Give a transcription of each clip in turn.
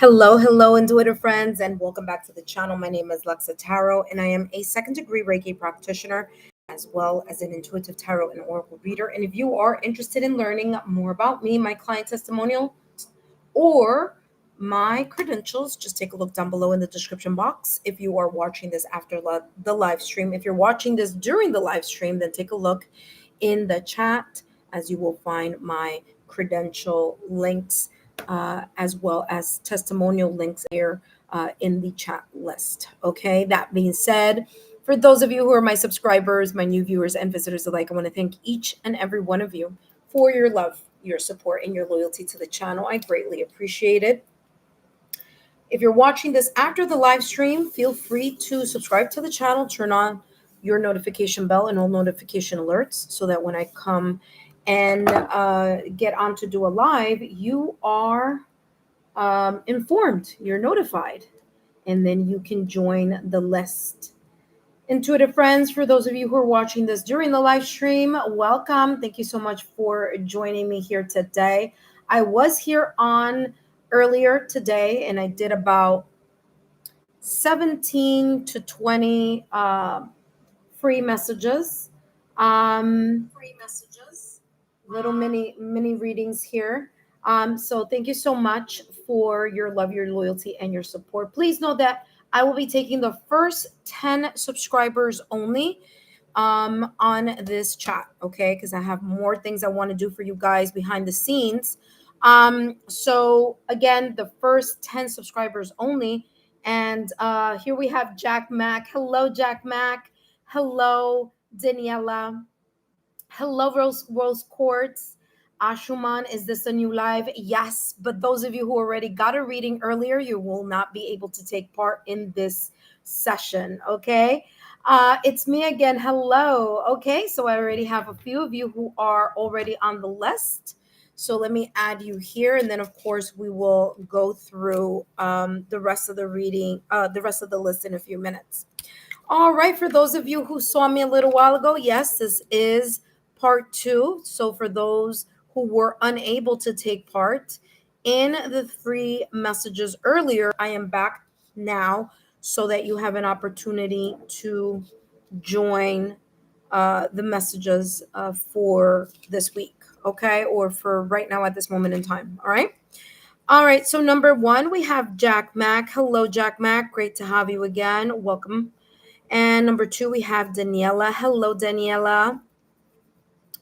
Hello, intuitive friends, and welcome back to the channel. My name is Lexa Tarot, and I am a second degree Reiki practitioner, as well as an intuitive tarot and oracle reader. And if you are interested in learning more about me, my client testimonial, or my credentials, just take a look down below in the description box. If you are watching this after the live stream, if you're watching this during the live stream, then take a look in the chat, as you will find my credential links, as well as testimonial links here in the chat list. Okay, that being said, for those of you who are my subscribers, my new viewers, and visitors alike, I want to thank each and every one of you for your love, your support, and your loyalty to the channel. I greatly appreciate it. If you're watching this after the live stream, feel free to subscribe to the channel, turn on your notification bell and all notification alerts so that when I come and get on to do a live, you are informed, you're notified, and then you can join the list. Intuitive friends, for those of you who are watching this during the live stream, welcome. Thank you so much for joining me here today. I was here on earlier today, and I did about 17 to 20 free messages. Little mini readings here. So thank you so much for your love, your loyalty, and your support. Please know that I will be taking the first 10 subscribers only on this chat, okay? Because I have more things I want to do for you guys behind the scenes. So again, the first 10 subscribers only. And here we have Jack Mack. Hello, Jack Mack. Hello, Daniela. Hello, Rose Quartz. Ashuman, is this a new live? Yes, but those of you who already got a reading earlier, you will not be able to take part in this session, okay? It's me again. Hello. Okay, so I already have a few of you who are already on the list. So let me add you here, and then of course we will go through the rest of the reading, the rest of the list in a few minutes. All right, for those of you who saw me a little while ago, yes, this is part 2. So for those who were unable to take part in the free messages earlier, I am back now so that you have an opportunity to join the messages for this week, okay? Or for right now at this moment in time, all right? All right, so number 1, we have Jack Mack. Hello, Jack Mack. Great to have you again. Welcome. And number 2, we have Daniela. Hello, Daniela.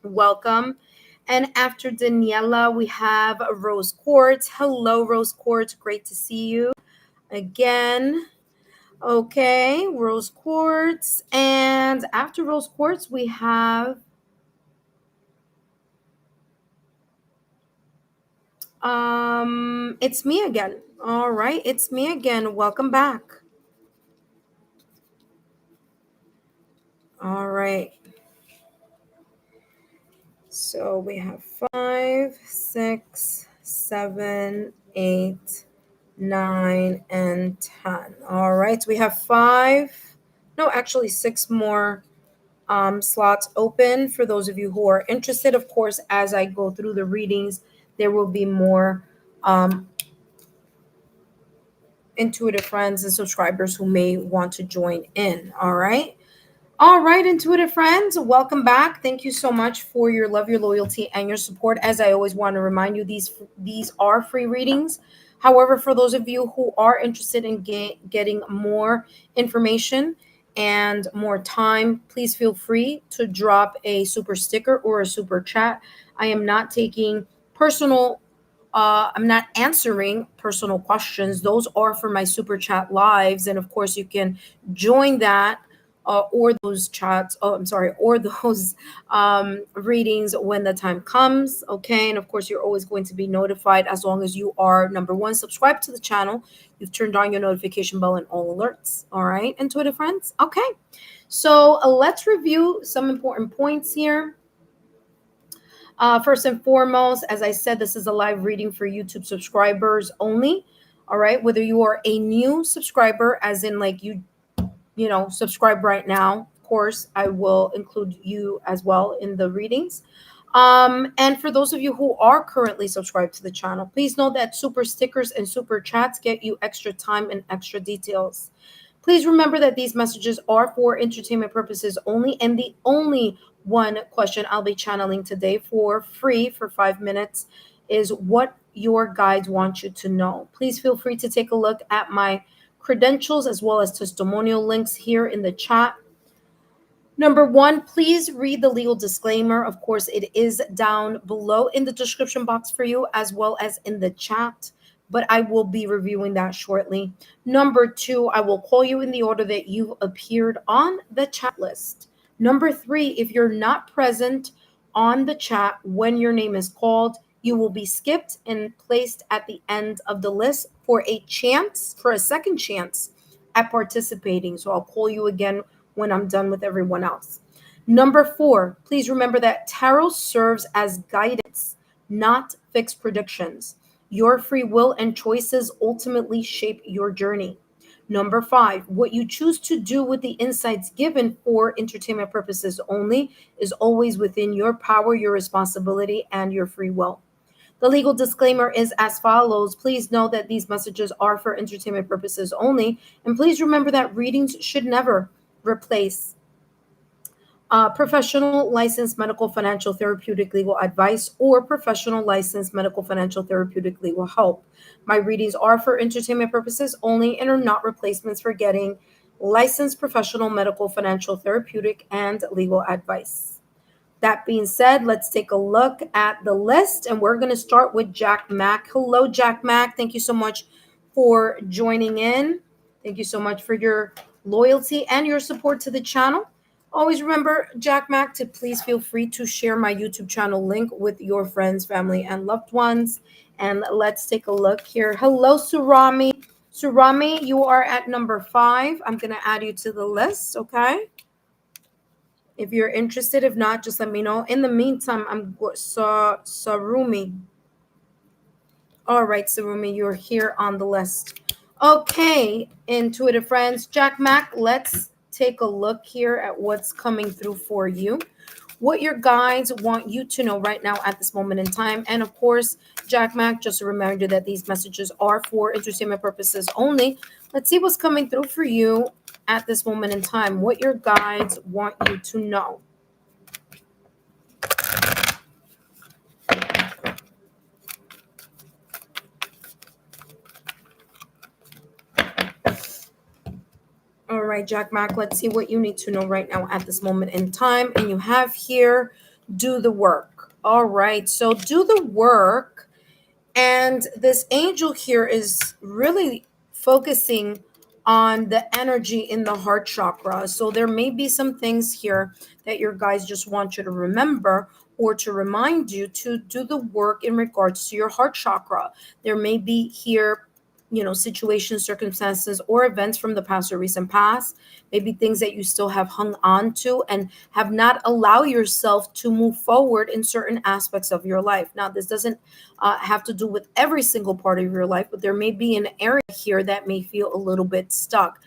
Welcome. And after Daniela, we have Rose Quartz. Hello, Rose Quartz. Great to see you again. Okay, Rose Quartz. And after Rose Quartz, we have it's me again. All right, it's me again. Welcome back. All right. So we have 5, 6, 7, 8, 9, and 10. All right. So we have 6 more slots open for those of you who are interested. Of course, as I go through the readings, there will be more intuitive friends and subscribers who may want to join in. All right. All right, intuitive friends, welcome back. Thank you so much for your love, your loyalty, and your support. As I always want to remind you, these are free readings. However, for those of you who are interested in getting more information and more time, please feel free to drop a super sticker or a super chat. I am not taking personal I'm not answering personal questions. Those are for my super chat lives. And of course, you can join that or those chats. Oh, I'm sorry, or those readings when the time comes. Okay. And of course, you're always going to be notified as long as you are, number 1, subscribe to the channel. You've turned on your notification bell and all alerts. All right, intuitive friends. Okay. So let's review some important points here. First and foremost, as I said, this is a live reading for YouTube subscribers only. All right. Whether you are a new subscriber, as in like you subscribe right now, of course, I will include you as well in the readings. And for those of you who are currently subscribed to the channel, please know that super stickers and super chats get you extra time and extra details. Please remember that these messages are for entertainment purposes only, and the only one question I'll be channeling today for free for 5 minutes is what your guides want you to know. Please feel free to take a look at my credentials as well as testimonial links here in the chat. Number one, please read the legal disclaimer. Of course, it is down below in the description box for you as well as in the chat, but I will be reviewing that shortly. Number two, I will call you in the order that you've appeared on the chat list. Number three, if you're not present on the chat when your name is called, you will be skipped and placed at the end of the list for a second chance at participating. So I'll call you again when I'm done with everyone else. Number four, please remember that tarot serves as guidance, not fixed predictions. Your free will and choices ultimately shape your journey. Number five, what you choose to do with the insights given for entertainment purposes only is always within your power, your responsibility, and your free will. The legal disclaimer is as follows. Please know that these messages are for entertainment purposes only, and please remember that readings should never replace professional licensed medical financial therapeutic legal advice or professional licensed medical financial therapeutic legal help. My readings are for entertainment purposes only and are not replacements for getting licensed professional medical financial therapeutic and legal advice. That being said, let's take a look at the list, and we're going to start with Jack Mack. Hello, Jack Mack. Thank you so much for joining in. Thank you so much for your loyalty and your support to the channel. Always remember, Jack Mack, to please feel free to share my YouTube channel link with your friends, family, and loved ones. And let's take a look here. Hello, Surami. Surami, you are at number 5. I'm going to add you to the list, okay? If you're interested, if not, just let me know. In the meantime, Sarumi. All right, Sarumi, you're here on the list. Okay, intuitive friends, Jack Mack, let's take a look here at what's coming through for you. What your guides want you to know right now at this moment in time. And of course, Jack Mack, just a reminder that these messages are for entertainment purposes only. Let's see what's coming through for you at this moment in time. What your guides want you to know. All right, Jack Mack, let's see what you need to know right now at this moment in time. And you have here, do the work. All right, so do the work. And this angel here is really focusing on the energy in the heart chakra. So there may be some things here that your guys just want you to remember or to remind you to do the work in regards to your heart chakra. There may be here, situations, circumstances, or events from the past or recent past, maybe things that you still have hung on to and have not allowed yourself to move forward in certain aspects of your life. Now, this doesn't have to do with every single part of your life, but there may be an area here that may feel a little bit stuck.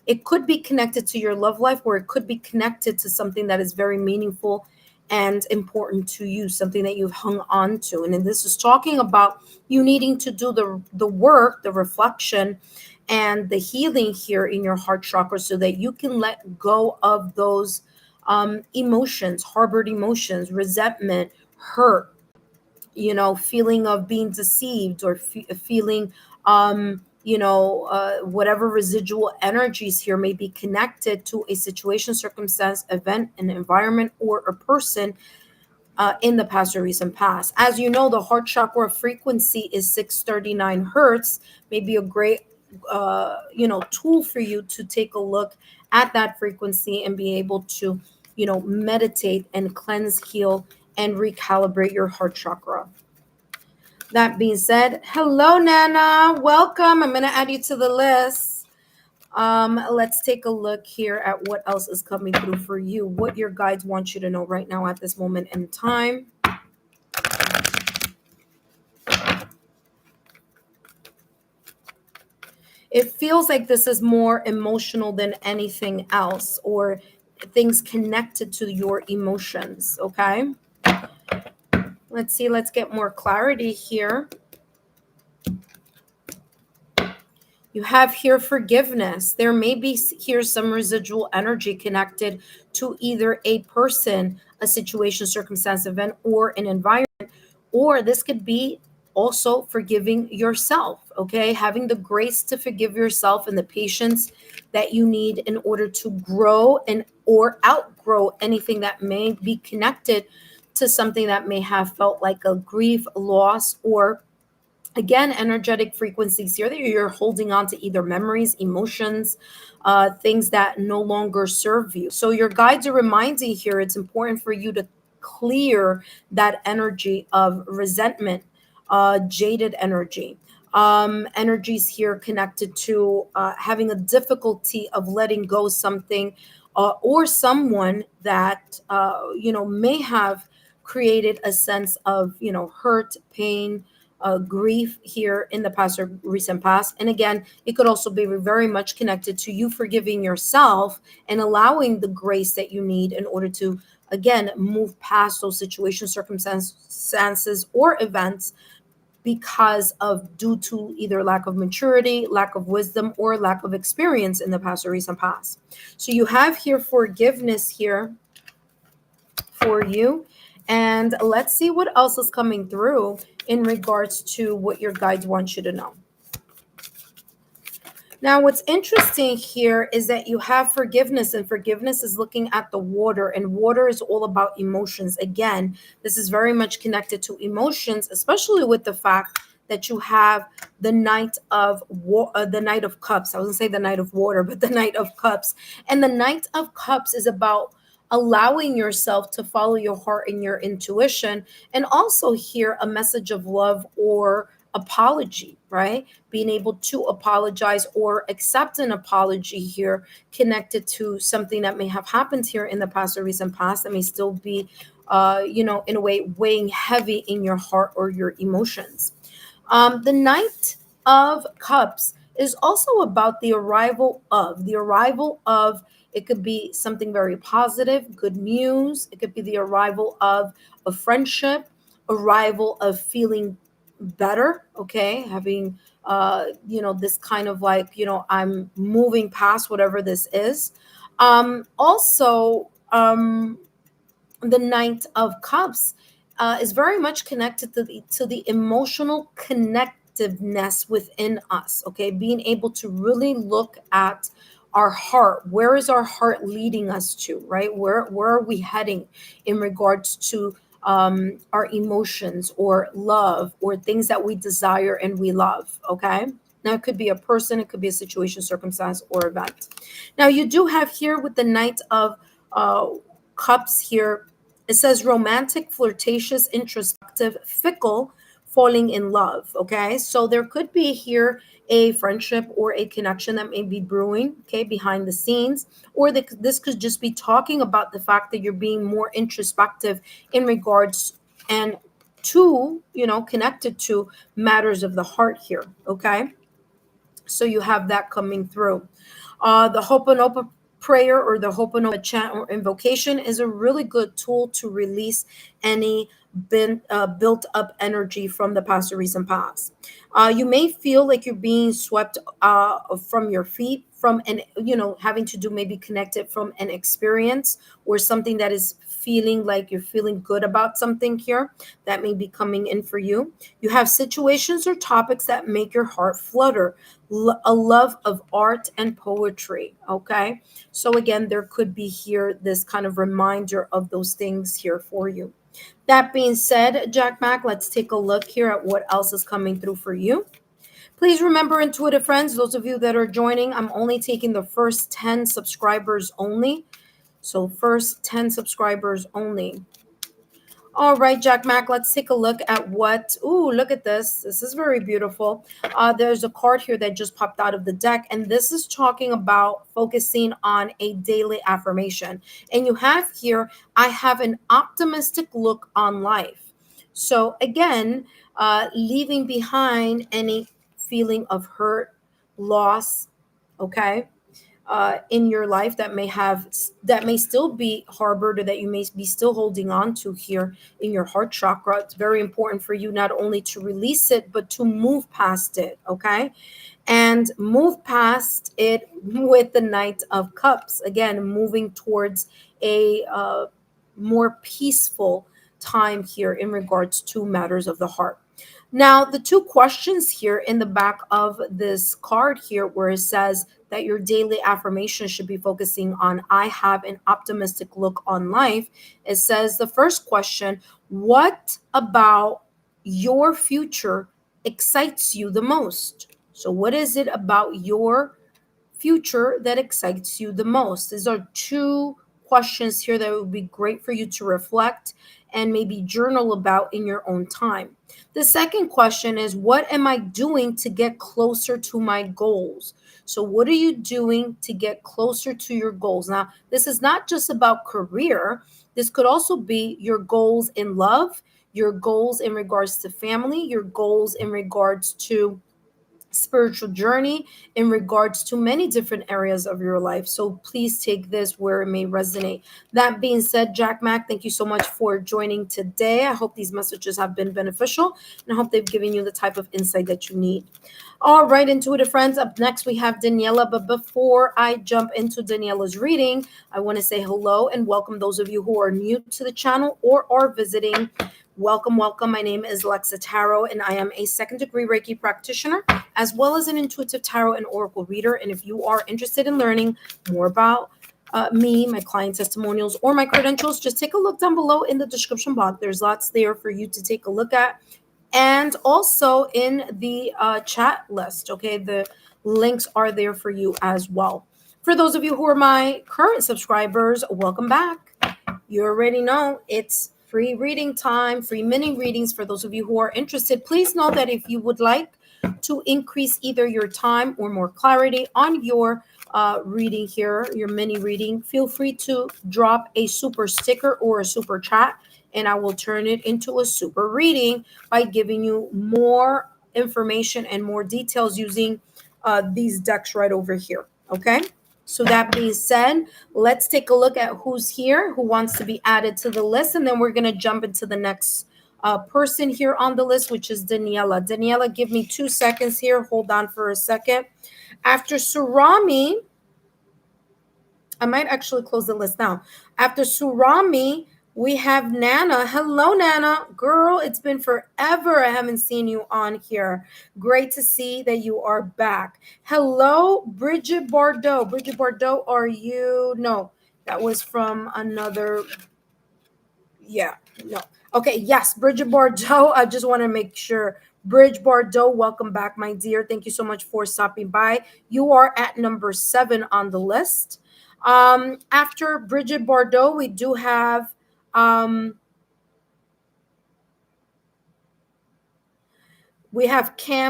It could be connected to your love life, or it could be connected to something that is very meaningful and important to you, something that you've hung on to. And this is talking about you needing to do the work, the reflection, and the healing here in your heart chakra so that you can let go of those emotions, harbored emotions, resentment, hurt, feeling of being deceived, or feeling, whatever residual energies here may be connected to a situation, circumstance, event, an environment, or a person in the past or recent past. As you know, the heart chakra frequency is 639 hertz. Maybe a great tool for you to take a look at that frequency and be able to meditate and cleanse, heal, and recalibrate your heart chakra. That being said, hello, Nana. Welcome. I'm going to add you to the list. Let's take a look here at what else is coming through for you, what your guides want you to know right now at this moment in time. It feels like this is more emotional than anything else, or things connected to your emotions, okay? Let's see, let's get more clarity here. You have here forgiveness. There may be here some residual energy connected to either a person, a situation, circumstance, event, or an environment. Or this could be also forgiving yourself, okay? Having the grace to forgive yourself and the patience that you need in order to grow and or outgrow anything that may be connected to something that may have felt like a grief, loss, or again energetic frequencies here that you're holding on to, either memories, emotions, things that no longer serve you. So your guides are reminding here it's important for you to clear that energy of resentment, jaded energy, energies here connected to having a difficulty of letting go something or someone that may have created a sense of hurt, pain, grief here in the past or recent past. And again, it could also be very much connected to you forgiving yourself and allowing the grace that you need in order to, again, move past those situations, circumstances, or events because of due to either lack of maturity, lack of wisdom, or lack of experience in the past or recent past. So you have here forgiveness here for you. And let's see what else is coming through in regards to what your guides want you to know. Now, what's interesting here is that you have forgiveness, and forgiveness is looking at the water, and water is all about emotions. Again, this is very much connected to emotions, especially with the fact that you have the the Knight of Cups. I was gonna say the Knight of Water, but the Knight of Cups, and the Knight of Cups is about allowing yourself to follow your heart and your intuition, and also hear a message of love or apology, right? Being able to apologize or accept an apology here connected to something that may have happened here in the past or recent past that may still be in a way weighing heavy in your heart or your emotions. The Knight of Cups is also about the arrival of it could be something very positive, good news. It could be the arrival of a friendship, arrival of feeling better, okay, having this kind of like, I'm moving past whatever this is. Also, the Knight of Cups is very much connected to the emotional connectiveness within us. Okay, being able to really look at our heart. Where is our heart leading us to? Right? Where are we heading in regards to our emotions or love or things that we desire and we love? Okay. Now, it could be a person, it could be a situation, circumstance, or event. Now, you do have here with the Knight of uh, Cups here, it says romantic, flirtatious, introspective, fickle, falling in love. Okay. So there could be here a friendship or a connection that may be brewing, okay, behind the scenes. Or this could just be talking about the fact that you're being more introspective in regards and to, connected to matters of the heart here. Okay. So you have that coming through. The Ho'oponopono prayer or the Ho'oponopono chant or invocation is a really good tool to release any built up energy from the past or recent past. You may feel like you're being swept from your feet from an, having to do maybe connected from an experience or something that is feeling like you're feeling good about something here that may be coming in for you. You have situations or topics that make your heart flutter, a love of art and poetry. Okay. So, again, there could be here this kind of reminder of those things here for you. That being said, Jack Mac, let's take a look here at what else is coming through for you. Please remember, intuitive friends, those of you that are joining, I'm only taking the first 10 subscribers only. So, first 10 subscribers only. All right, Jack Mac, let's take a look at what. Ooh, look at this. This is very beautiful. There's a card here that just popped out of the deck, and this is talking about focusing on a daily affirmation. And you have here, I have an optimistic look on life. So, again, leaving behind any feeling of hurt, loss, okay? in your life that may still be harbored, or that you may be still holding on to here in your heart chakra. It's very important for you not only to release it, but to move past it. Okay, and move past it with the Knight of Cups. Again, moving towards a more peaceful time here in regards to matters of the heart. Now, the two questions here in the back of this card here, where it says that your daily affirmation should be focusing on, I have an optimistic look on life. It says the first question, what about your future excites you the most? So, what is it about your future that excites you the most? These are two questions here that would be great for you to reflect and maybe journal about in your own time. The second question is, what am I doing to get closer to my goals? So, what are you doing to get closer to your goals? Now, this is not just about career, this could also be your goals in love, your goals in regards to family, your goals in regards to spiritual journey, in regards to many different areas of your life. So please take this where it may resonate. That being said, Jack Mac, thank you so much for joining today. I hope these messages have been beneficial, and I hope they've given you the type of insight that you need. All right, intuitive friends, up next we have Daniela. But before I jump into Daniela's reading, I want to say hello and welcome those of you who are new to the channel or are visiting. Welcome, welcome. My name is Lexa Tarot, and I am a second degree Reiki practitioner, as well as an intuitive tarot and oracle reader. And if you are interested in learning more about me, my client testimonials, or my credentials, just take a look down below in the description box. There's lots there for you to take a look at. And also in the chat list, okay, the links are there for you as well. For those of you who are my current subscribers, welcome back. You already know it's free reading time, free mini readings. For those of you who are interested, please know that if you would like to increase either your time or more clarity on your reading here, your mini reading, feel free to drop a super sticker or a super chat, and I will turn it into a super reading by giving you more information and more details using these decks right over here. Okay. So that being said, let's take a look at who's here, who wants to be added to the list, and then we're going to jump into the next person here on the list, which is Daniela. Daniela, give me 2 seconds here. Hold on for a second. After Surami, I might actually close the list now. After Surami, we have Nana. Hello, Nana. Girl, it's been forever. I haven't seen you on here. Great to see that you are back. Hello, Bridget Bardot. Bridget Bardot, are you? No, that was from another. Yeah, no. Okay, yes, Bridget Bardot. I just want to make sure. Bridge Bardot, welcome back, my dear. Thank you so much for stopping by. You are at number 7 on the list. After Bridget Bardot, we do have Cam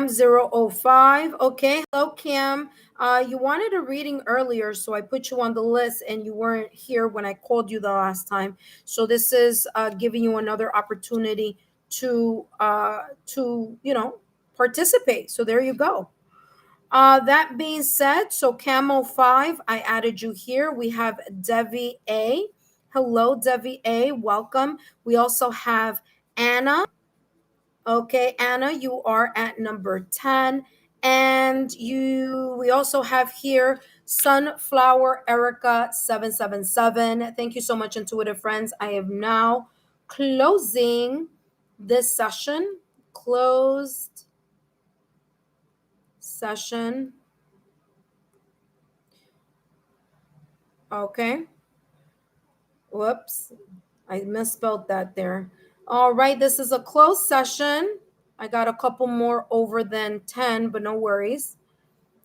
005. Okay, hello Cam. You wanted a reading earlier, so I put you on the list, and you weren't here when I called you the last time. So this is giving you another opportunity to participate. So there you go. That being said, so Camo 5, I added you here. We have Devi A. Hello, Devi A. Welcome. We also have Anna. Okay, Anna, you are at number 10. And we also have here Sunflower Erica 777. Thank you so much, intuitive friends. I am now closing this session. Closed session. Okay. Whoops. I misspelled that there. All right. This is a closed session. I got a couple more over than 10, but no worries.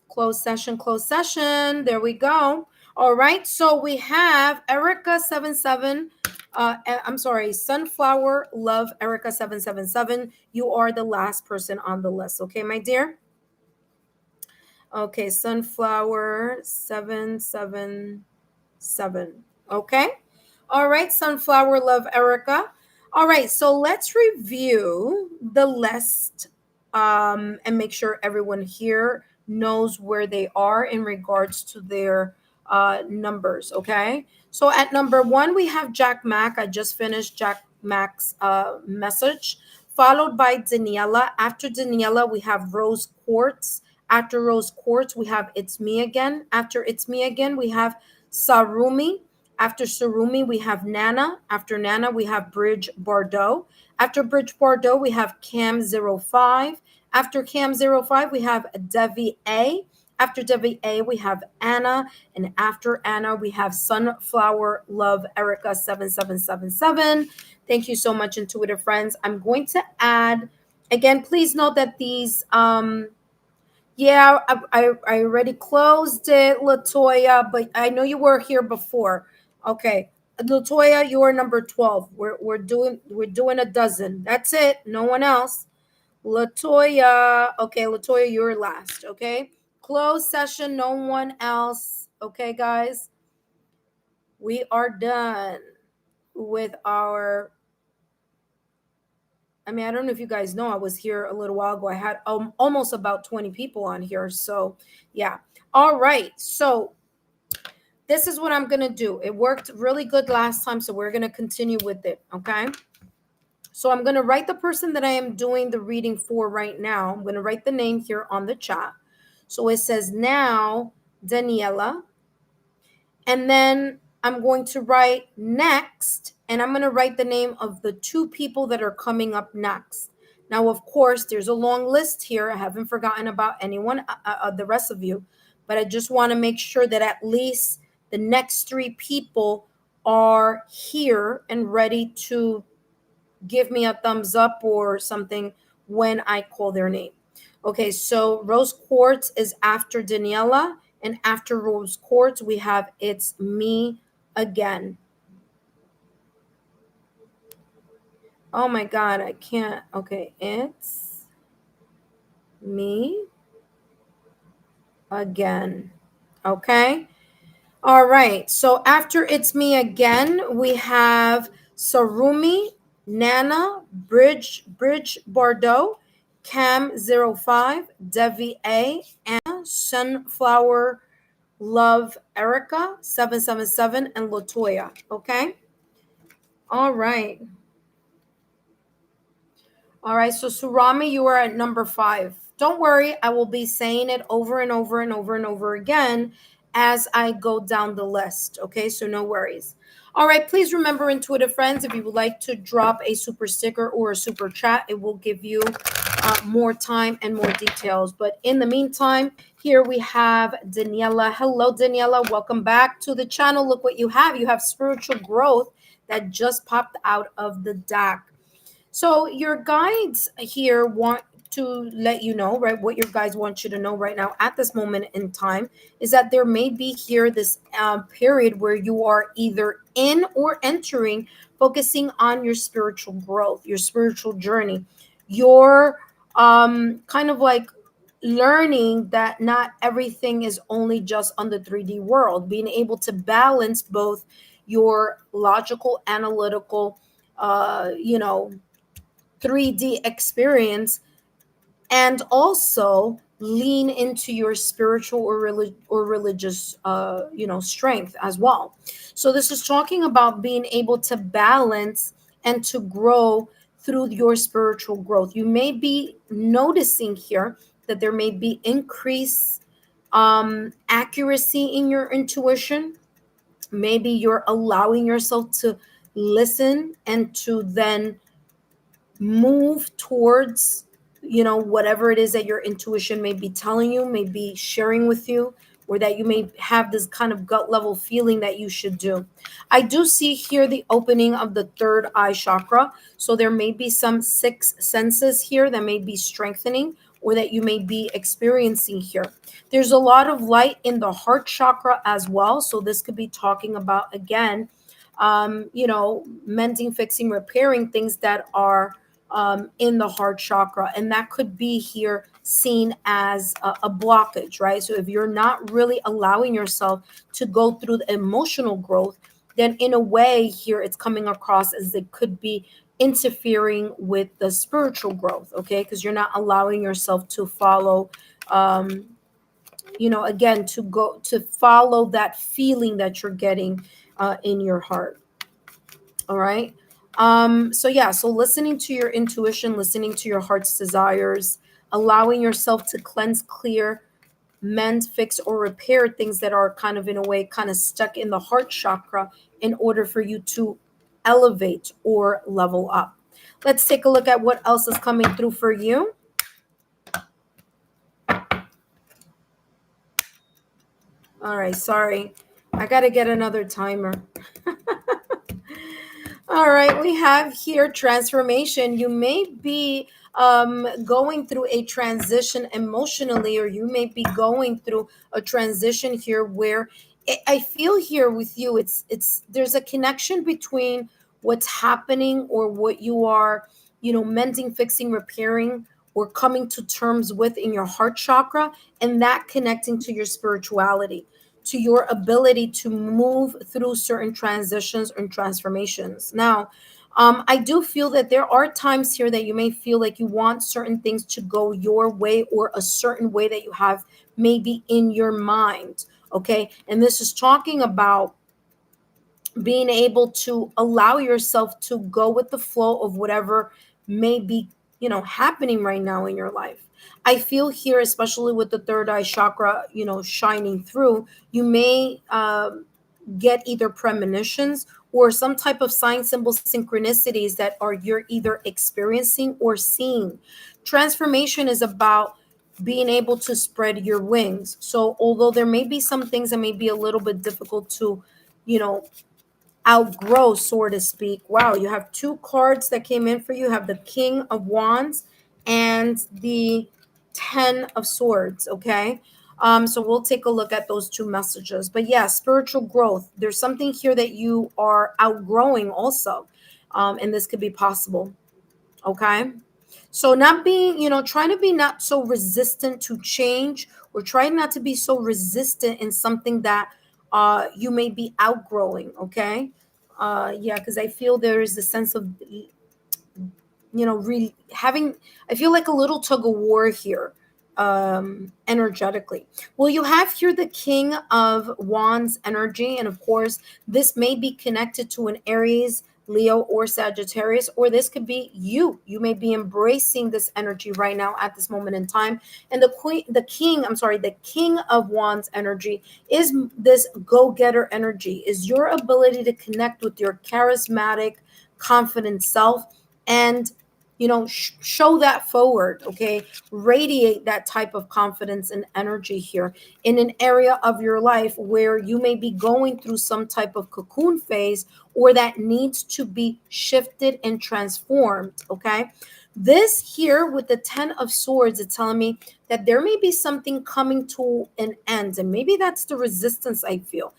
Closed session, closed session. There we go. All right. So we have Erica 77. I'm sorry, Sunflower Love Erica 777. You are the last person on the list. Okay, my dear. Okay, Sunflower 777. Okay. All right, Sunflower Love Erica. All right, so let's review the list and make sure everyone here knows where they are in regards to their numbers. Okay, so at number 1 we have Jack Mac. I just finished Jack Mac's message, followed by Daniela. After Daniela we have Rose Quartz. After Rose Quartz we have It's Me Again. After It's Me Again we have Sarumi. After Sarumi we have Nana. After Nana we have Bridge Bardot. After Bridge Bardot we have Cam 05. After Cam 05 we have Devi A. After Devi A we have Anna. And after Anna, we have Sunflower Love Erica 7777. Thank you so much, intuitive friends. I'm going to add, again, please note that these, yeah, I already closed it, Latoya, but I know you were here before. Okay. Latoya, you are number 12. We're doing a dozen. That's it. No one else. Latoya. Okay, Latoya, you're last. Okay. Closed session, no one else. Okay, guys. We are done with our. I mean, I don't know if you guys know, I was here a little while ago. I had almost about 20 people on here. So, yeah. All right. So, this is what I'm going to do. It worked really good last time. So, we're going to continue with it. Okay. So, I'm going to write the person that I am doing the reading for right now. I'm going to write the name here on the chat. So, it says now, Daniela. And then I'm going to write next, and I'm going to write the name of the 2 people that are coming up next. Now, of course, there's a long list here. I haven't forgotten about anyone, the rest of you, but I just want to make sure that at least the next 3 people are here and ready to give me a thumbs up or something when I call their name. Okay, so Rose Quartz is after Daniela. And after Rose Quartz, we have It's Me Again. Oh my God, I can't. Okay, It's Me Again. Okay. All right. So after It's Me Again, we have Sarumi, Nana, Bridge Bardot, Cam 05, Devi A, Anna, Sunflower Love Erica 777, and Latoya. Okay. All right. All right. So Surami, you are at number 5. Don't worry, I will be saying it over and over and over and over again as I go down the list. Okay. So no worries. All right. Please remember, intuitive friends, if you would like to drop a super sticker or a super chat, it will give you more time and more details. But in the meantime, here we have Daniela. Hello, Daniela. Welcome back to the channel. Look what you have. You have spiritual growth that just popped out of the deck. So your guides here want to let you know, right? What your guides want you to know right now at this moment in time is that there may be here this period where you are either in or entering, focusing on your spiritual growth, your spiritual journey, your kind of like learning that not everything is only just on the 3D world, being able to balance both your logical, analytical, you know, 3D experience, and also lean into your spiritual or religious strength as well. So this is talking about being able to balance and to grow through your spiritual growth. You may be noticing here that there may be increased accuracy in your intuition. Maybe you're allowing yourself to listen and to then move towards whatever it is that your intuition may be telling you, may be sharing with you, or that you may have this kind of gut level feeling that you should do. I do see here the opening of the 3rd eye chakra, so there may be some 6 senses here that may be strengthening or that you may be experiencing here. There's a lot of light in the heart chakra as well, so this could be talking about, again, mending, fixing, repairing things that are in the heart chakra. And that could be here seen as a blockage, right? So if you're not really allowing yourself to go through the emotional growth, then in a way here it's coming across as it could be interfering with the spiritual growth, okay? Because you're not allowing yourself to follow again, to go to follow that feeling that you're getting in your heart. All right. So yeah, so listening to your intuition, listening to your heart's desires, allowing yourself to cleanse, clear, mend, fix, or repair things that are kind of in a way kind of stuck in the heart chakra in order for you to elevate or level up. Let's take a look at what else is coming through for you. All right, sorry. I got to get another timer. All right, we have here transformation. You may be going through a transition emotionally, or you may be going through a transition here where I feel here with you. It's there's a connection between what's happening or what you are, mending, fixing, repairing, or coming to terms with in your heart chakra, and that connecting to your spirituality, to your ability to move through certain transitions and transformations. Now, I do feel that there are times here that you may feel like you want certain things to go your way or a certain way that you have maybe in your mind. Okay. And this is talking about being able to allow yourself to go with the flow of whatever may be, happening right now in your life. I feel here, especially with the third eye chakra, shining through, you may get either premonitions or some type of sign, symbols, synchronicities that are you're either experiencing or seeing. Transformation is about being able to spread your wings. So although there may be some things that may be a little bit difficult to, you know, outgrow, so to speak. Wow, you have two cards that came in for you. You have the King of Wands and the Ten of Swords. Okay. So we'll take a look at those two messages. But yeah, spiritual growth. There's something here that you are outgrowing also. And this could be possible. Okay. So not being, trying to be not so resistant to change, or trying not to be so resistant in something that you may be outgrowing. Okay. Yeah, because I feel there is a sense of, having, I feel like a little tug of war here, energetically. Well, you have here the King of Wands energy, and of course this may be connected to an Aries, Leo, or Sagittarius, or this could be you may be embracing this energy right now at this moment in time. And the King of Wands energy is this go-getter energy, is your ability to connect with your charismatic, confident self, and show that forward. Okay, radiate that type of confidence and energy here in an area of your life where you may be going through some type of cocoon phase, or that needs to be shifted and transformed. Okay, this here with the Ten of Swords, it's telling me that there may be something coming to an end, and maybe that's the resistance. I feel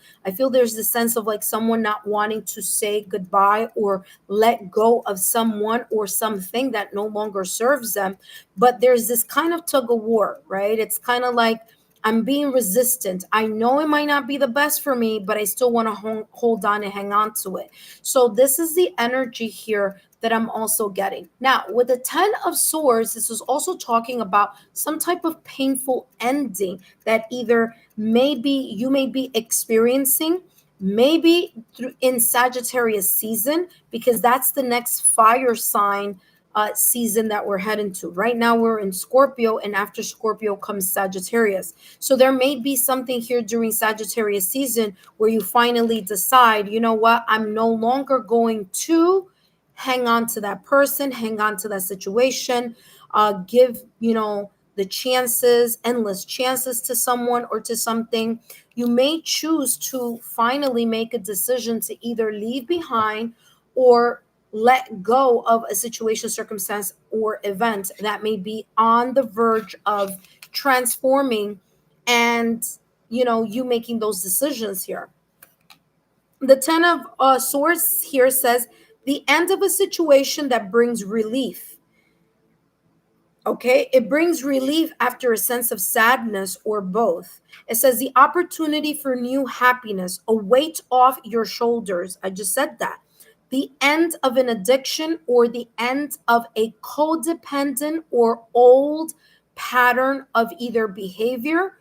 there's this sense of like someone not wanting to say goodbye or let go of someone or something that no longer serves them. But there's this kind of tug of war, right? It's kind of like I'm being resistant. I know it might not be the best for me, but I still want to hold on and hang on to it. So this is the energy here that I'm also getting. Now, with the Ten of Swords, this is also talking about some type of painful ending that either maybe you may be experiencing, maybe through in Sagittarius season, because that's the next fire sign season that we're heading to. Right now we're in Scorpio, and after Scorpio comes Sagittarius. So there may be something here during Sagittarius season where you finally decide, you know what, I'm no longer going to hang on to that person, hang on to that situation, give, the chances, endless chances to someone or to something. You may choose to finally make a decision to either leave behind or let go of a situation, circumstance, or event that may be on the verge of transforming, and you making those decisions here. The Ten of Swords here says the end of a situation that brings relief. Okay, it brings relief after a sense of sadness or both. It says the opportunity for new happiness, a weight off your shoulders. I just said that. The end of an addiction or the end of a codependent or old pattern of either behavior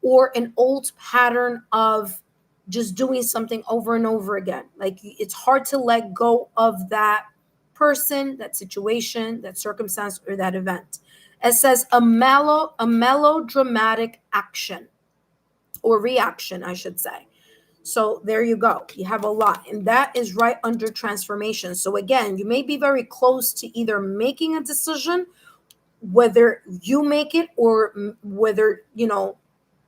or an old pattern of just doing something over and over again. Like it's hard to let go of that person, that situation, that circumstance, or that event. It says a melodramatic action or reaction, I should say. So there you go. You have a lot. And that is right under transformation. So again, you may be very close to either making a decision, whether you make it or whether,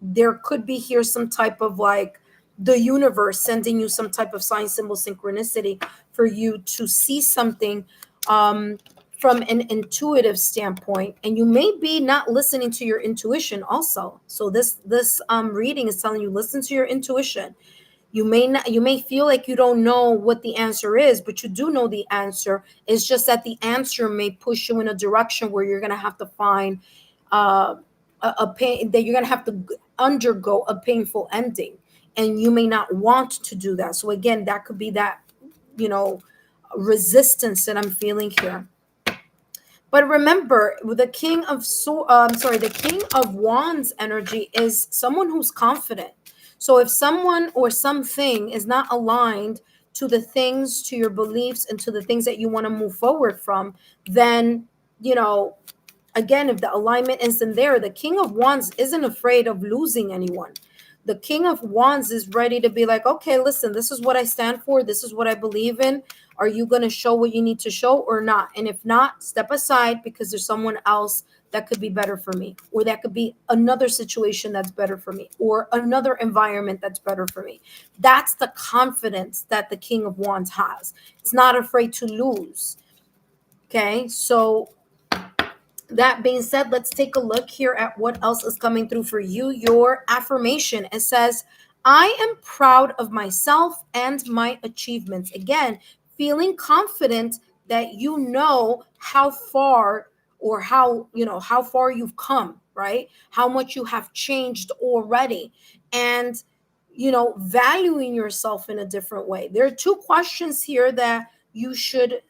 there could be here some type of like the universe sending you some type of sign, symbol, synchronicity for you to see something from an intuitive standpoint. And you may be not listening to your intuition also. So this reading is telling you, listen to your intuition. You may feel like you don't know what the answer is, but you do know the answer. It's just that the answer may push you in a direction where you're going to have to find a pain, that you're going to have to undergo a painful ending, and you may not want to do that. So again, that could be that, resistance that I'm feeling here. But remember, the the King of Wands energy is someone who's confident. So if someone or something is not aligned to the things, to your beliefs, and to the things that you want to move forward from, then, again, if the alignment isn't there, the King of Wands isn't afraid of losing anyone. The King of Wands is ready to be like, okay, listen, this is what I stand for. This is what I believe in. Are you going to show what you need to show or not? And if not, step aside, because there's someone else that could be better for me, or that could be another situation that's better for me, or another environment that's better for me. That's the confidence that the King of Wands has. It's not afraid to lose. Okay, so that being said, let's take a look here at what else is coming through for you. Your affirmation, it says, I am proud of myself and my achievements. Again, feeling confident that you know how far, or how far you've come, right? How much you have changed already. And valuing yourself in a different way. There are two questions here that you should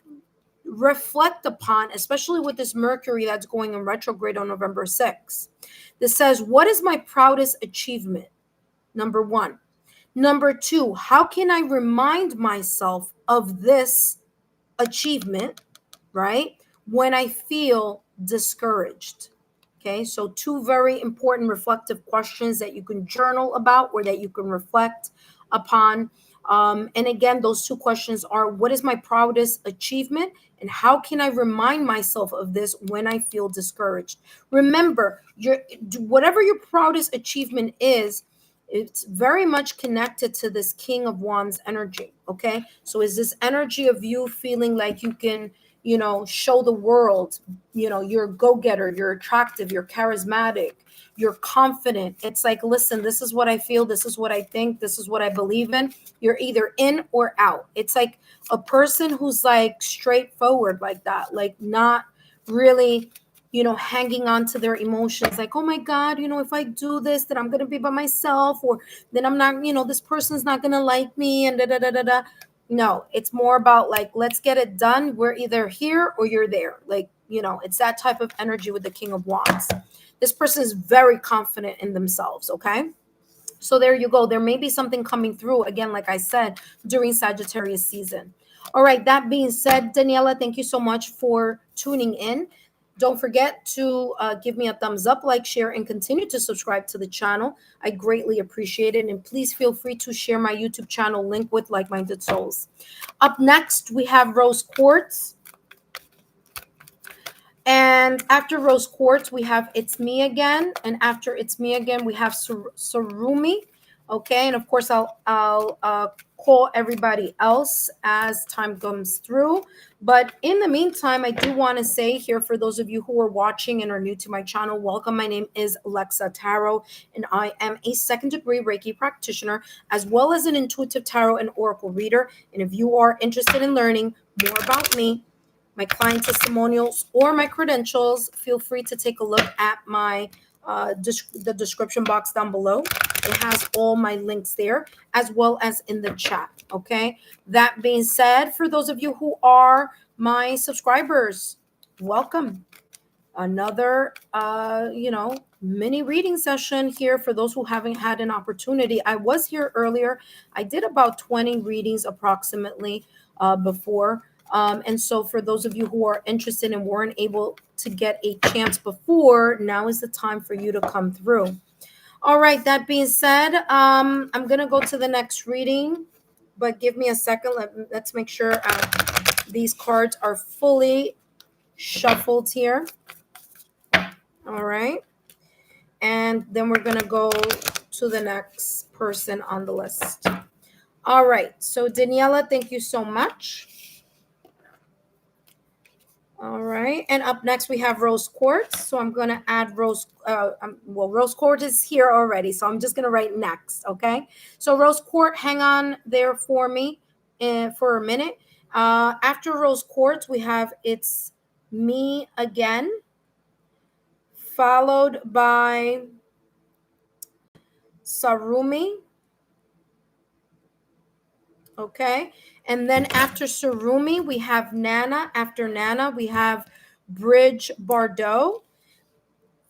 reflect upon, especially with this Mercury that's going in retrograde on November 6th. This says, what is my proudest achievement? Number one. Number two, how can I remind myself of this achievement, right, when I feel discouraged? Okay, so two very important reflective questions that you can journal about, or that you can reflect upon. And again, those two questions are, what is my proudest achievement? And how can I remind myself of this when I feel discouraged? Remember, whatever your proudest achievement is, it's very much connected to this King of Wands energy. Okay, so is this energy of you feeling like you can, show the world, you're a go-getter, you're attractive, you're charismatic, you're confident. It's like, listen, this is what I feel, this is what I think, this is what I believe in. You're either in or out. It's like a person who's like straightforward like that, like not really, hanging on to their emotions, like, oh my God, if I do this, then I'm going to be by myself, or then I'm not, this person's not going to like me, and da da da da da. No, it's more about like, let's get it done. We're either here or you're there. Like, it's that type of energy with the King of Wands. This person is very confident in themselves. Okay. So there you go. There may be something coming through, again, like I said, during Sagittarius season. All right. That being said, Daniela, thank you so much for tuning in. Don't forget to give me a thumbs up, like, share, and continue to subscribe to the channel. I greatly appreciate it. And please feel free to share my YouTube channel link with like-minded souls. Up next, we have Rose Quartz. And after Rose Quartz, we have It's Me Again. And after It's Me Again, we have Surumi. Okay, and of course, I'll call everybody else as time comes through. But in the meantime, I do want to say here, for those of you who are watching and are new to my channel, welcome. My name is Lexa Tarot, and I am a second-degree Reiki practitioner, as well as an intuitive tarot and oracle reader. And if you are interested in learning more about me, my client testimonials, or my credentials, feel free to take a look at my the description box down below. It has all my links there, as well as in the chat. Okay. That being said, for those of you who are my subscribers, welcome. Another mini reading session here for those who haven't had an opportunity. I was here earlier. I did about 20 readings approximately before. And so for those of you who are interested and weren't able to get a chance before, now is the time for you to come through. All right, that being said, I'm going to go to the next reading, but give me a second. Let's make sure these cards are fully shuffled here. All right. And then we're going to go to the next person on the list. All right. So, Daniela, thank you so much. All right. And up next, we have Rose Quartz. So, I'm going to add Rose. Rose Quartz is here already. So, I'm just going to write next. Okay. So, Rose Quartz, hang on there for me for a minute. After Rose Quartz, we have It's Me Again, followed by Sarumi. Okay. And then after Surumi, we have Nana. After Nana, we have Bridge Bardot,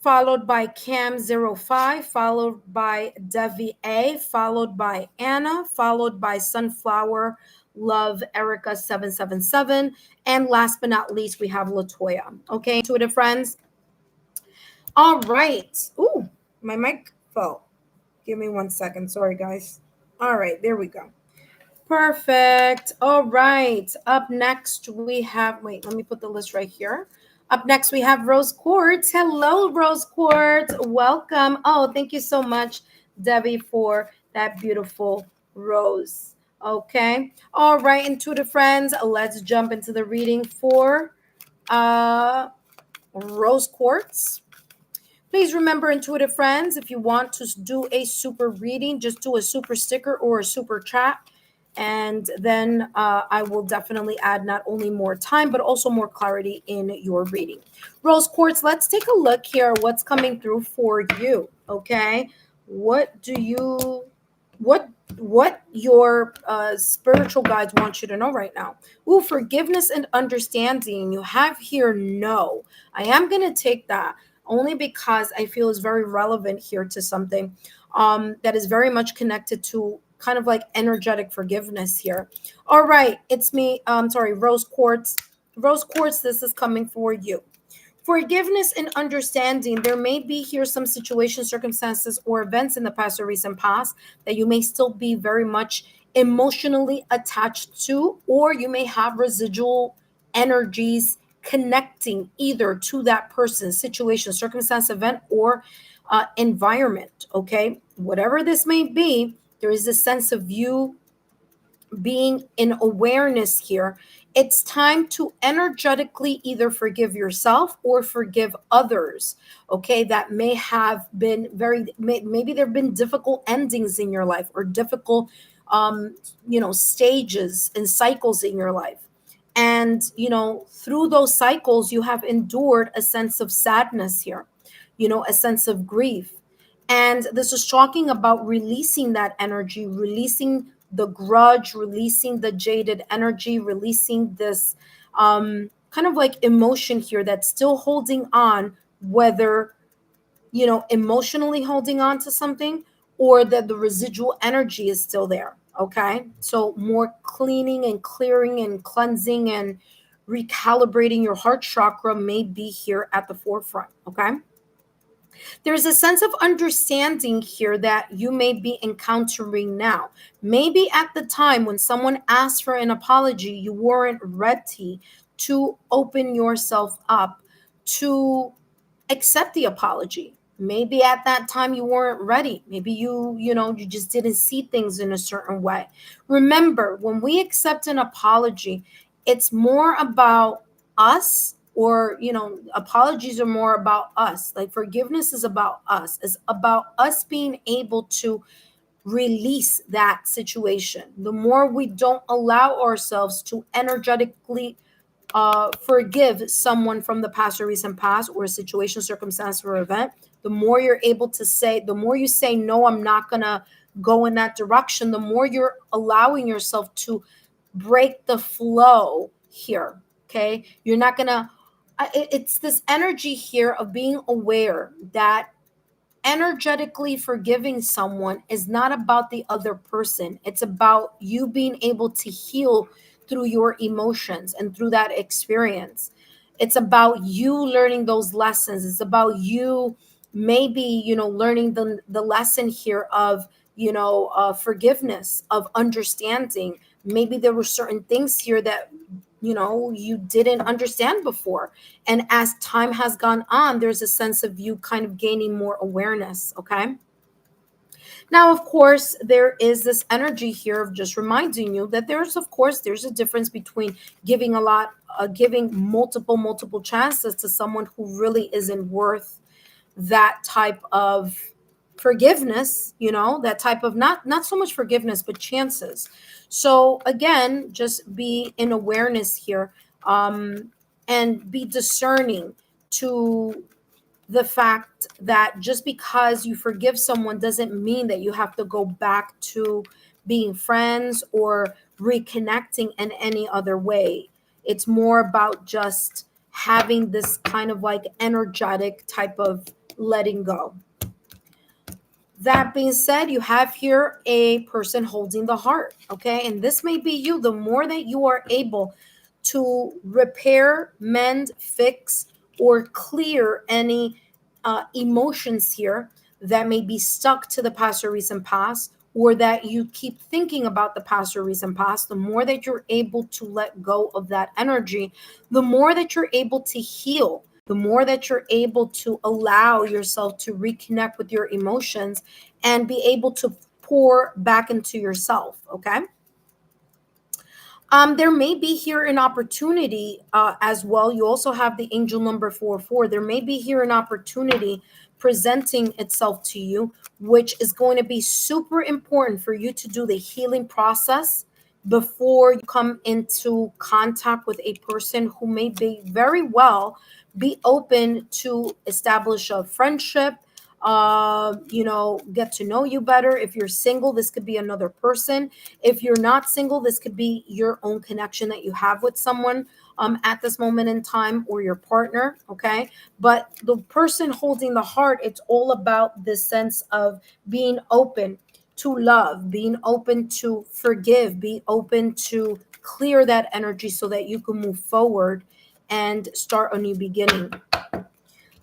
followed by Cam05, followed by Devi A, followed by Anna, followed by Sunflower Love Erica 777. And last but not least, we have Latoya. Okay, intuitive friends. All right. Ooh, my mic fell. Give me 1 second. Sorry, guys. All right, there we go. Perfect. All right. Up next, we have, wait, let me put the list right here. Up next, we have Rose Quartz. Hello, Rose Quartz. Welcome. Oh, thank you so much, Debbie, for that beautiful rose. Okay. All right, intuitive friends, let's jump into the reading for Rose Quartz. Please remember, intuitive friends, if you want to do a super reading, just do a super sticker or a super chat. And then I will definitely add not only more time, but also more clarity in your reading. Rose Quartz, let's take a look here. What's coming through for you? Okay. What your spiritual guides want you to know right now? Ooh, forgiveness and understanding. You have here no. I am going to take that only because I feel is very relevant here to something that is very much connected to kind of like energetic forgiveness here. All right, it's me. Sorry, Rose Quartz. Rose Quartz, this is coming for you. Forgiveness and understanding. There may be here some situations, circumstances, or events in the past or recent past that you may still be very much emotionally attached to, or you may have residual energies connecting either to that person, situation, circumstance, event, or environment. Okay, whatever this may be, there is a sense of you being in awareness here. It's time to energetically either forgive yourself or forgive others. Okay, that may have been maybe there have been difficult endings in your life or difficult stages and cycles in your life. And through those cycles you have endured a sense of sadness here, a sense of grief. And this is talking about releasing that energy, releasing the grudge, releasing the jaded energy, releasing this kind of like emotion here that's still holding on, whether emotionally holding on to something or that the residual energy is still there. Okay, so more cleaning and clearing and cleansing and recalibrating your heart chakra may be here at the forefront. Okay, there's a sense of understanding here that you may be encountering now. Maybe at the time when someone asked for an apology, you weren't ready to open yourself up to accept the apology. Maybe at that time you weren't ready. Maybe you just didn't see things in a certain way. Remember, when we accept an apology, it's more about us, or apologies are more about us. Like forgiveness is about us. It's about us being able to release that situation. The more we don't allow ourselves to energetically forgive someone from the past or recent past, or a situation, circumstance, or event, the more you're able to say, the more you say, no, I'm not gonna go in that direction, the more you're allowing yourself to break the flow here. Okay, you're not gonna it's this energy here of being aware that energetically forgiving someone is not about the other person. It's about you being able to heal through your emotions and through that experience. It's about you learning those lessons. It's about you maybe, learning the lesson here of, forgiveness, of understanding. Maybe there were certain things here that, you didn't understand before. And as time has gone on, there's a sense of you kind of gaining more awareness. Okay. Now, of course, there is this energy here of just reminding you that there's a difference between giving multiple chances to someone who really isn't worth that type of forgiveness, that type of not so much forgiveness, but chances. So again, just be in awareness here, and be discerning to the fact that just because you forgive someone doesn't mean that you have to go back to being friends or reconnecting in any other way. It's more about just having this kind of like energetic type of letting go. That being said, you have here a person holding the heart, okay? And this may be you. The more that you are able to repair, mend, fix, or clear any emotions here that may be stuck to the past or recent past, or that you keep thinking about the past or recent past, the more that you're able to let go of that energy, the more that you're able to heal, the more that you're able to allow yourself to reconnect with your emotions and be able to pour back into yourself. Okay. There may be here an opportunity as well. You also have the angel number 44. There may be here an opportunity presenting itself to you, which is going to be super important for you to do the healing process before you come into contact with a person who may be very well be open to establish a friendship, get to know you better. If you're single, this could be another person. If you're not single, this could be your own connection that you have with someone at this moment in time, or your partner. Okay. But the person holding the heart, it's all about this sense of being open to love, being open to forgive, be open to clear that energy so that you can move forward and start a new beginning.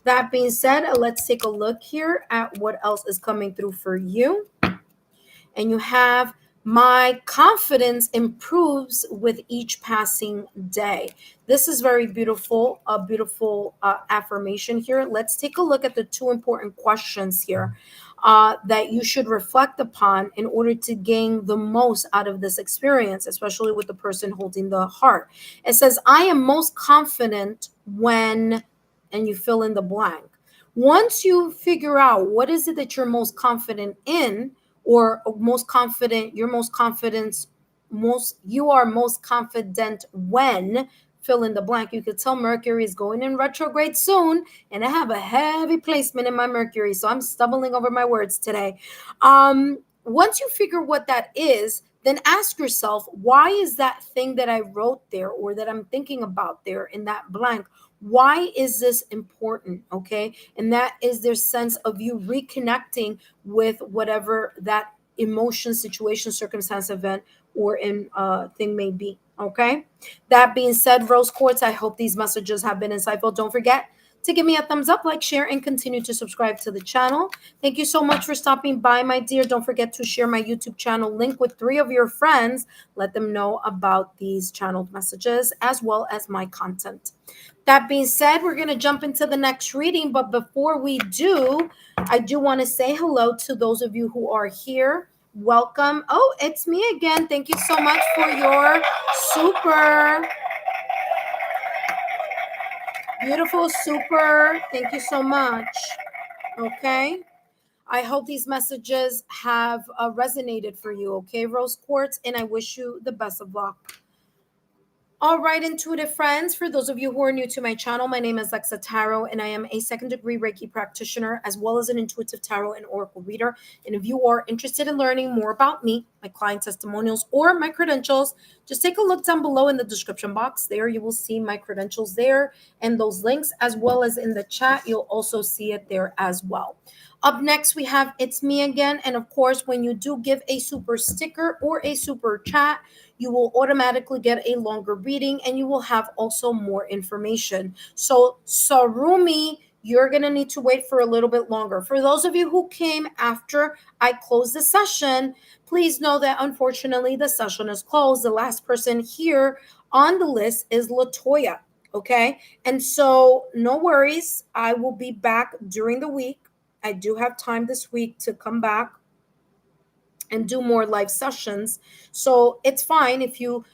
That being said, let's take a look here at what else is coming through for you. And you have, my confidence improves with each passing day. This is very beautiful, a beautiful affirmation here. Let's take a look at the two important questions here that you should reflect upon in order to gain the most out of this experience, especially with the person holding the heart. It says, I am most confident when, and you fill in the blank. Once you figure out what is it that you're most confident in, or most confident, you're most confident, you are most confident when, fill in the blank. You could tell Mercury is going in retrograde soon, and I have a heavy placement in my Mercury, so I'm stumbling over my words today. Once you figure what that is, then ask yourself, why is that thing that I wrote there or that I'm thinking about there in that blank? Why is this important? Okay. And that is their sense of you reconnecting with whatever that emotion, situation, circumstance, event, or in thing may be. Okay. That being said, Rose Quartz, I hope these messages have been insightful. Don't forget to give me a thumbs up, like, share, and continue to subscribe to the channel. Thank you so much for stopping by, my dear. Don't forget to share my YouTube channel link with 3 of your friends. Let them know about these channeled messages as well as my content. That being said, we're going to jump into the next reading. But before we do, I do want to say hello to those of you who are here. Welcome. Oh, it's me again. Thank you so much for your super beautiful super. Thank you so much. Okay. I hope these messages have resonated for you. Okay, Rose Quartz, and I wish you the best of luck. All right, intuitive friends, for those of you who are new to my channel, my name is Lexa Tarot, and I am a second-degree Reiki practitioner, as well as an intuitive tarot and oracle reader. And if you are interested in learning more about me, my client testimonials, or my credentials, just take a look down below in the description box. There you will see my credentials there and those links, as well as in the chat. You'll also see it there as well. Up next, we have It's Me Again. And of course, when you do give a super sticker or a super chat, you will automatically get a longer reading and you will have also more information. So, Sarumi, you're going to need to wait for a little bit longer. For those of you who came after I closed the session, please know that unfortunately the session is closed. The last person here on the list is Latoya. Okay. And so, no worries. I will be back during the week. I do have time this week to come back and do more live sessions. So it's fine if you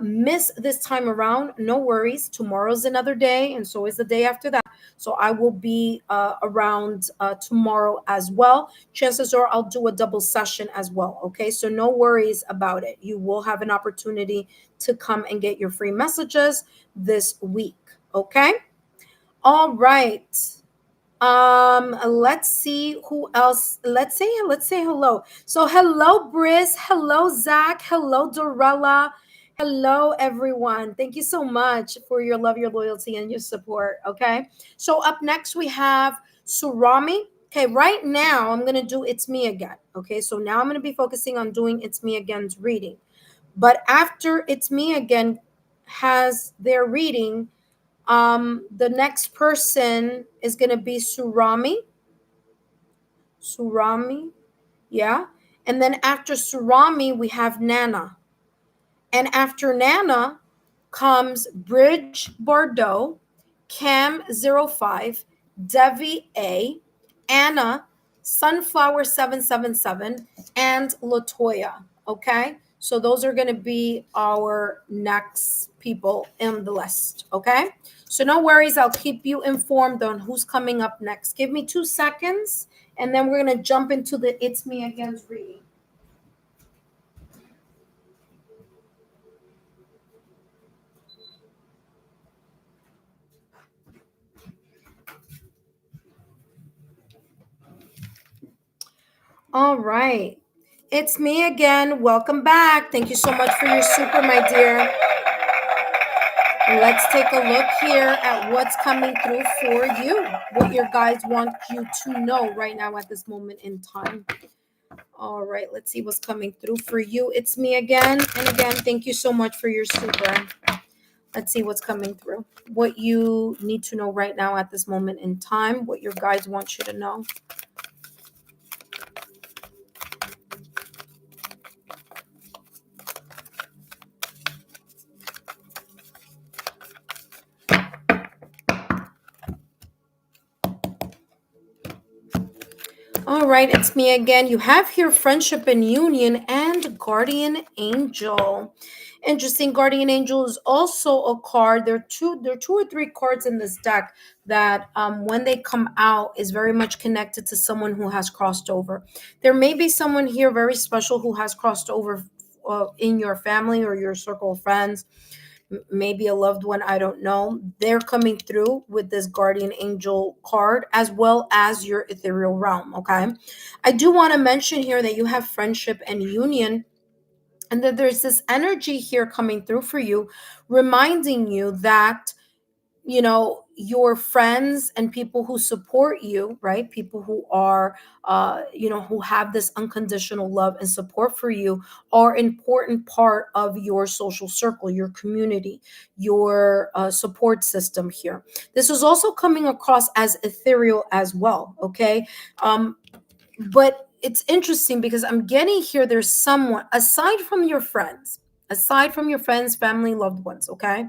miss this time around, no worries. Tomorrow's another day, and so is the day after that. So I will be around tomorrow as well. Chances are I'll do a double session as well. Okay, so no worries about it. You will have an opportunity to come and get your free messages this week. Okay, all right. Let's see who else. Let's say hello. So hello, Briss. Hello, Zach. Hello, Dorella. Hello, everyone. Thank you so much for your love, your loyalty, and your support. Okay. So up next we have Surami. Okay, right now I'm gonna do It's Me Again. Okay, so now I'm gonna be focusing on doing It's Me Again's reading. But after It's Me Again has their reading, the next person is going to be Surami, yeah. And then after Surami we have Nana, and after Nana comes Bridge Bordeaux, Cam 05, Devi A, Anna, Sunflower 777, and Latoya. Okay, so those are going to be our next people in the list. Okay, so no worries, I'll keep you informed on who's coming up next. Give me 2 seconds, and then we're going to jump into the It's Me Again's reading. All right. It's me again. Welcome back. Thank you so much for your super, my dear. Let's take a look here at what's coming through for you, what your guides want you to know right now at this moment in time. All right, let's see what's coming through for you. It's me again. And again, thank you so much for your super. Let's see what's coming through, what you need to know right now at this moment in time, what your guides want you to know. All right, it's me again. You have here friendship and union and guardian angel. Interesting. Guardian angel is also a card. There are two or three cards in this deck that when they come out is very much connected to someone who has crossed over. There may be someone here very special who has crossed over in your family or your circle of friends, maybe a loved one, I don't know. They're coming through with this guardian angel card, as well as your ethereal realm. Okay, I do want to mention here that you have friendship and union, and that there's this energy here coming through for you, reminding you that your friends and people who support you, right, people who are who have this unconditional love and support for you, are important part of your social circle, your community, your support system here. This is also coming across as ethereal as well. Okay, but it's interesting because I'm getting here there's someone aside from your friends, family, loved ones. Okay,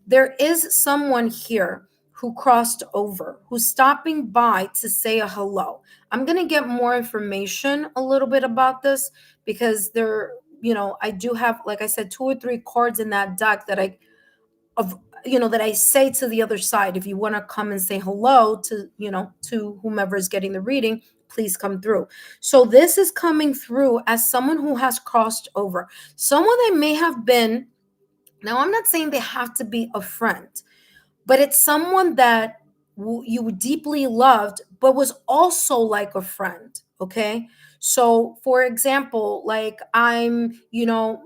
there is someone here who crossed over, who's stopping by to say a hello. I'm going to get more information a little bit about this because I do have, like I said, two or three cards in that deck that I say to the other side, if you want to come and say hello to whomever is getting the reading, please come through. So this is coming through as someone who has crossed over, someone that may have been, now I'm not saying they have to be a friend, but it's someone that you deeply loved, but was also like a friend. Okay. So, for example, like I'm,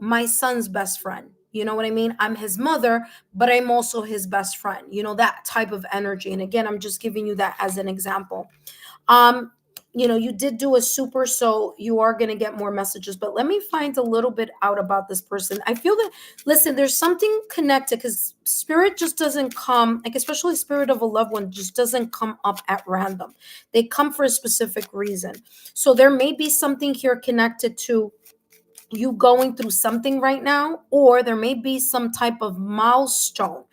my son's best friend. You know what I mean? I'm his mother, but I'm also his best friend. That type of energy. And again, I'm just giving you that as an example. um you did do a super, so you are going to get more messages, but let me find a little bit out about this person. I feel that, listen, there's something connected, because spirit just doesn't come, like especially spirit of a loved one just doesn't come up at random. They come for a specific reason. So there may be something here connected to you going through something right now, or there may be some type of milestone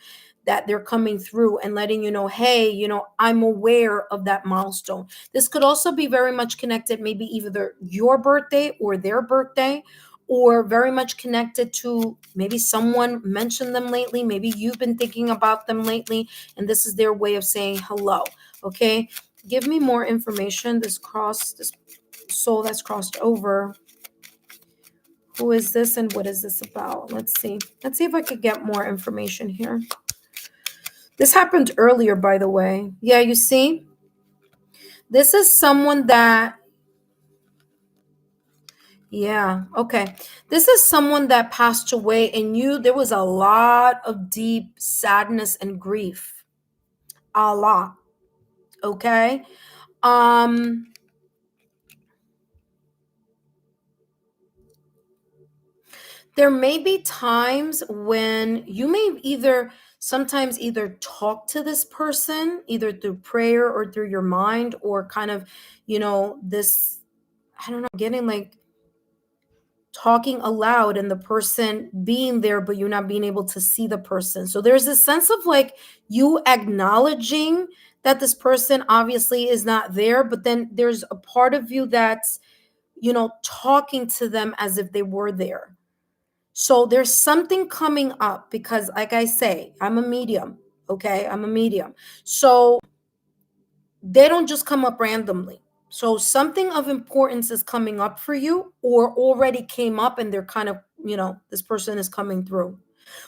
that they're coming through and letting you know, hey, I'm aware of that milestone. This could also be very much connected, maybe either your birthday or their birthday, or very much connected to maybe someone mentioned them lately, maybe you've been thinking about them lately, and this is their way of saying hello. Okay, give me more information. This soul that's crossed over, who is this and what is this about? Let's see. Let's see if I could get more information here. This happened earlier, by the way. Yeah, you see? This is someone that, yeah, okay. This is someone that passed away, and there was a lot of deep sadness and grief. A lot. Okay? Um, there may be times when you may sometimes either talk to this person either through prayer or through your mind, or kind of, this, I don't know, getting like talking aloud and the person being there, but you're not being able to see the person. So there's a sense of like you acknowledging that this person obviously is not there, but then there's a part of you that's, talking to them as if they were there. So there's something coming up, because, like I say, I'm a medium. Okay. I'm a medium. So they don't just come up randomly. So something of importance is coming up for you, or already came up, and they're kind of, this person is coming through.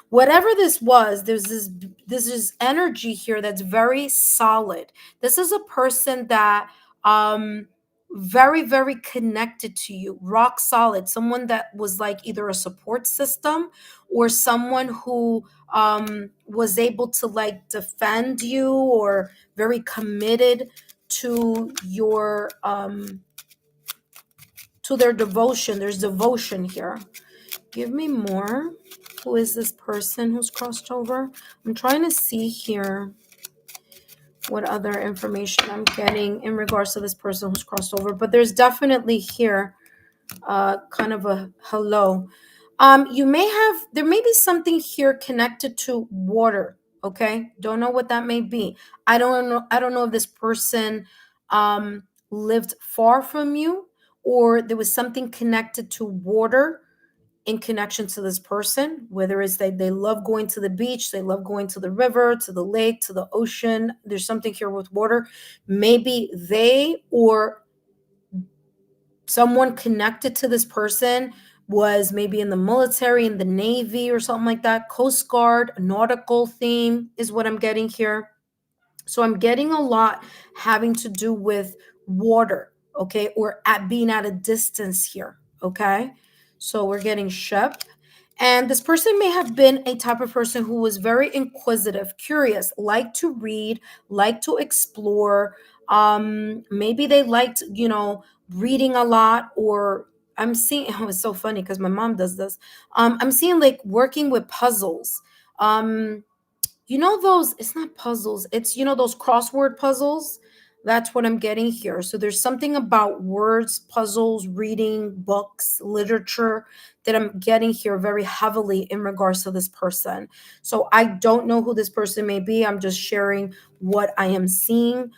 Whatever this was, there's this energy here that's very solid. This is a person that very, very connected to you, rock solid, someone that was like either a support system, or someone who was able to like defend you, or very committed to your to their devotion. There's devotion here. Give me more. Who is this person who's crossed over? I'm trying to see here what other information I'm getting in regards to this person who's crossed over. But there's definitely here kind of a hello. There may be something here connected to water. Okay. Don't know what that may be. I don't know if this person lived far from you, or there was something connected to water in connection to this person, whether it's they love going to the beach, they love going to the river, to the lake, to the ocean. There's something here with water. Maybe they or someone connected to this person was maybe in the military, in the Navy, or something like that. Coast Guard, nautical theme is what I'm getting here. So I'm getting a lot having to do with water, okay, or at being at a distance here, okay? So we're getting ship. And this person may have been a type of person who was very inquisitive, curious, liked to read, liked to explore. Maybe they liked, reading a lot, or I'm seeing, oh, it's so funny because my mom does this. I'm seeing like working with puzzles. Those, it's not puzzles, it's, those crossword puzzles. That's what I'm getting here. So there's something about words, puzzles, reading books, literature, that I'm getting here very heavily in regards to this person. So I don't know who this person may be. I'm just sharing what I am seeing.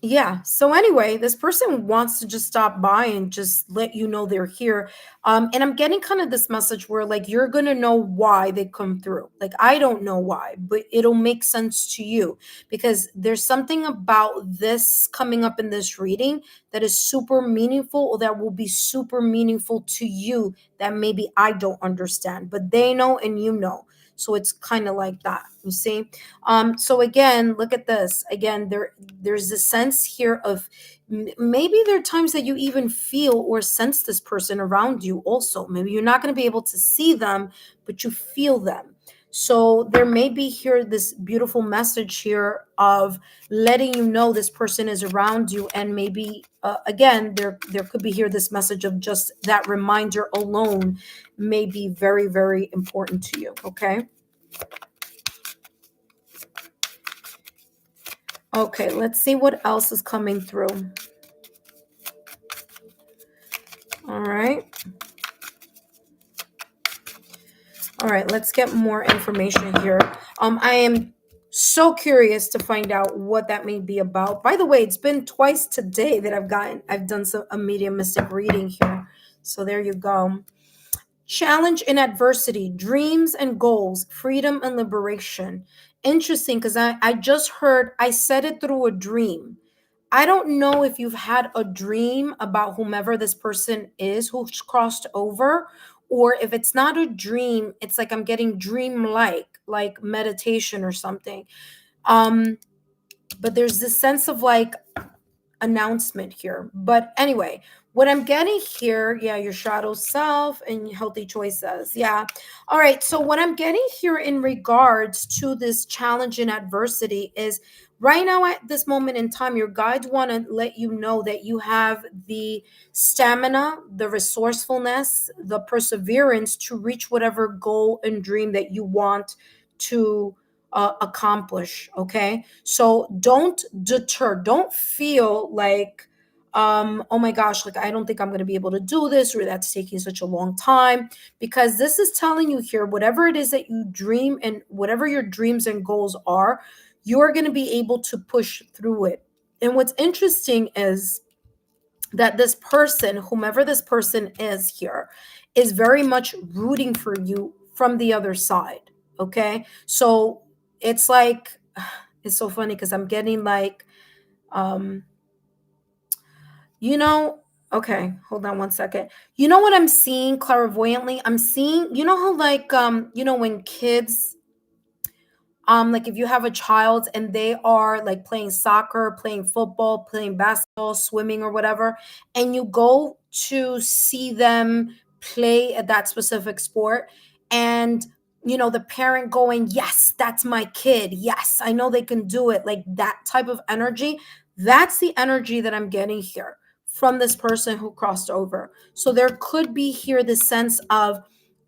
Yeah. So anyway, this person wants to just stop by and just let you know they're here. And I'm getting kind of this message where like you're gonna know why they come through. Like I don't know why, but it'll make sense to you, because there's something about this coming up in this reading that is super meaningful, or that will be super meaningful to you, that maybe I don't understand, but they know and you know. So it's kind of like that, you see. So again, look at this again. There's a sense here of maybe there are times that you even feel or sense this person around you also. Maybe you're not going to be able to see them, but you feel them. So there may be here this beautiful message here of letting you know this person is around you, and maybe again there could be here this message of just that reminder alone may be very, very important to you. Okay. Okay, let's see what else is coming through. All right. All right, let's get more information here. I am so curious to find out what that may be about. By the way, it's been twice today that I've done a mediumistic reading here. So there you go. Challenge in adversity, dreams and goals, freedom and liberation. Interesting, because I just heard, I said it through a dream. I don't know if you've had a dream about whomever this person is who's crossed over, or if it's not a dream, it's like I'm getting dream like meditation or something. Um, but there's this sense of like announcement here. But anyway, what I'm getting here, yeah, your shadow self and healthy choices. Yeah. All right. So, what I'm getting here in regards to this challenge and adversity is right now at this moment in time, your guides want to let you know that you have the stamina, the resourcefulness, the perseverance to reach whatever goal and dream that you want to accomplish. Okay, so don't deter, don't feel like oh my gosh, like I don't think I'm going to be able to do this, or that's taking such a long time, because this is telling you here whatever it is that you dream and whatever your dreams and goals are, you're going to be able to push through it. And what's interesting is that this person, whomever this person is here, is very much rooting for you from the other side. Okay. So it's like, it's so funny because I'm getting like, um, you know, okay, hold on one second. You know what I'm seeing clairvoyantly? I'm seeing, you know how like, when kids like if you have a child and they are like playing soccer, playing football, playing basketball, swimming or whatever, and you go to see them play at that specific sport, and the parent going, yes, that's my kid, yes, I know they can do it, like that type of energy. That's the energy that I'm getting here from this person who crossed over. So there could be here the sense of,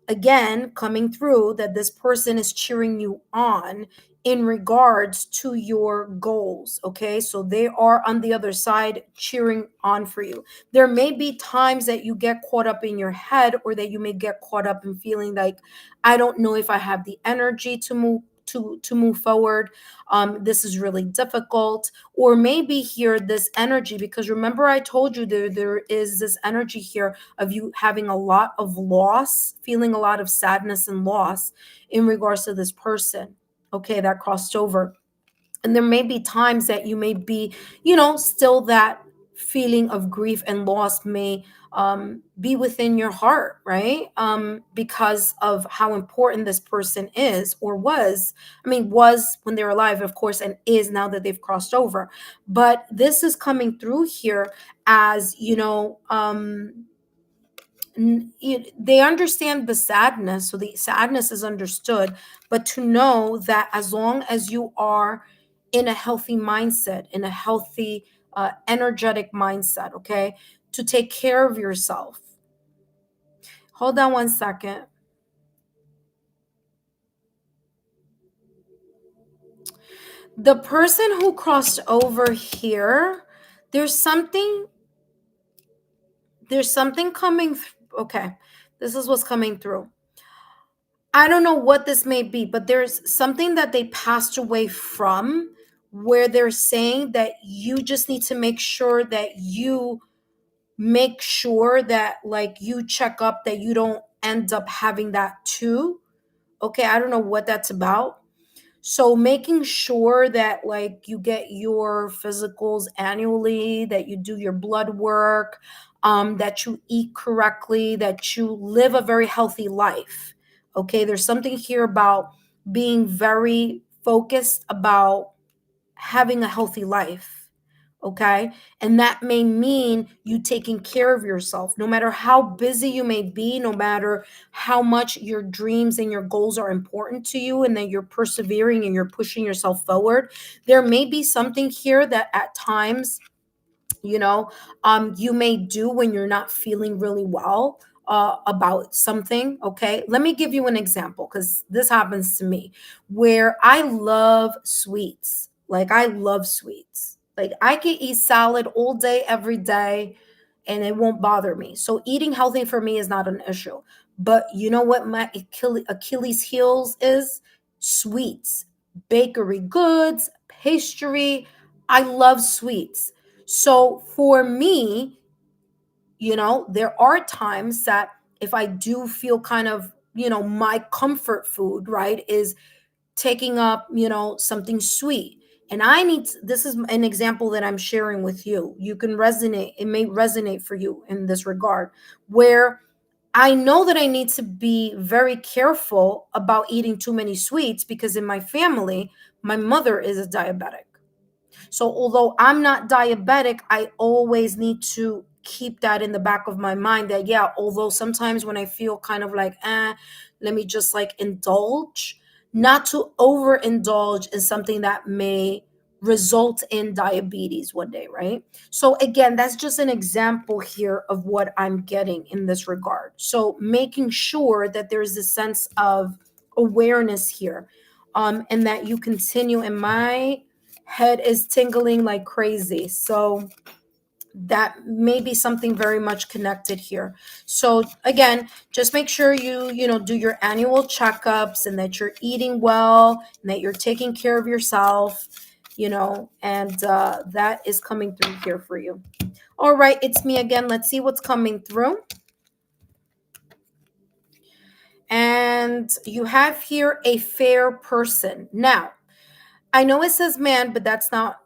again, coming through, that this person is cheering you on in regards to your goals. Okay, so they are on the other side cheering on for you. There may be times that you get caught up in your head, or that you may get caught up in feeling like, I don't know if I have the energy to move forward. This is really difficult. Or maybe here this energy, because remember I told you there is this energy here of you having a lot of loss, feeling a lot of sadness and loss in regards to this person, okay, that crossed over. And there may be times that you may be, still that feeling of grief and loss may be within your heart, right? Because of how important this person is or was. I mean, was when they were alive, of course, and is now that they've crossed over. But this is coming through here as, they understand the sadness, so the sadness is understood, but to know that as long as you are in a healthy mindset, in a healthy energetic mindset, okay, to take care of yourself. Hold on one second. The person who crossed over here, there's something coming okay, this is what's coming through. I don't know what this may be, but there's something that they passed away from, where they're saying that you just need to make sure that like you check up, that you don't end up having that too. Okay, I don't know what that's about. So making sure that like you get your physicals annually, that you do your blood work, that you eat correctly, that you live a very healthy life. Okay, there's something here about being very focused about having a healthy life. Okay. And that may mean you taking care of yourself, no matter how busy you may be, no matter how much your dreams and your goals are important to you, and that you're persevering and you're pushing yourself forward. There may be something here that at times, you know, you may do when you're not feeling really well about something. Okay, let me give you an example, because this happens to me, where I love sweets. Like, I love sweets. Like, I can eat salad all day every day and it won't bother me. So eating healthy for me is not an issue. But you know what my Achilles heels is? Sweets, bakery goods, pastry. I love sweets. So for me, there are times that if I do feel kind of, my comfort food, right, is taking up, something sweet. And this is an example that I'm sharing with you. You can resonate, it may resonate for you in this regard, where I know that I need to be very careful about eating too many sweets, because in my family, my mother is a diabetic. So although I'm not diabetic, I always need to keep that in the back of my mind, that yeah, although sometimes when I feel kind of like, let me just like indulge, not to overindulge in something that may result in diabetes one day, right? So again, that's just an example here of what I'm getting in this regard. So making sure that there's a sense of awareness here, and that you continue. And my head is tingling like crazy. So that may be something very much connected here. So again, just make sure you do your annual checkups, and that you're eating well, and that you're taking care of yourself, and that is coming through here for you. All right, it's me again. Let's see what's coming through. And you have here a fair person. Now, I know it says man, but that's not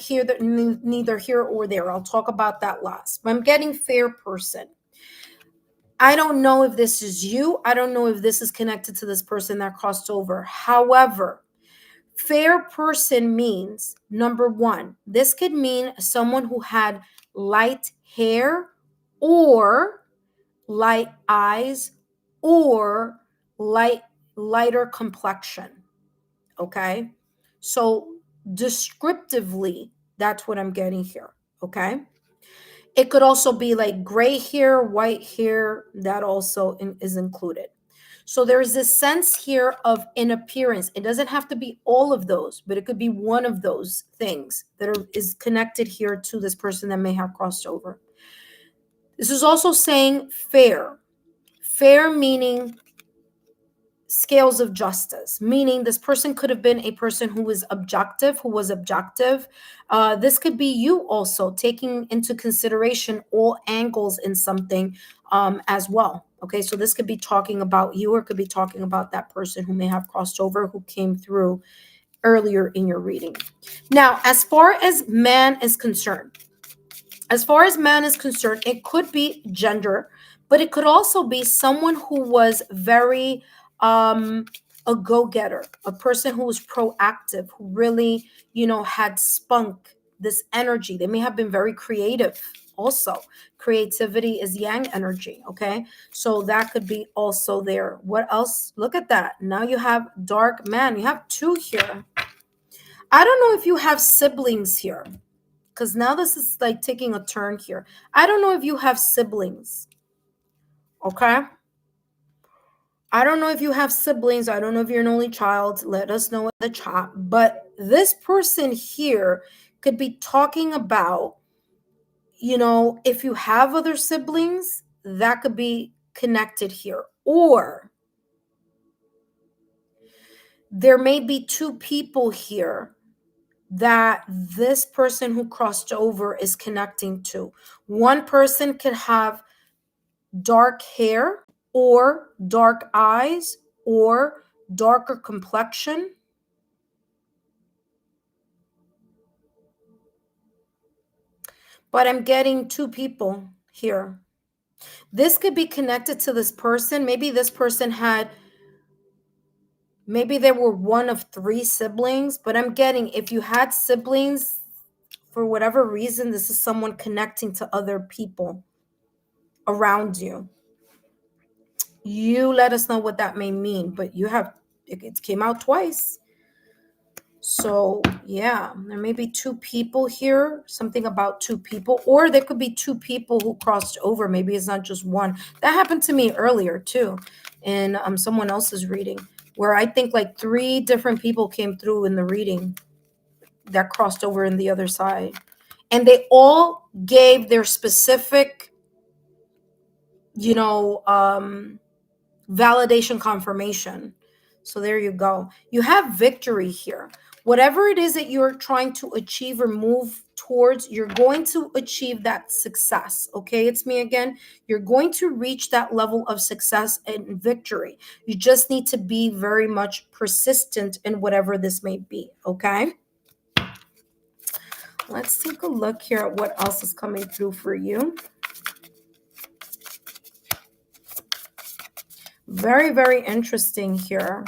here, that neither here or there. I'll talk about that last. But I'm getting fair person. I don't know if this is you. I don't know if this is connected to this person that crossed over. However, fair person means, number one, this could mean someone who had light hair, or light eyes, or lighter complexion. Okay. So descriptively, that's what I'm getting here. Okay. It could also be like gray hair, white hair, that also is included. So there's this sense here of in appearance. It doesn't have to be all of those, but it could be one of those things that is connected here to this person that may have crossed over. This is also saying fair. Fair meaning scales of justice, meaning this person could have been a person who was objective. This could be you also taking into consideration all angles in something, as well. Okay, so this could be talking about you, or it could be talking about that person who may have crossed over, who came through earlier in your reading. Now, as far as man is concerned, it could be gender, but it could also be someone who was very a go-getter, a person who was proactive, who really, had spunk, this energy. They may have been very creative also. Creativity is yang energy, okay? So that could be also there. What else? Look at that. Now you have dark man. You have two here. I don't know if you have siblings here, because now this is like taking a turn here. I don't know if you have siblings. Okay. I don't know if you have siblings. I don't know if you're an only child. Let us know in the chat. But this person here could be talking about, if you have other siblings, that could be connected here. Or there may be two people here that this person who crossed over is connecting to. One person could have dark hair, or dark eyes, or darker complexion. But I'm getting two people here. This could be connected to this person. Maybe this person had Maybe they were one of 3 siblings, but I'm getting, if you had siblings, for whatever reason, this is someone connecting to other people around you. You let us know what that may mean, but you have, it came out twice. So yeah, there may be 2 people here, something about 2 people, or there could be 2 people who crossed over. Maybe it's not just one. That happened to me earlier too, in someone else's reading, where I think like 3 different people came through in the reading that crossed over in the other side. And they all gave their specific, you know, validation confirmation. So there you go. You have victory here. Whatever it is that you're trying to achieve or move towards, you're going to achieve that success. Okay, it's me again. You're going to reach that level of success and victory. You just need to be very much persistent in whatever this may be. Okay, let's take a look here at what else is coming through for you. Very, very interesting here.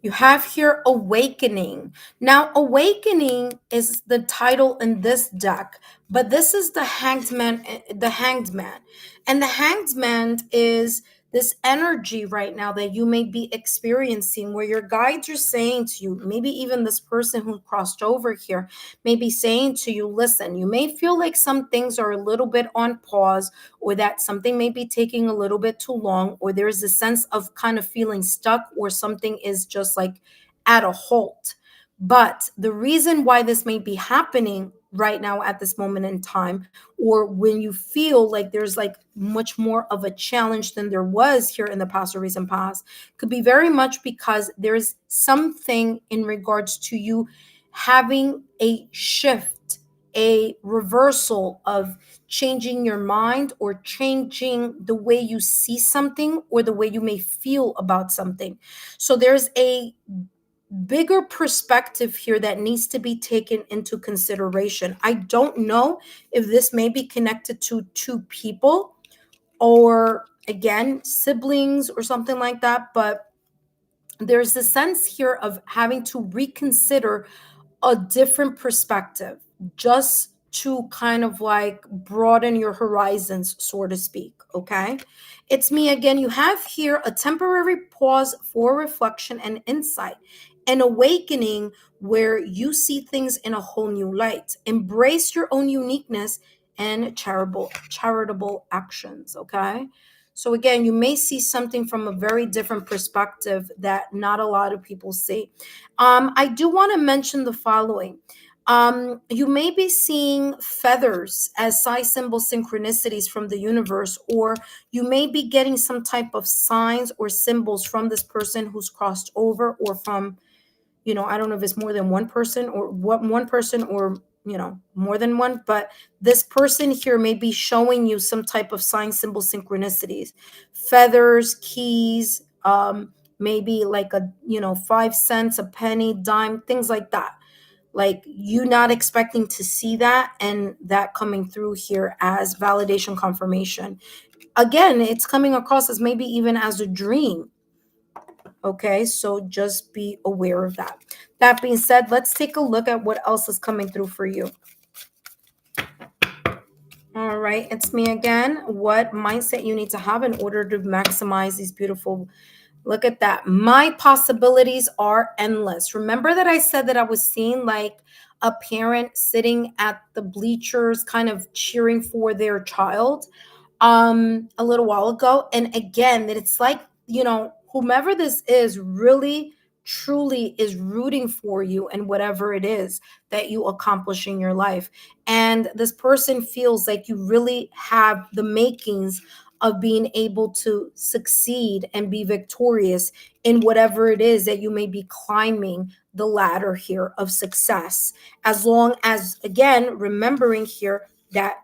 You have here awakening. Now, awakening is the title in this deck, but this is the hanged man, the hanged man. And the hanged man is this energy right now that you may be experiencing where your guides are saying to you, maybe even this person who crossed over here may be saying to you, listen, you may feel like some things are a little bit on pause, or that something may be taking a little bit too long, or there's a sense of kind of feeling stuck, or something is just like at a halt. But the reason why this may be happening right now at this moment in time, or when you feel like there's like much more of a challenge than there was here in the past or recent past, could be very much because there's something in regards to you having a shift, a reversal of changing your mind, or changing the way you see something, or the way you may feel about something. So there's a bigger perspective here that needs to be taken into consideration. I don't know if this may be connected to 2 people, or again, siblings or something like that, but there's a sense here of having to reconsider a different perspective, just to kind of like broaden your horizons, so to speak. Okay, it's me again. You have here a temporary pause for reflection and insight, an awakening where you see things in a whole new light. Embrace your own uniqueness and charitable actions. Okay, so again, you may see something from a very different perspective that not a lot of people see. I do want to mention the following. You may be seeing feathers as size symbol synchronicities from the universe, or you may be getting some type of signs or symbols from this person who's crossed over, or from, I don't know if it's more than one person, or what one person, or more than one, but this person here may be showing you some type of sign symbol synchronicities, feathers, keys, maybe like a 5 cents, a penny, dime, things like that, like you not expecting to see that, and that coming through here as validation confirmation. Again, it's coming across as maybe even as a dream. Okay, so just be aware of that. That being said, let's take a look at what else is coming through for you. All right, it's me again. What mindset you need to have in order to maximize these beautiful, look at that. My possibilities are endless. Remember that I said that I was seeing like a parent sitting at the bleachers kind of cheering for their child a little while ago. And again, that it's like, whomever this is really truly is rooting for you and whatever it is that you accomplish in your life. And this person feels like you really have the makings of being able to succeed and be victorious in whatever it is that you may be climbing the ladder here of success. As long as, again, remembering here that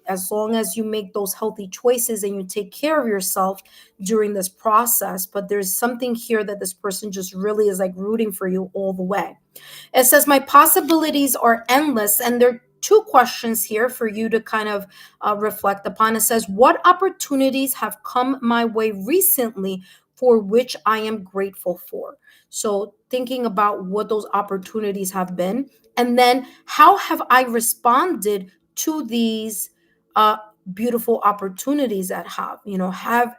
as long as you make those healthy choices and you take care of yourself during this process. But there's something here that this person just really is like rooting for you all the way. It says, my possibilities are endless, and they're two questions here for you to kind of reflect upon. It says, what opportunities have come my way recently for which I am grateful for? So thinking about what those opportunities have been, and then how have I responded to these beautiful opportunities that have,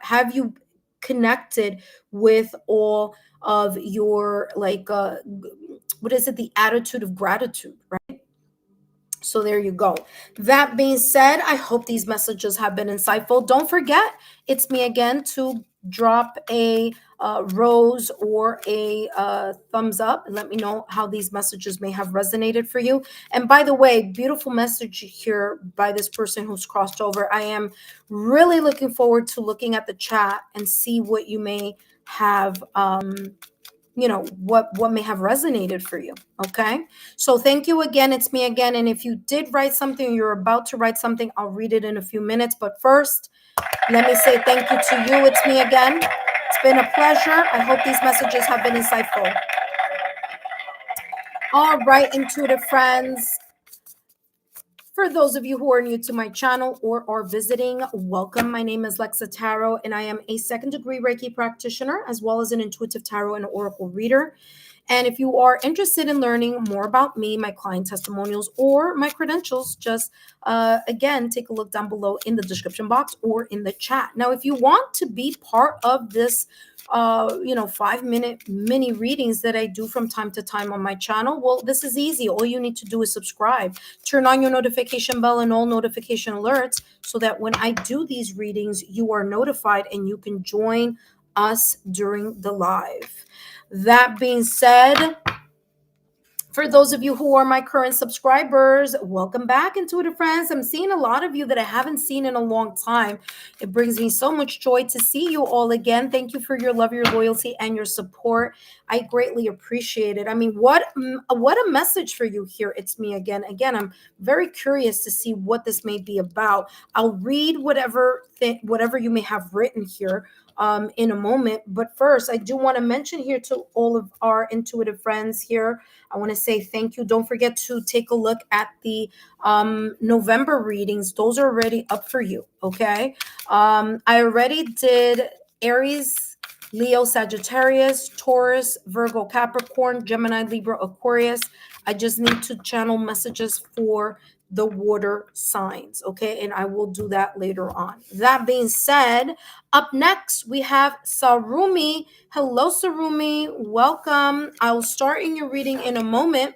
have you connected with all of your like what is it, the attitude of gratitude, right? So there you go. That being said, I hope these messages have been insightful. Don't forget, it's me again, to drop a rose or a thumbs up and let me know how these messages may have resonated for you. And by the way, beautiful message here by this person who's crossed over. I am really looking forward to looking at the chat and see what you may have what may have resonated for you. Okay, so thank you again. It's me again. And if you did write something, you're about to write something, I'll read it in a few minutes. But first, let me say thank you to you. It's me again. It's been a pleasure. I hope these messages have been insightful. All right, intuitive friends, for those of you who are new to my channel or are visiting, welcome. My name is Lexa Tarot, and I am a second degree Reiki practitioner, as well as an intuitive tarot and oracle reader. And if you are interested in learning more about me, my client testimonials, or my credentials, just again, take a look down below in the description box or in the chat. Now, if you want to be part of this 5-minute mini readings that I do from time to time on my channel, well, this is easy. All you need to do is subscribe, turn on your notification bell and all notification alerts, so that when I do these readings, you are notified and you can join us during the live. That being said, for those of you who are my current subscribers, welcome back, intuitive friends. I'm seeing a lot of you that I haven't seen in a long time. It brings me so much joy to see you all again. Thank you for your love, your loyalty, and your support. I greatly appreciate it. I mean, what a message for you here. It's me again. Again, I'm very curious to see what this may be about. I'll read whatever you may have written here in a moment. But first, I do want to mention here to all of our intuitive friends here, I want to say thank you. Don't forget to take a look at the November readings. Those are already up for you, okay? I already did Aries, Leo, Sagittarius, Taurus, Virgo, Capricorn, Gemini, Libra, Aquarius. I just need to channel messages for the water signs, okay? And I will do that later on. That being said, up next, we have Sarumi. Hello, Sarumi. Welcome. I'll start in your reading in a moment.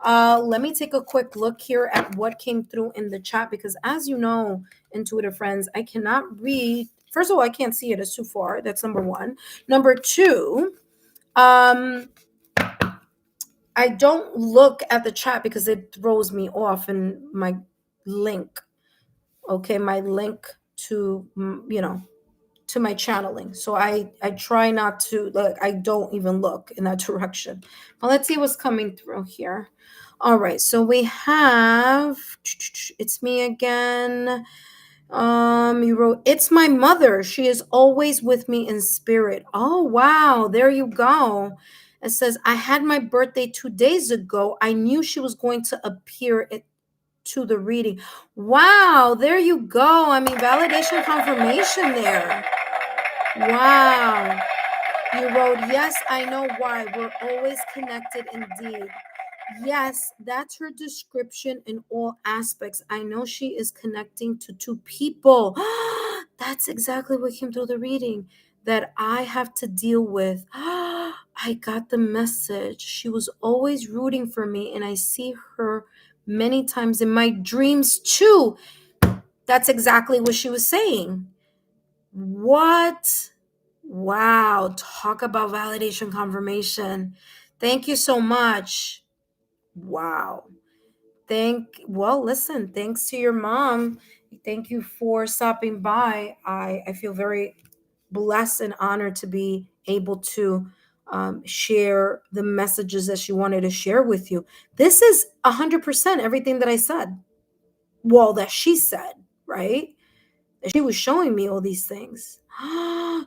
Let me take a quick look here at what came through in the chat, because as you know, intuitive friends, I cannot read. First of all, I can't see it. It's too far. That's number one. Number two, I don't look at the chat because it throws me off in my link. Okay, my link to, to my channeling. So I try not to, like, I don't even look in that direction. Well, let's see what's coming through here. All right, so we have, it's me again. You wrote, it's my mother. She is always with me in spirit. Oh, wow. There you go. It says, I had my birthday 2 days ago. I knew she was going to appear to the reading. Wow. There you go. I mean, validation, confirmation there. Wow. You wrote, yes, I know why. We're always connected indeed. Yes, that's her description in all aspects. I know she is connecting to two people. That's exactly what came through the reading that I have to deal with. I got the message. She was always rooting for me, and I see her many times in my dreams too. That's exactly what she was saying. What? Wow. Talk about validation, confirmation. Thank you so much. Wow. Listen, thanks to your mom. Thank you for stopping by. I feel very blessed and honored to be able to share the messages that she wanted to share with you. This is 100% everything that I said. Well, that she said, right? She was showing me all these things.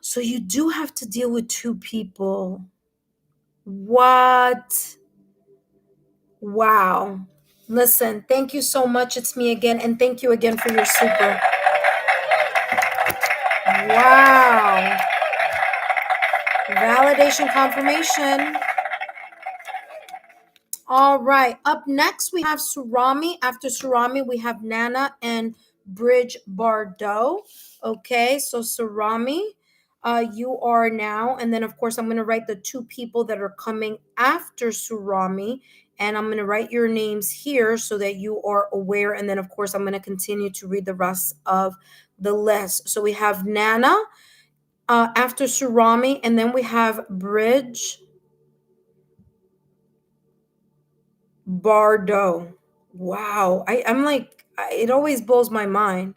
So you do have to deal with two people. What? Wow. Listen, thank you so much. It's me again. And thank you again for your super. Wow. Validation confirmation. All right. Up next, we have Surami. After Surami, we have Nana and Bridge Bardot. Okay. So Surami, you are now. And then, of course, I'm going to write the two people that are coming after Surami. And I'm going to write your names here so that you are aware. And then, of course, I'm going to continue to read the rest of the list. So we have Nana after Surami. And then we have Bridge Bardot. Wow. I'm like, it always blows my mind.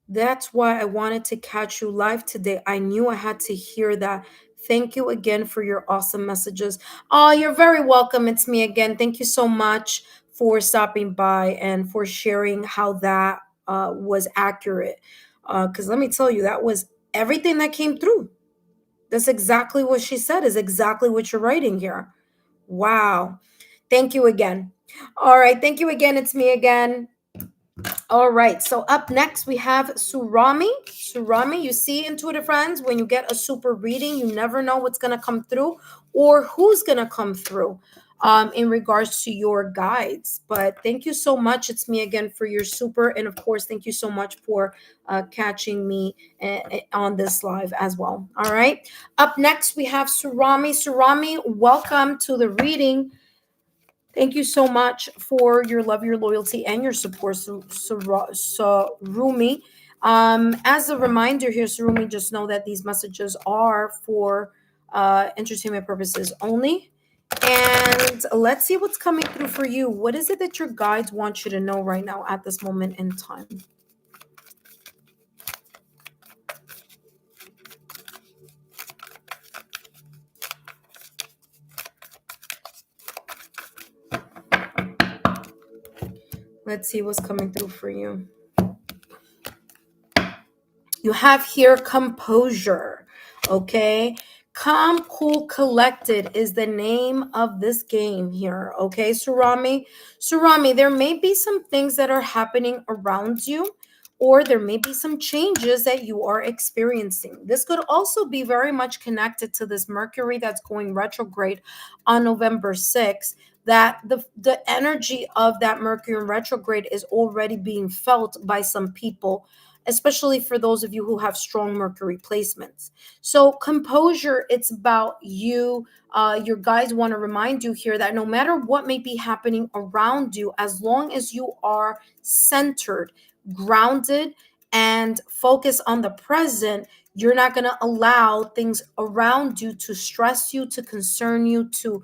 That's why I wanted to catch you live today. I knew I had to hear that. Thank you again for your awesome messages. Oh, you're very welcome. It's me again. Thank you so much for stopping by and for sharing how that was accurate. Because let me tell you, that was everything that came through. That's exactly what she said, is exactly what you're writing here. Wow. Thank you again. All right. Thank you again. It's me again. All right. So up next, we have Surami. Surami, you see, intuitive friends, when you get a super reading, you never know what's going to come through or who's going to come through in regards to your guides. But thank you so much. It's me again for your super. And of course, thank you so much for catching me on this live as well. All right. Up next, we have Surami. Surami, welcome to the reading. Thank you so much for your love, your loyalty, and your support, Sarumi. As a reminder here, Sarumi, just know that these messages are for entertainment purposes only. And let's see what's coming through for you. What is it that your guides want you to know right now at this moment in time? Let's see what's coming through for you. You have here composure, okay? Calm, cool, collected is the name of this game here, okay, Surami? Surami, there may be some things that are happening around you, or there may be some changes that you are experiencing. This could also be very much connected to this Mercury that's going retrograde on November 6th, that the energy of that Mercury in retrograde is already being felt by some people, especially for those of you who have strong Mercury placements. So composure, it's about you. Your guides want to remind you here that no matter what may be happening around you, as long as you are centered, grounded, and focus on the present, you're not going to allow things around you to stress you, to concern you, to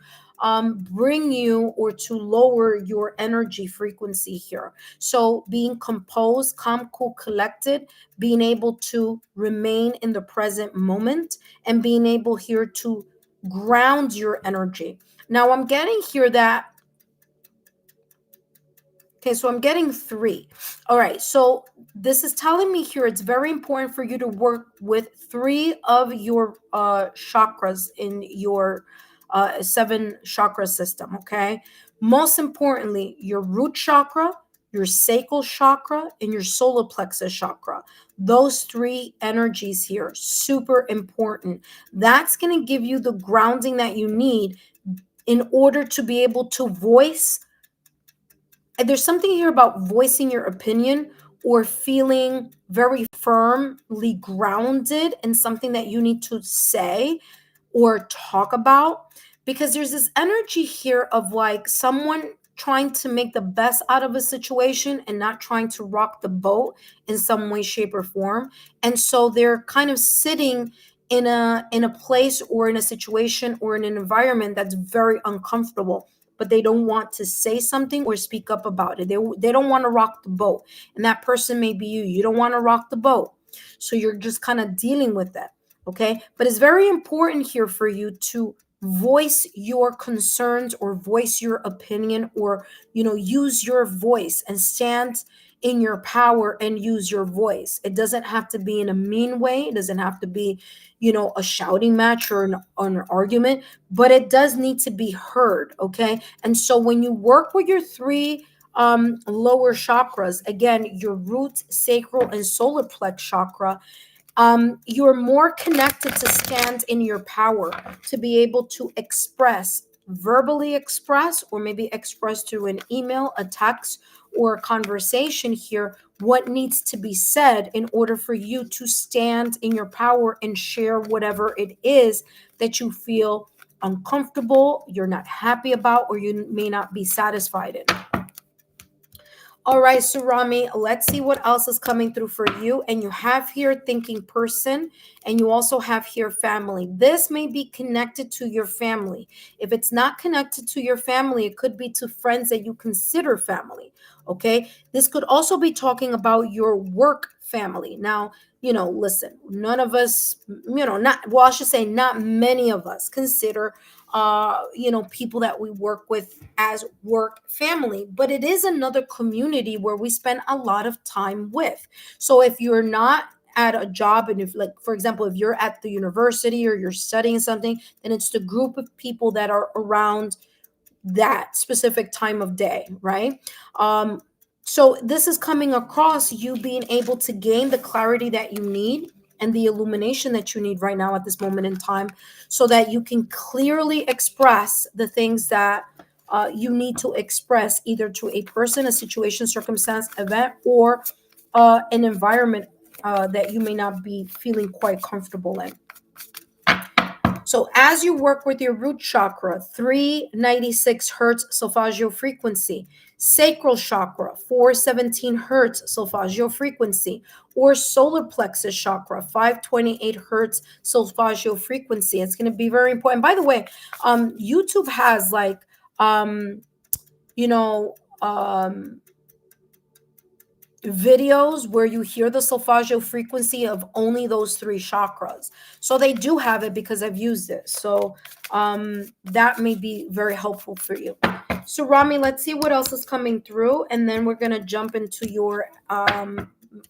bring you or to lower your energy frequency here. So being composed, calm, cool, collected, being able to remain in the present moment, and being able here to ground your energy. Now I'm getting here that, okay, so I'm getting 3. All right, so this is telling me here it's very important for you to work with 3 of your chakras in your 7 chakra system, okay? Most importantly, your root chakra, your sacral chakra, and your solar plexus chakra. Those 3 energies here, super important. That's going to give you the grounding that you need in order to be able to voice. And there's something here about voicing your opinion or feeling very firmly grounded in something that you need to say or talk about, because there's this energy here of like someone trying to make the best out of a situation and not trying to rock the boat in some way, shape, or form. And so they're kind of sitting in a place or in a situation or in an environment that's very uncomfortable, but they don't want to say something or speak up about it. They don't want to rock the boat. And that person may be you. You don't want to rock the boat. So you're just kind of dealing with that. Okay. But it's very important here for you to voice your concerns or voice your opinion, or, use your voice and stand in your power and use your voice. It doesn't have to be in a mean way. It doesn't have to be, a shouting match or an argument, but it does need to be heard. Okay. And so when you work with your three lower chakras, again, your root, sacral, and solar plex chakra, you're more connected to stand in your power, to be able to express, verbally express, or maybe express through an email, a text, or a conversation here, what needs to be said in order for you to stand in your power and share whatever it is that you feel uncomfortable, you're not happy about, or you may not be satisfied in. All right, Surami, let's see what else is coming through for you. And you have here thinking person, and you also have here family. This may be connected to your family. If it's not connected to your family, it could be to friends that you consider family. Okay. This could also be talking about your work family. Now, listen, none of us, I should say not many of us consider people that we work with as work family, but it is another community where we spend a lot of time with. So if you're not at a job, and if, like, for example, if you're at the university or you're studying something, then it's the group of people that are around that specific time of day, right? So this is coming across you being able to gain the clarity that you need and the illumination that you need right now at this moment in time, so that you can clearly express the things that you need to express, either to a person, a situation, circumstance, event, or an environment that you may not be feeling quite comfortable in. So as you work with your root chakra, 396 hertz solfeggio frequency, sacral chakra, 417 hertz solfeggio frequency, or solar plexus chakra, 528 hertz solfeggio frequency. It's going to be very important. By the way, YouTube has videos where you hear the solfeggio frequency of only those three chakras. So they do have it because I've used it. So that may be very helpful for you. So Rami, let's see what else is coming through, and then we're going to jump into your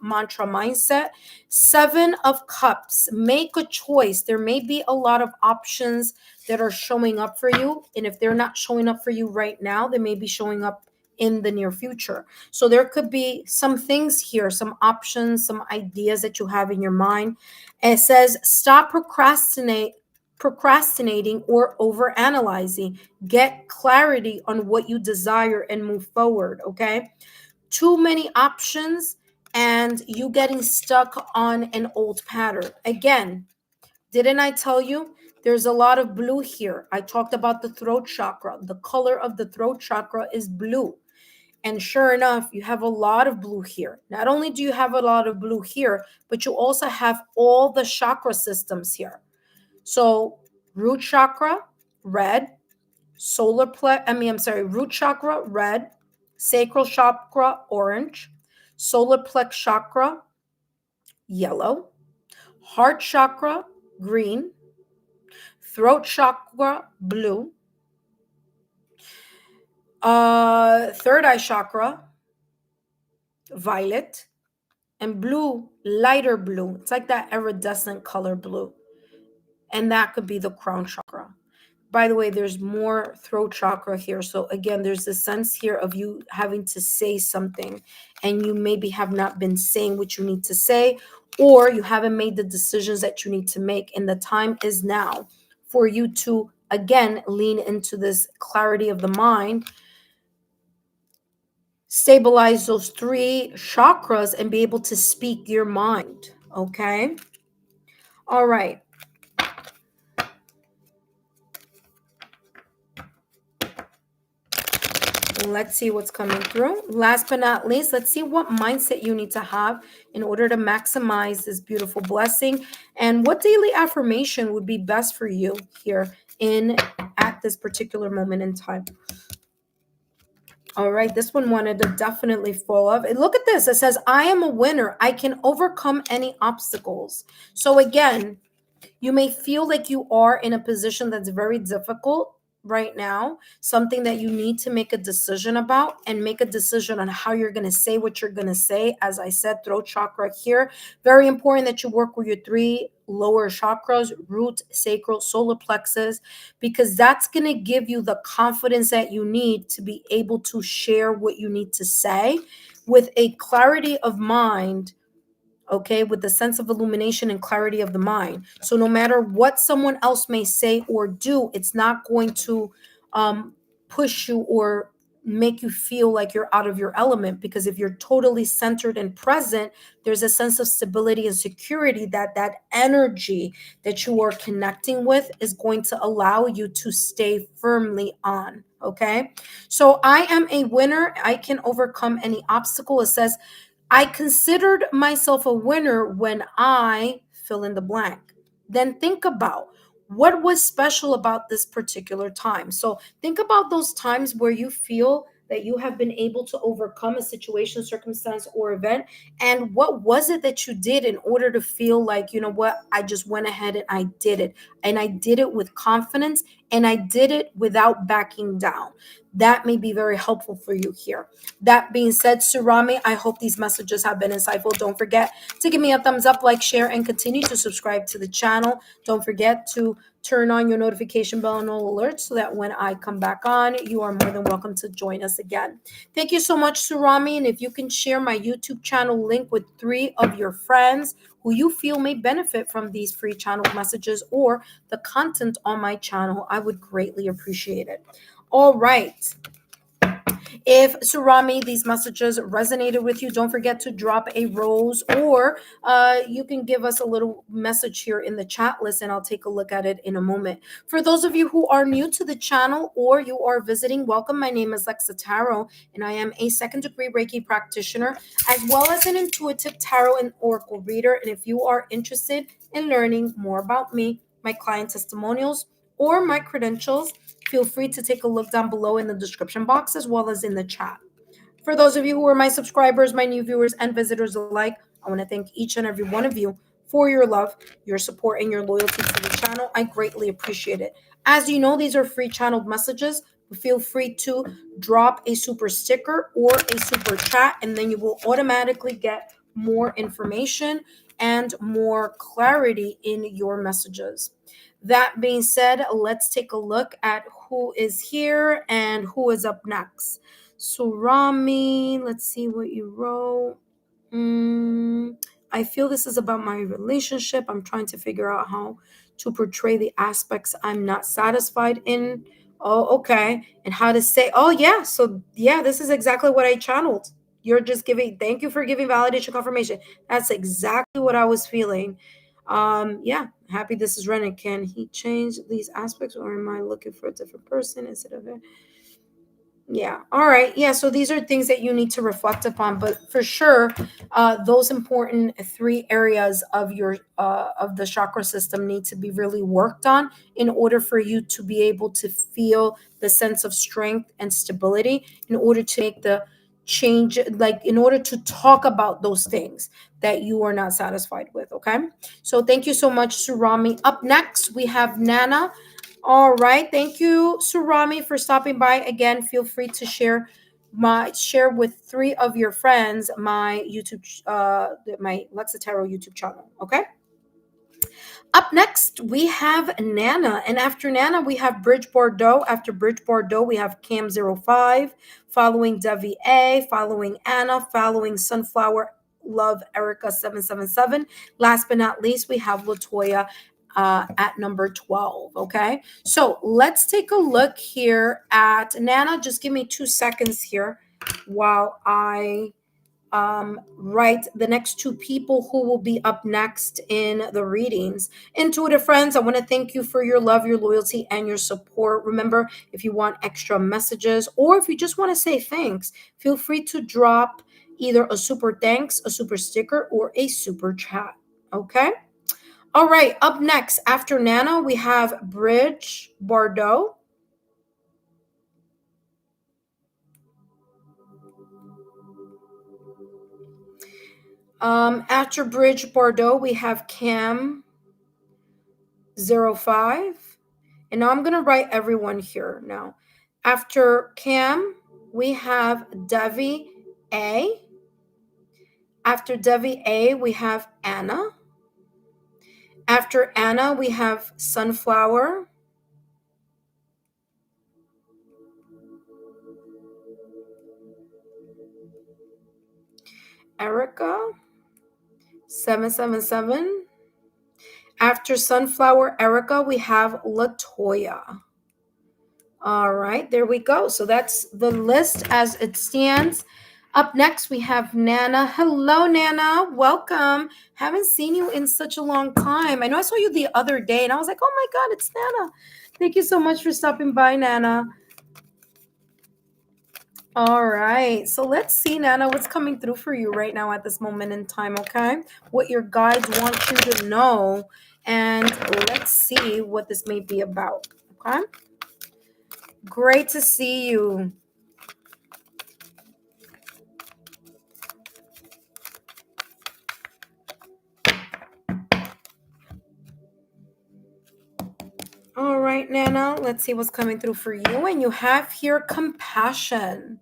mantra mindset. 7 of Cups. Make a choice. There may be a lot of options that are showing up for you, and if they're not showing up for you right now, they may be showing up in the near future. So there could be some things here, some options, some ideas that you have in your mind. And it says, stop procrastinating or overanalyzing. Get clarity on what you desire and move forward. Okay. Too many options and you getting stuck on an old pattern. Again, didn't I tell you there's a lot of blue here? I talked about the throat chakra. The color of the throat chakra is blue. And sure enough, you have a lot of blue here. Not only do you have a lot of blue here, but you also have all the chakra systems here. So root chakra, red, root chakra, red, sacral chakra, orange, solar plex chakra, yellow, heart chakra, green, throat chakra, blue, third eye chakra, violet, and blue, lighter blue. It's like that iridescent color blue. And that could be the crown chakra. By the way, there's more throat chakra here. So again, there's a sense here of you having to say something, and you maybe have not been saying what you need to say, or you haven't made the decisions that you need to make. And the time is now for you to, again, lean into this clarity of the mind, stabilize those 3 chakras, and be able to speak your mind. Okay. All right. Let's see what's coming through. Last but not least, let's see what mindset you need to have in order to maximize this beautiful blessing, and what daily affirmation would be best for you here at this particular moment in time. All right, this one wanted to definitely fall off. And look at this. It says, I am a winner. I can overcome any obstacles. So again, you may feel like you are in a position that's very difficult, right now, something that you need to make a decision about, and make a decision on how you're going to say what you're going to say. As I said, throat chakra here, very important that you work with your three lower chakras: root, sacral, solar plexus, because that's going to give you the confidence that you need to be able to share what you need to say with a clarity of mind, okay, with the sense of illumination and clarity of the mind. So no matter what someone else may say or do, it's not going to push you or make you feel like you're out of your element, because if you're totally centered and present, there's a sense of stability and security that that energy that you are connecting with is going to allow you to stay firmly on. Okay, so I am a winner, I can overcome any obstacle. It says I considered myself a winner when I fill in the blank. Then think about what was special about this particular time. So think about those times where you feel that you have been able to overcome a situation, circumstance, or event. And what was it that you did in order to feel like, you know what, I just went ahead and I did it. And I did it with confidence, and I did it without backing down. That may be very helpful for you here. That being said, Surami, I hope these messages have been insightful. Don't forget to give me a thumbs up, like, share, and continue to subscribe to the channel. Don't forget to turn on your notification bell and all alerts so that when I come back on, you are more than welcome to join us again. Thank you so much, Surami. And if you can share my YouTube channel link with 3 of your friends who you feel may benefit from these free channel messages or the content on my channel, I would greatly appreciate it. All right. If Surami, these messages resonated with you, don't forget to drop a rose, or you can give us a little message here in the chat list and I'll take a look at it in a moment. For those of you who are new to the channel or you are visiting, welcome. My name is Lexa Tarot and I am a second-degree Reiki practitioner as well as an intuitive tarot and oracle reader. And if you are interested in learning more about me, my client testimonials, or my credentials, feel free to take a look down below in the description box as well as in the chat. For those of you who are my subscribers, my new viewers, and visitors alike, I want to thank each and every one of you for your love, your support, and your loyalty to the channel. I greatly appreciate it. As you know, these are free channeled messages. Feel free to drop a super sticker or a super chat, and then you will automatically get more information and more clarity in your messages. That being said, let's take a look at who is here and who is up next. So, Rami, let's see what you wrote. I feel this is about my relationship. I'm trying to figure out how to portray the aspects I'm not satisfied in. Oh, okay. And how to say, oh, yeah. So, yeah, this is exactly what I channeled. You're just giving, thank you for giving validation confirmation. That's exactly what I was feeling. Yeah, happy this is running. Can he change these aspects, or am I looking for a different person instead of it? Yeah. All right. Yeah. So these are things that you need to reflect upon, but for sure, those important 3 areas of your of the chakra system need to be really worked on in order for you to be able to feel the sense of strength and stability, in order to make the change, like in order to talk about those things that you are not satisfied with. Okay. So thank you so much, Surami. Up next, we have Nana. All right. Thank you, Surami, for stopping by. Again, feel free to share with 3 of your friends my YouTube my Lexa Tarot YouTube channel. Okay. Up next, we have Nana. And after Nana, we have Bridge Bordeaux. After Bridge Bordeaux, we have Cam05, following Devi A, following Anna, following Sunflower Love Erica 777. Last but not least, we have Latoya at number 12. Okay. So let's take a look here at Nana. Just give me 2 seconds here while I write the next 2 people who will be up next in the readings. Intuitive friends, I want to thank you for your love, your loyalty, and your support. Remember, if you want extra messages or if you just want to say thanks, feel free to drop either a super thanks, a super sticker, or a super chat. Okay. All right. Up next, after Nana, we have Bridge Bordeaux. After Bridge Bordeaux, we have Cam 05. And now I'm going to write everyone here now. After Cam, we have Devi A. After Devi A, we have Anna. After Anna, we have Sunflower. Erica, 777. After Sunflower Erica, we have Latoya. All right, there we go. So that's the list as it stands. Up next, we have Nana. Hello, Nana. Welcome. Haven't seen you in such a long time. I know I saw you the other day, and I was like, oh my God, it's Nana. Thank you so much for stopping by, Nana. All right. So let's see, Nana, what's coming through for you right now at this moment in time, okay? What your guides want you to know. And let's see what this may be about, okay? Great to see you. All right, Nana, let's see what's coming through for you. And you have here compassion.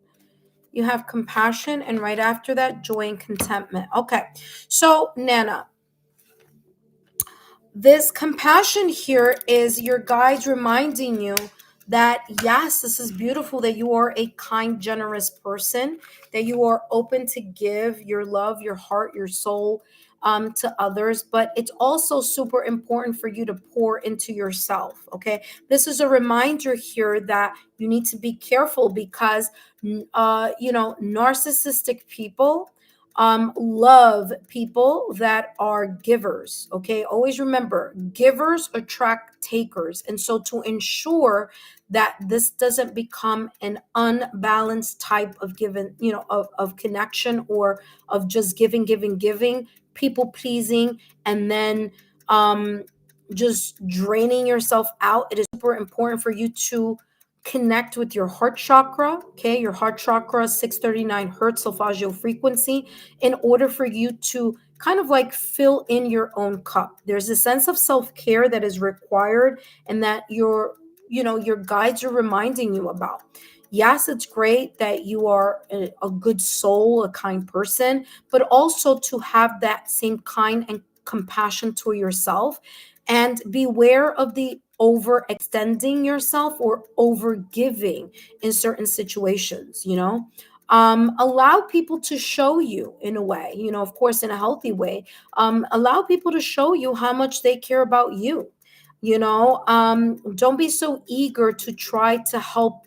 You have compassion, and right after that, joy and contentment. Okay. So, Nana, this compassion here is your guides reminding you that yes, this is beautiful, that you are a kind, generous person, that you are open to give your love, your heart, your soul to others. But it's also super important for you to pour into yourself. Okay. This is a reminder here that you need to be careful because, narcissistic people love people that are givers. Okay, always remember, givers attract takers. And so to ensure that this doesn't become an unbalanced type of given, of connection, or of just giving, people pleasing, and then just draining yourself out, it is super important for you to connect with your heart chakra. Okay, your heart chakra, 639 hertz solfeggio frequency, in order for you to kind of like fill in your own cup. There's a sense of self-care that is required, and that your guides are reminding you about. Yes, it's great that you are a good soul, a kind person, but also to have that same kind and compassion to yourself, and beware of the overextending yourself or over giving in certain situations. Allow people to show you, in a way, of course, in a healthy way. Allow people to show you how much they care about you. Don't be so eager to try to help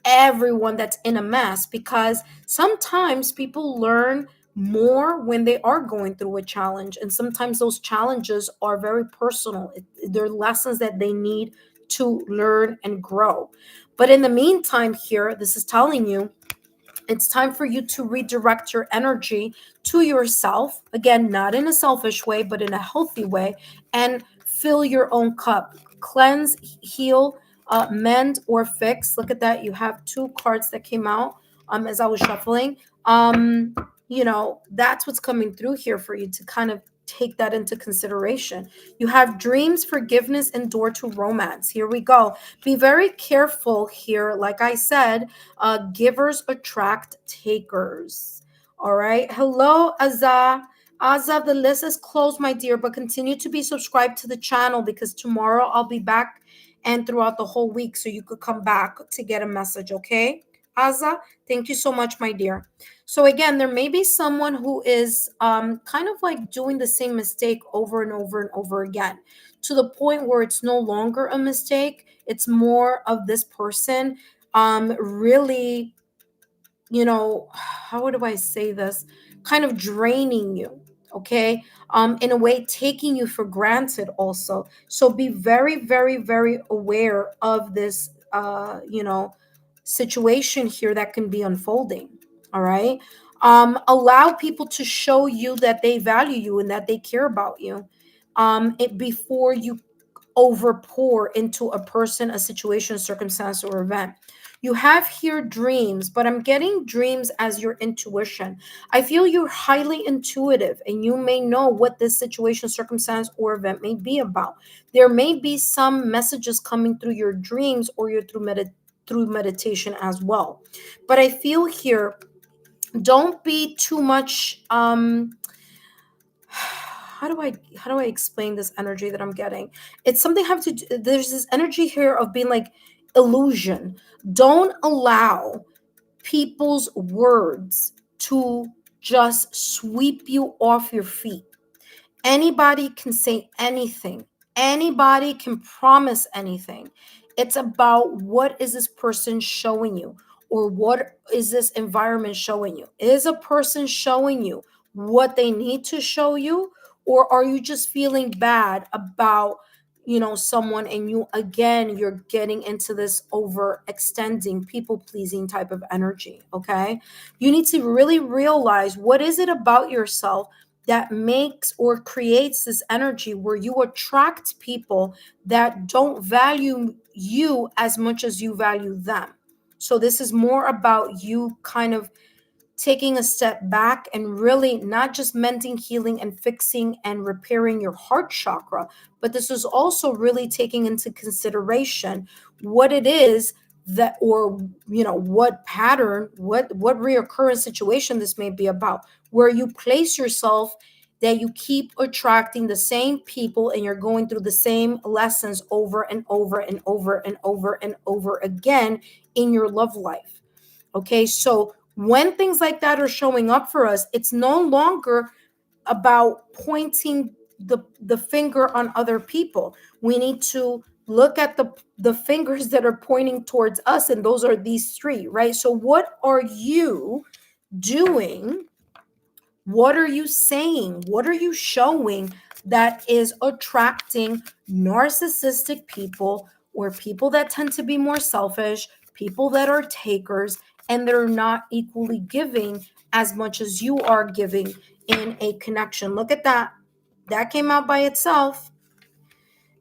everyone that's in a mess, because sometimes people learn more when they are going through a challenge, and sometimes those challenges are very personal. They're lessons that they need to learn and grow. But in the meantime, here, this is telling you it's time for you to redirect your energy to yourself. Again, not in a selfish way, but in a healthy way, and fill your own cup. Cleanse, heal, mend, or fix. Look at that. You have two cards that came out as I was shuffling. That's what's coming through here for you to kind of take that into consideration. You have dreams, forgiveness, and door to romance. Here we go. Be very careful here. Like I said, givers attract takers. All right. Hello, Azza. Azza, the list is closed, my dear, but continue to be subscribed to the channel, because tomorrow I'll be back and throughout the whole week, so you could come back to get a message. Okay, Azza, thank you so much, my dear. So again, there may be someone who is kind of like doing the same mistake over and over and over again, to the point where it's no longer a mistake. It's more of this person really, how do I say this, kind of draining you. Okay, in a way, taking you for granted also. So be very, very, very aware of this situation here that can be unfolding. All right. Allow people to show you that they value you and that they care about you, before you overpour into a person, a situation, circumstance, or event. You have here dreams, but I'm getting dreams as your intuition. I feel you're highly intuitive and you may know what this situation, circumstance, or event may be about. There may be some messages coming through your dreams or through meditation as well. But I feel here, don't be too much how do I explain this energy that I'm getting? It's something have to there's this energy here of being like illusion. Don't allow people's words to just sweep you off your feet. Anybody can say anything. Anybody can promise anything. It's about what is this person showing you, or what is this environment showing you? Is a person showing you what they need to show you, or are you just feeling bad about someone, and you're getting into this overextending, people pleasing type of energy? Okay, you need to really realize what is it about yourself that makes or creates this energy where you attract people that don't value you as much as you value them. So this is more about you kind of taking a step back and really not just mending, healing, and fixing and repairing your heart chakra, but this is also really taking into consideration what it is that, or what pattern, what reoccurring situation this may be about, where you place yourself, that you keep attracting the same people and you're going through the same lessons over and over and over and over and over again in your love life. Okay, so when things like that are showing up for us, it's no longer about pointing the finger on other people. We need to look at the fingers that are pointing towards us, and those are these three, right? So what are you doing? What are you saying? What are you showing that is attracting narcissistic people, or people that tend to be more selfish, people that are takers, and they're not equally giving as much as you are giving in a connection? Look at that. That came out by itself.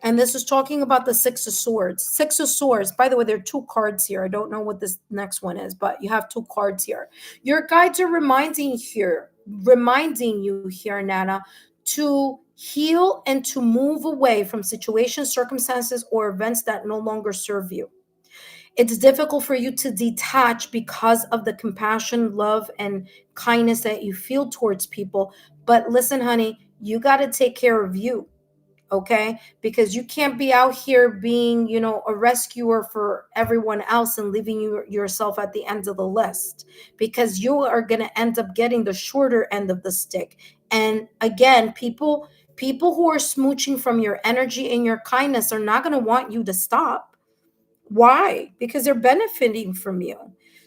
And this is talking about the Six of Swords. Six of Swords, by the way, there are two cards here. I don't know what this next one is, but you have two cards here. Your guides are reminding you here, Nana, to heal and to move away from situations, circumstances, or events that no longer serve you. It's difficult for you to detach because of the compassion, love, and kindness that you feel towards people. But listen, honey, you got to take care of you. Okay, because you can't be out here being a rescuer for everyone else and leaving yourself at the end of the list, because you are going to end up getting the shorter end of the stick. And again, people who are smooching from your energy and your kindness are not going to want you to stop. Why? Because they're benefiting from you.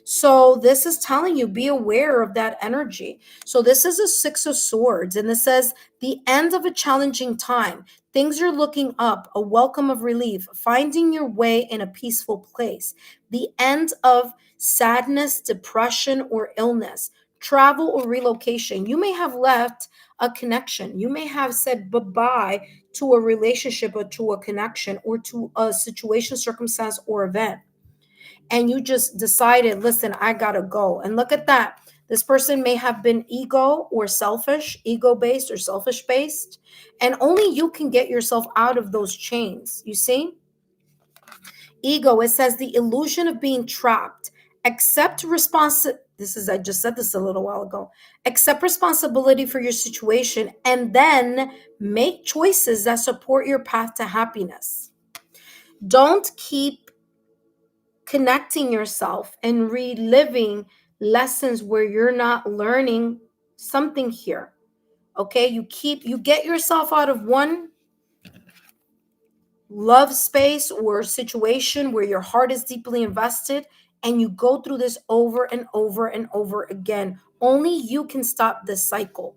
So this is telling you, be aware of that energy. So this is a Six of Swords, and this says the end of a challenging time. Things are looking up, a welcome of relief, finding your way in a peaceful place. The end of sadness, depression, or illness, travel or relocation. You may have left a connection. You may have said bye-bye to a relationship, or to a connection, or to a situation, circumstance, or event. And you just decided, listen, I gotta go. And look at that. This person may have been ego based or selfish based. And only you can get yourself out of those chains. You see? Ego, it says the illusion of being trapped. Accept I just said this a little while ago. Accept responsibility for your situation and then make choices that support your path to happiness. Don't keep connecting yourself and reliving lessons where you're not learning something here. Okay, you get yourself out of one love space or situation where your heart is deeply invested, and you go through this over and over and over again. Only you can stop this cycle.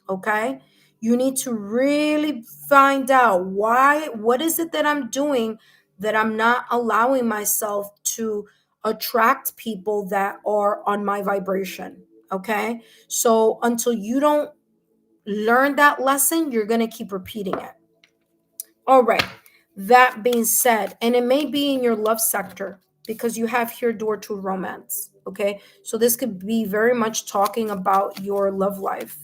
Okay, you need to really find out what is it that I'm doing that I'm not allowing myself to attract people that are on my vibration. Okay, so until you don't learn that lesson, you're going to keep repeating it. All right. That being said, and it may be in your love sector, because you have here door to romance. Okay, so this could be very much talking about your love life.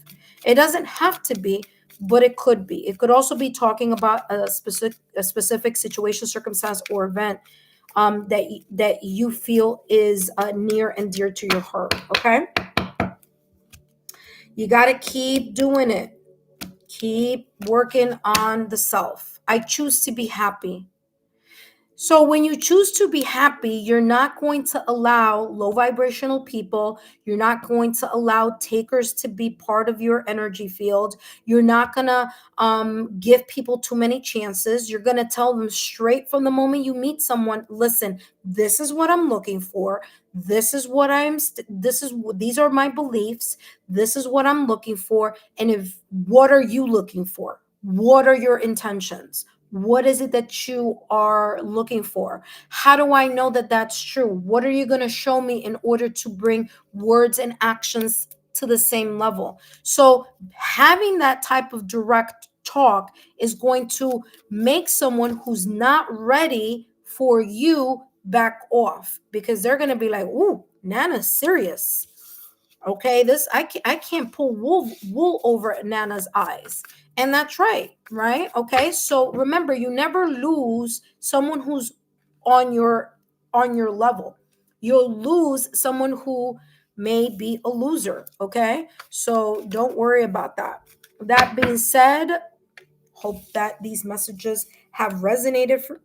It doesn't have to be, but it could be. It could also be talking about a specific situation, circumstance, or event that you feel is near and dear to your heart. Okay, you got to keep doing it. Keep working on the self. I choose to be happy. So when you choose to be happy, you're not going to allow low vibrational people. You're not going to allow takers to be part of your energy field. You're not going to give people too many chances. You're going to tell them straight from the moment you meet someone, listen, this is what I'm looking for. This is what these are my beliefs. This is what I'm looking for. And what are you looking for? What are your intentions? What is it that you are looking for? How do I know that that's true? What are you going to show me in order to bring words and actions to the same level? So, having that type of direct talk is going to make someone who's not ready for you back off, because they're going to be like, ooh, Nana's serious. Okay, this I can't pull wool over Nana's eyes. And that's right? Okay, so remember, you never lose someone who's on your level. You'll lose someone who may be a loser. Okay, so don't worry about that. That being said, hope that these messages have resonated for,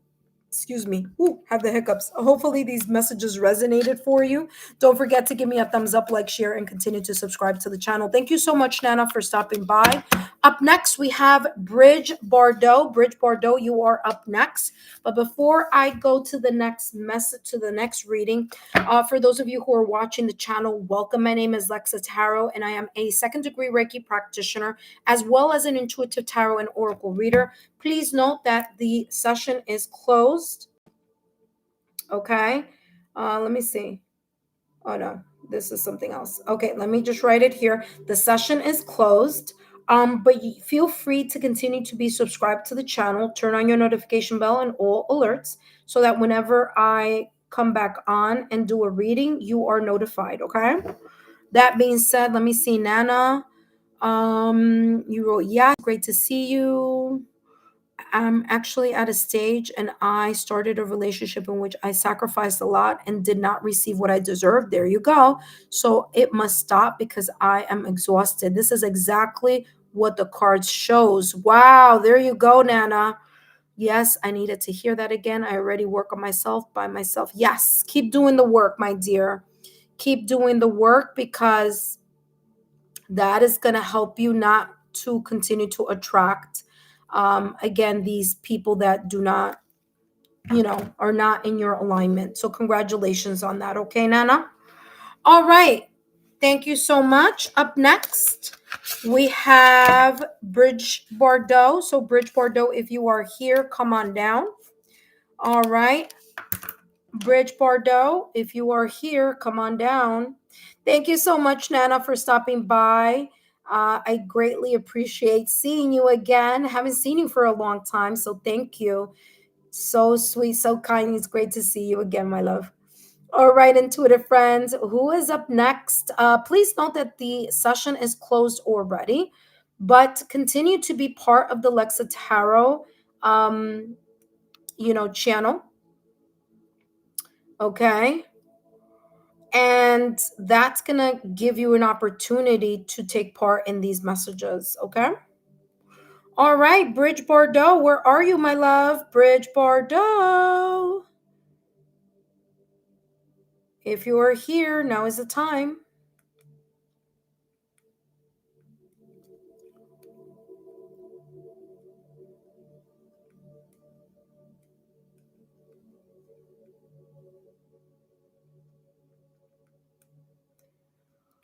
excuse me, ooh, have the hiccups. Hopefully these messages resonated for you. Don't forget to give me a thumbs up, like, share, and continue to subscribe to the channel. Thank you so much, Nana, for stopping by. Up next, we have Bridge Bardot. Bridge Bardot, you are up next. But before I go to the next message, to the next reading, for those of you who are watching the channel, welcome. My name is Lexa Tarot, and I am a second-degree Reiki practitioner, as well as an intuitive tarot and oracle reader. Please note that the session is closed. Okay. Let me see. Oh, no, this is something else. Okay, let me just write it here. The session is closed. But you feel free to continue to be subscribed to the channel. Turn on your notification bell and all alerts so that whenever I come back on and do a reading, you are notified. Okay. That being said, let me see, Nana. You wrote, yeah, great to see you. I'm actually at a stage, and I started a relationship in which I sacrificed a lot and did not receive what I deserved. There you go. So it must stop because I am exhausted. This is exactly what the cards shows. Wow, there you go, Nana. Yes, I needed to hear that again. I already work on myself by myself. Yes, keep doing the work, my dear. Keep doing the work, because that is going to help you not to continue to attract again these people that do not, are not in your alignment. So congratulations on that. Okay, Nana. All right, thank you so much. Up next, we have Bridge Bardot. So Bridge Bardot, if you are here, come on down. All right, Bridge Bardot, if you are here, come on down. Thank you so much, Nana, for stopping by. I greatly appreciate seeing you again. Haven't seen you for a long time, so thank you. So sweet, so kind. It's great to see you again, my love. All right, intuitive friends, who is up next? Please note that the session is closed already, but continue to be part of the Lexa Tarot, channel. Okay. And that's going to give you an opportunity to take part in these messages. Okay. All right, Bridge Bardot, where are you, my love? Bridge Bardot. If you are here, now is the time.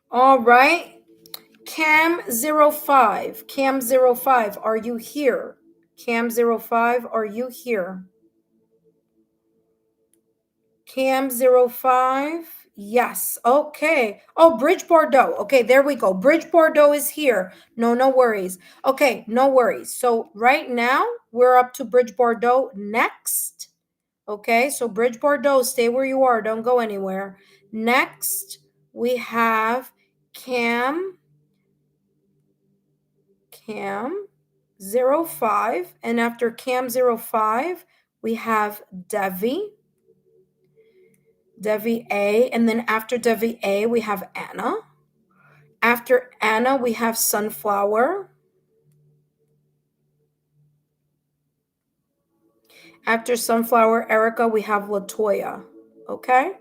All right. Cam05. Cam05, are you here? Cam05, are you here? Cam05. Yes. Okay. Oh, Bridge Bordeaux. Okay, there we go. Bridge Bordeaux is here. No worries. Okay, no worries. So right now we're up to Bridge Bordeaux. Next, Okay, so Bridge Bordeaux, stay where you are. Don't go anywhere. Next, we have Cam 05. And after Cam 05, we have Devi A. And then after Devi A, we have Anna. After Anna, we have Sunflower. After Sunflower Erica, we have Latoya. Okay?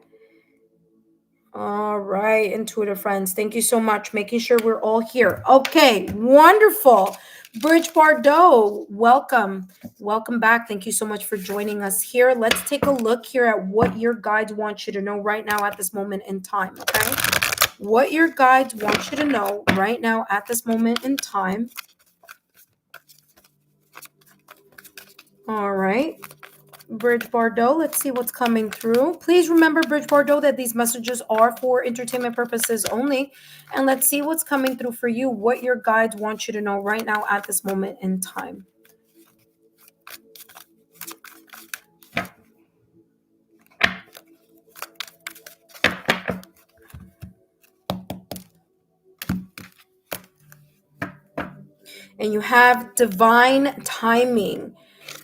All right, intuitive friends. Thank you so much. Making sure we're all here. Okay, wonderful. Bridge Bordeaux, welcome. Welcome back. Thank you so much for joining us here. Let's take a look here at what your guides want you to know right now at this moment in time. Okay? What your guides want you to know right now at this moment in time. All right. Bridge Bordeaux, let's see what's coming through. Please remember, Bridge Bordeaux, that these messages are for entertainment purposes only. And let's see what's coming through for you, what your guides want you to know right now at this moment in time. And you have divine timing.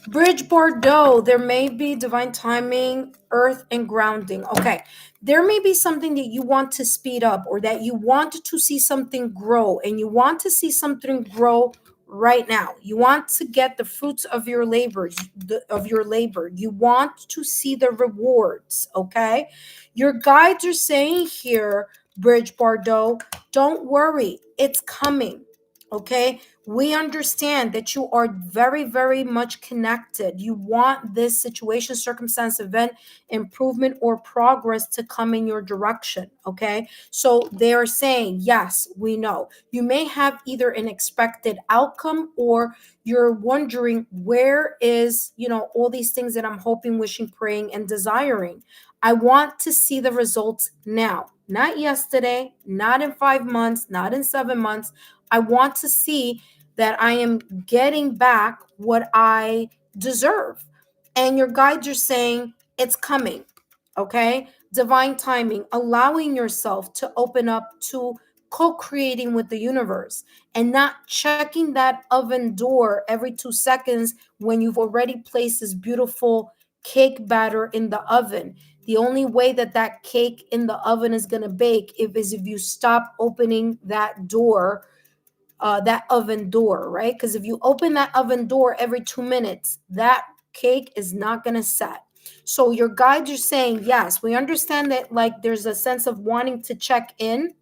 Bridge Bordeaux, there may be divine timing, earth, and grounding. Okay, there may be something that you want to speed up or that you want to see something grow, and you want to see something grow right now. You want to get the fruits of your labors, You want to see the rewards, okay? Your guides are saying here, Bridge Bordeaux, don't worry, it's coming, okay? We understand that you are very, very much connected. You want this situation, circumstance, event, improvement, or progress to come in your direction. Okay. So they are saying, yes, we know. You may have either an expected outcome or you're wondering, where is, all these things that I'm hoping, wishing, praying, and desiring. I want to see the results now, not yesterday, not in 5 months, not in 7 months. I want to see that I am getting back what I deserve. And your guides are saying it's coming. Okay. Divine timing, allowing yourself to open up to co-creating with the universe and not checking that oven door every 2 seconds when you've already placed this beautiful cake batter in the oven. The only way that that cake in the oven is going to bake is if you stop opening that door, that oven door, right? Because if you open that oven door every 2 minutes, that cake is not going to set. So your guides are saying, yes, we understand that, like, there's a sense of wanting to check in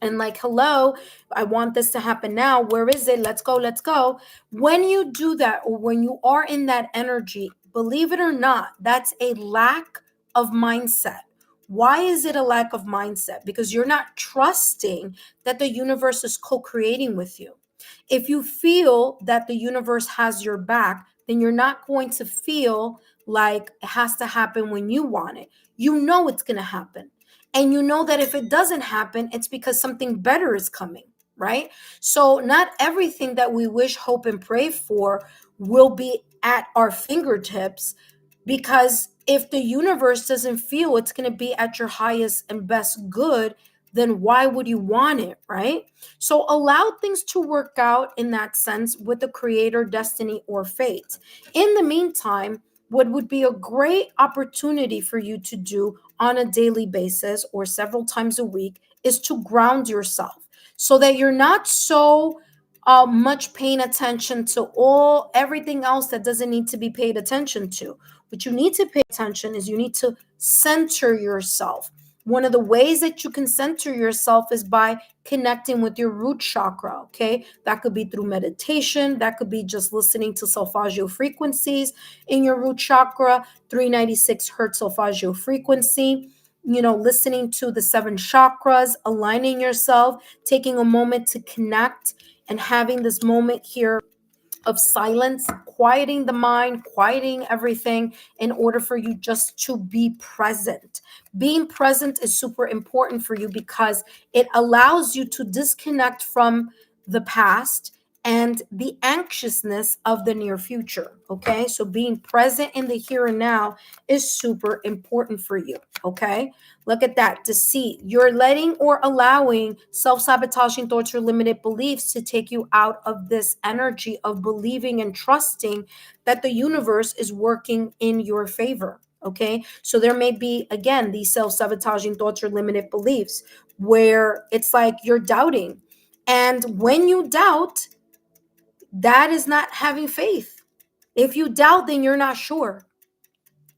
and like, hello, I want this to happen now. Where is it? Let's go, let's go. When you do that, or when you are in that energy, believe it or not, that's a lack of mindset. Why is it a lack of mindset? Because you're not trusting that the universe is co-creating with you. If you feel that the universe has your back, then you're not going to feel like it has to happen when you want it. You know it's going to happen. And you know that if it doesn't happen, it's because something better is coming, right? So not everything that we wish, hope, and pray for will be at our fingertips, because if the universe doesn't feel it's going to be at your highest and best good, then why would you want it, right? So allow things to work out in that sense with the creator, destiny, or fate. In the meantime, what would be a great opportunity for you to do on a daily basis or several times a week is to ground yourself so that you're not so much paying attention to everything else that doesn't need to be paid attention to. What you need to pay attention is you need to center yourself. One of the ways that you can center yourself is by connecting with your root chakra, okay? That could be through meditation. That could be just listening to solfeggio frequencies in your root chakra, 396 hertz solfeggio frequency, listening to the 7 chakras, aligning yourself, taking a moment to connect and having this moment here of silence, quieting the mind, quieting everything in order for you just to be present. Being present is super important for you because it allows you to disconnect from the past and the anxiousness of the near future. Okay, so being present in the here and now is super important for you. Okay, look at that. Deceit. You're letting or allowing self-sabotaging thoughts or limited beliefs to take you out of this energy of believing and trusting that the universe is working in your favor. Okay, so there may be, again, these self-sabotaging thoughts or limited beliefs where it's like you're doubting, and when you doubt, that is not having faith. If you doubt, then you're not sure.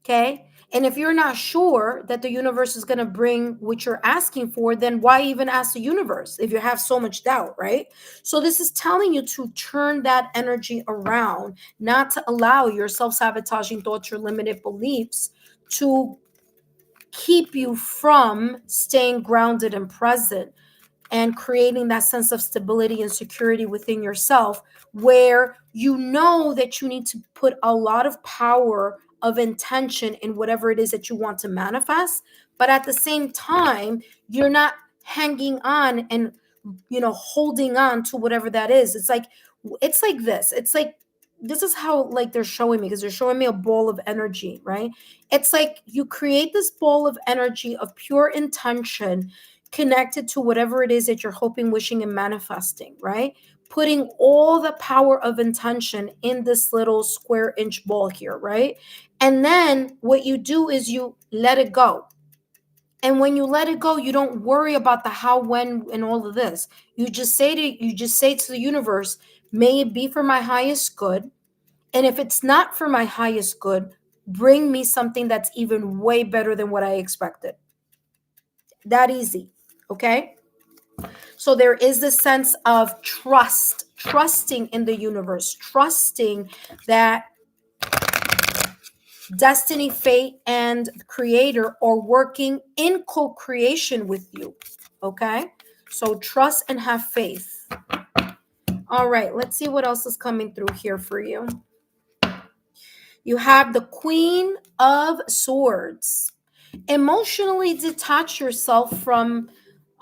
Okay. And if you're not sure that the universe is going to bring what you're asking for, then why even ask the universe if you have so much doubt, right? So this is telling you to turn that energy around, not to allow your self-sabotaging thoughts or limited beliefs to keep you from staying grounded and present and creating that sense of stability and security within yourself, where you know that you need to put a lot of power of intention in whatever it is that you want to manifest, but at the same time you're not hanging on and holding on to whatever that is. It's like this. It's like this is how, like, they're showing me, because they're showing me a ball of energy, right? It's like you create this ball of energy of pure intention connected to whatever it is that you're hoping, wishing, and manifesting, right? Putting all the power of intention in this little square inch ball here, right? And then what you do is you let it go. And when you let it go, you don't worry about the how, when, and all of this. You just say to the universe, may it be for my highest good. And if it's not for my highest good, bring me something that's even way better than what I expected. That easy. Okay. So there is this sense of trusting in the universe, trusting that destiny, fate, and creator are working in co-creation with you. Okay. So trust and have faith. All right. Let's see what else is coming through here for you. You have the Queen of Swords. Emotionally detach yourself from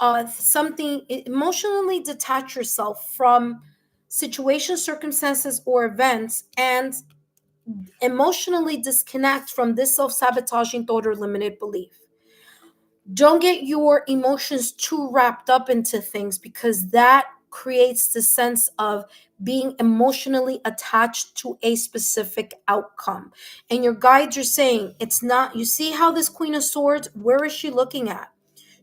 emotionally detach yourself from situations, circumstances, or events, and emotionally disconnect from this self-sabotaging thought or limited belief. Don't get your emotions too wrapped up into things, because that creates the sense of being emotionally attached to a specific outcome. And your guides are saying it's not. You see how this Queen of Swords, where is she looking at?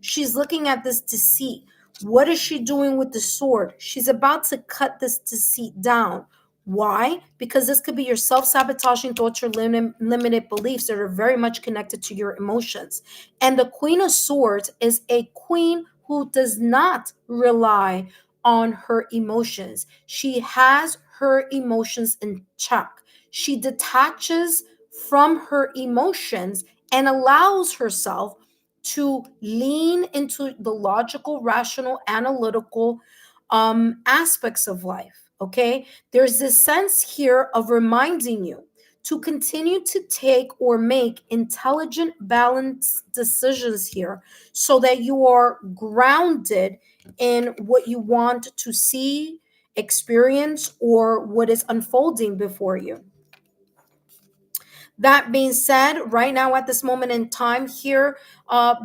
She's looking at this deceit. What is she doing with the sword? She's about to cut this deceit down. Why? Because this could be your self-sabotaging thoughts or limited beliefs that are very much connected to your emotions. And the Queen of Swords is a queen who does not rely on her emotions. She has her emotions in check. She detaches from her emotions and allows herself to lean into the logical, rational, analytical aspects of life. Okay. There's this sense here of reminding you to continue to take or make intelligent, balanced decisions here, so that you are grounded in what you want to see, experience, or what is unfolding before you. That being said, right now at this moment in time here,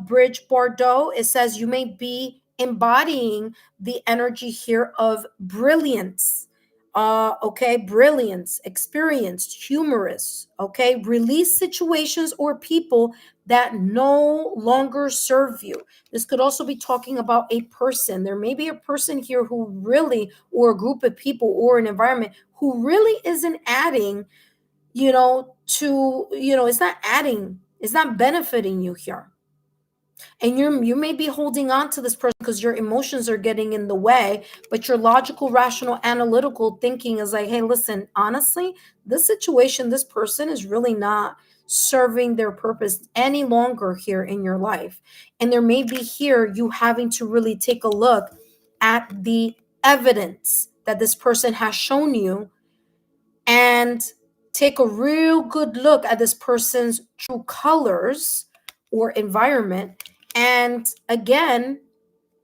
Bridge Bordeaux, it says you may be embodying the energy here of brilliance. Okay, brilliance, experienced, humorous. Okay, release situations or people that no longer serve you. This could also be talking about a person. There may be a person here who really, or a group of people, or an environment who really isn't adding, it's not adding, it's not benefiting you here. And you may be holding on to this person because your emotions are getting in the way, but your logical, rational, analytical thinking is like, hey, listen, honestly, this situation, this person is really not serving their purpose any longer here in your life. And there may be here you having to really take a look at the evidence that this person has shown you, and take a real good look at this person's true colors or environment, and again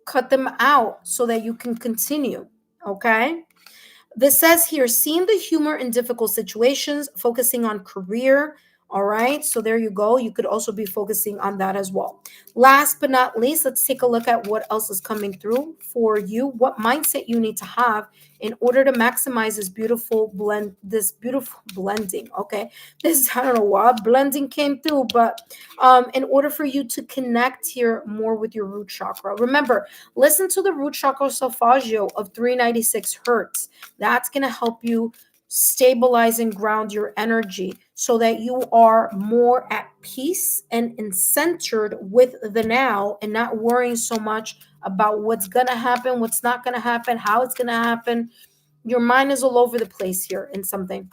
cut them out so that you can continue. Okay. This says here, seeing the humor in difficult situations, focusing on career. All right, so there you go. You could also be focusing on that as well. Last but not least, let's take a look at what else is coming through for you, what mindset you need to have in order to maximize this beautiful blending. Okay, this, I don't know why blending came through, but in order for you to connect here more with your root chakra. Remember, listen to the root chakra solfeggio of 396 hertz. That's going to help you stabilize and ground your energy so that you are more at peace and centered with the now and not worrying so much about what's going to happen, what's not going to happen, how it's going to happen. Your mind is all over the place here in something.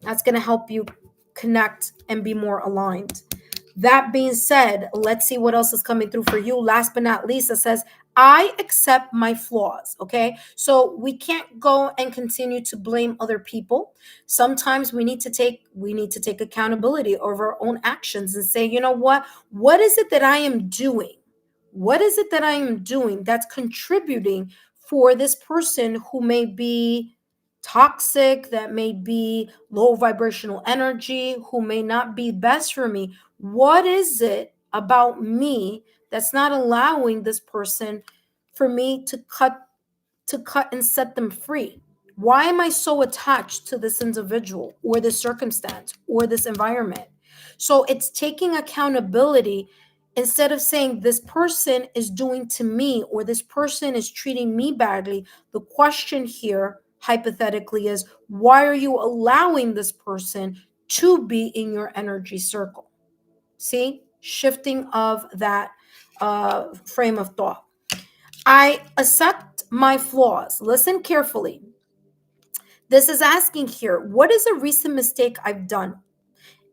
That's going to help you connect and be more aligned. That being said, let's see what else is coming through for you. Last but not least, it says, I accept my flaws. Okay. So we can't go and continue to blame other people. Sometimes we need to take accountability over our own actions and say, you know what is it that I am doing? What is it that I am doing that's contributing for this person who may be toxic, that may be low vibrational energy, who may not be best for me? What is it about me that's not allowing this person for me to cut and set them free? Why am I so attached to this individual or this circumstance or this environment? So it's taking accountability instead of saying this person is doing to me or this person is treating me badly. The question here, hypothetically, is why are you allowing this person to be in your energy circle? See, shifting of that frame of thought. I accept my flaws. Listen carefully. This is asking here, what is a recent mistake I've done?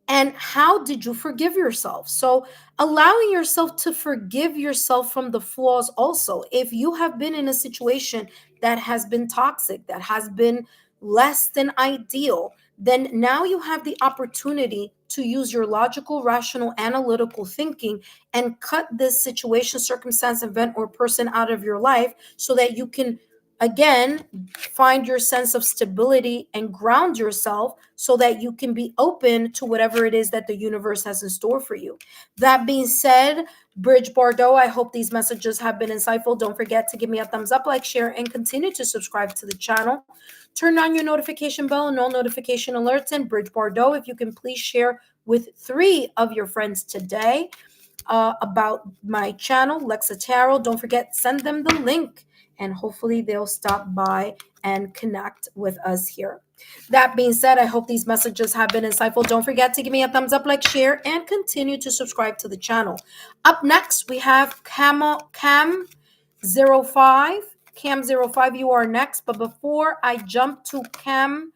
And how did you forgive yourself? So, allowing yourself to forgive yourself from the flaws also. If you have been in a situation that has been toxic, that has been less than ideal, then now you have the opportunity to use your logical, rational, analytical thinking and cut this situation, circumstance, event, or person out of your life so that you can again find your sense of stability and ground yourself so that you can be open to whatever it is that the universe has in store for you. That being said, Bridge Bordeaux, I hope these messages have been insightful. Don't forget to give me a thumbs up, like, share, and continue to subscribe to the channel. Turn on your notification bell and all notification alerts. And Bridge Bordeaux, if you can please share with 3 of your friends today about my channel, Lexa Tarot. Don't forget, send them the link and hopefully they'll stop by and connect with us here. That being said, I hope these messages have been insightful. Don't forget to give me a thumbs up, like, share, and continue to subscribe to the channel. Up next, we have Cam05. Cam05, you are next. But before I jump to Cam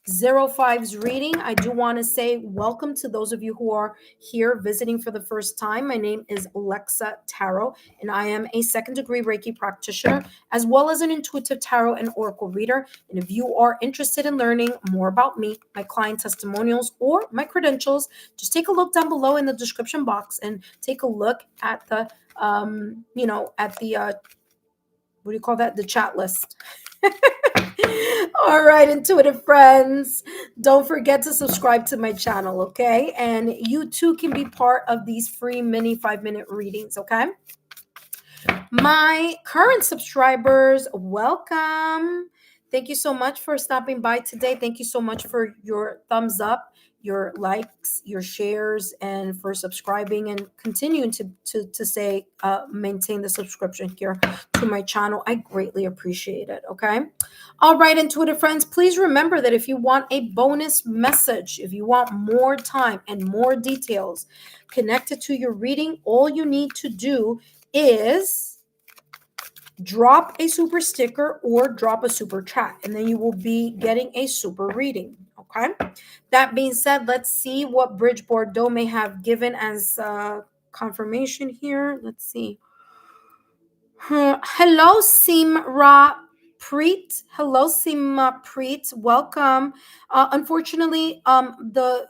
05's reading, I do want to say welcome to those of you who are here visiting for the first time. My name is Lexa Tarot, and I am a second-degree Reiki practitioner, as well as an intuitive tarot and oracle reader. And if you are interested in learning more about me, my client testimonials, or my credentials, just take a look down below in the description box and take a look at the, what do you call that? The chat list. All right, intuitive friends, don't forget to subscribe to my channel, okay? And you too can be part of these free mini 5-minute readings, okay? My current subscribers, welcome. Thank you so much for stopping by today. Thank you so much for your thumbs up, your likes, your shares, and for subscribing and continuing to say maintain the subscription here to my channel. I greatly appreciate it. Okay. All right, intuitive friends, please remember that if you want a bonus message, if you want more time and more details connected to your reading, all you need to do is drop a super sticker or drop a super chat, and then you will be getting a super reading. Okay. That being said, let's see what Bridge Bordeaux may have given as confirmation here. Let's see. Hello, Simra Preet. Hello, Sima Preet. Welcome. Unfortunately, the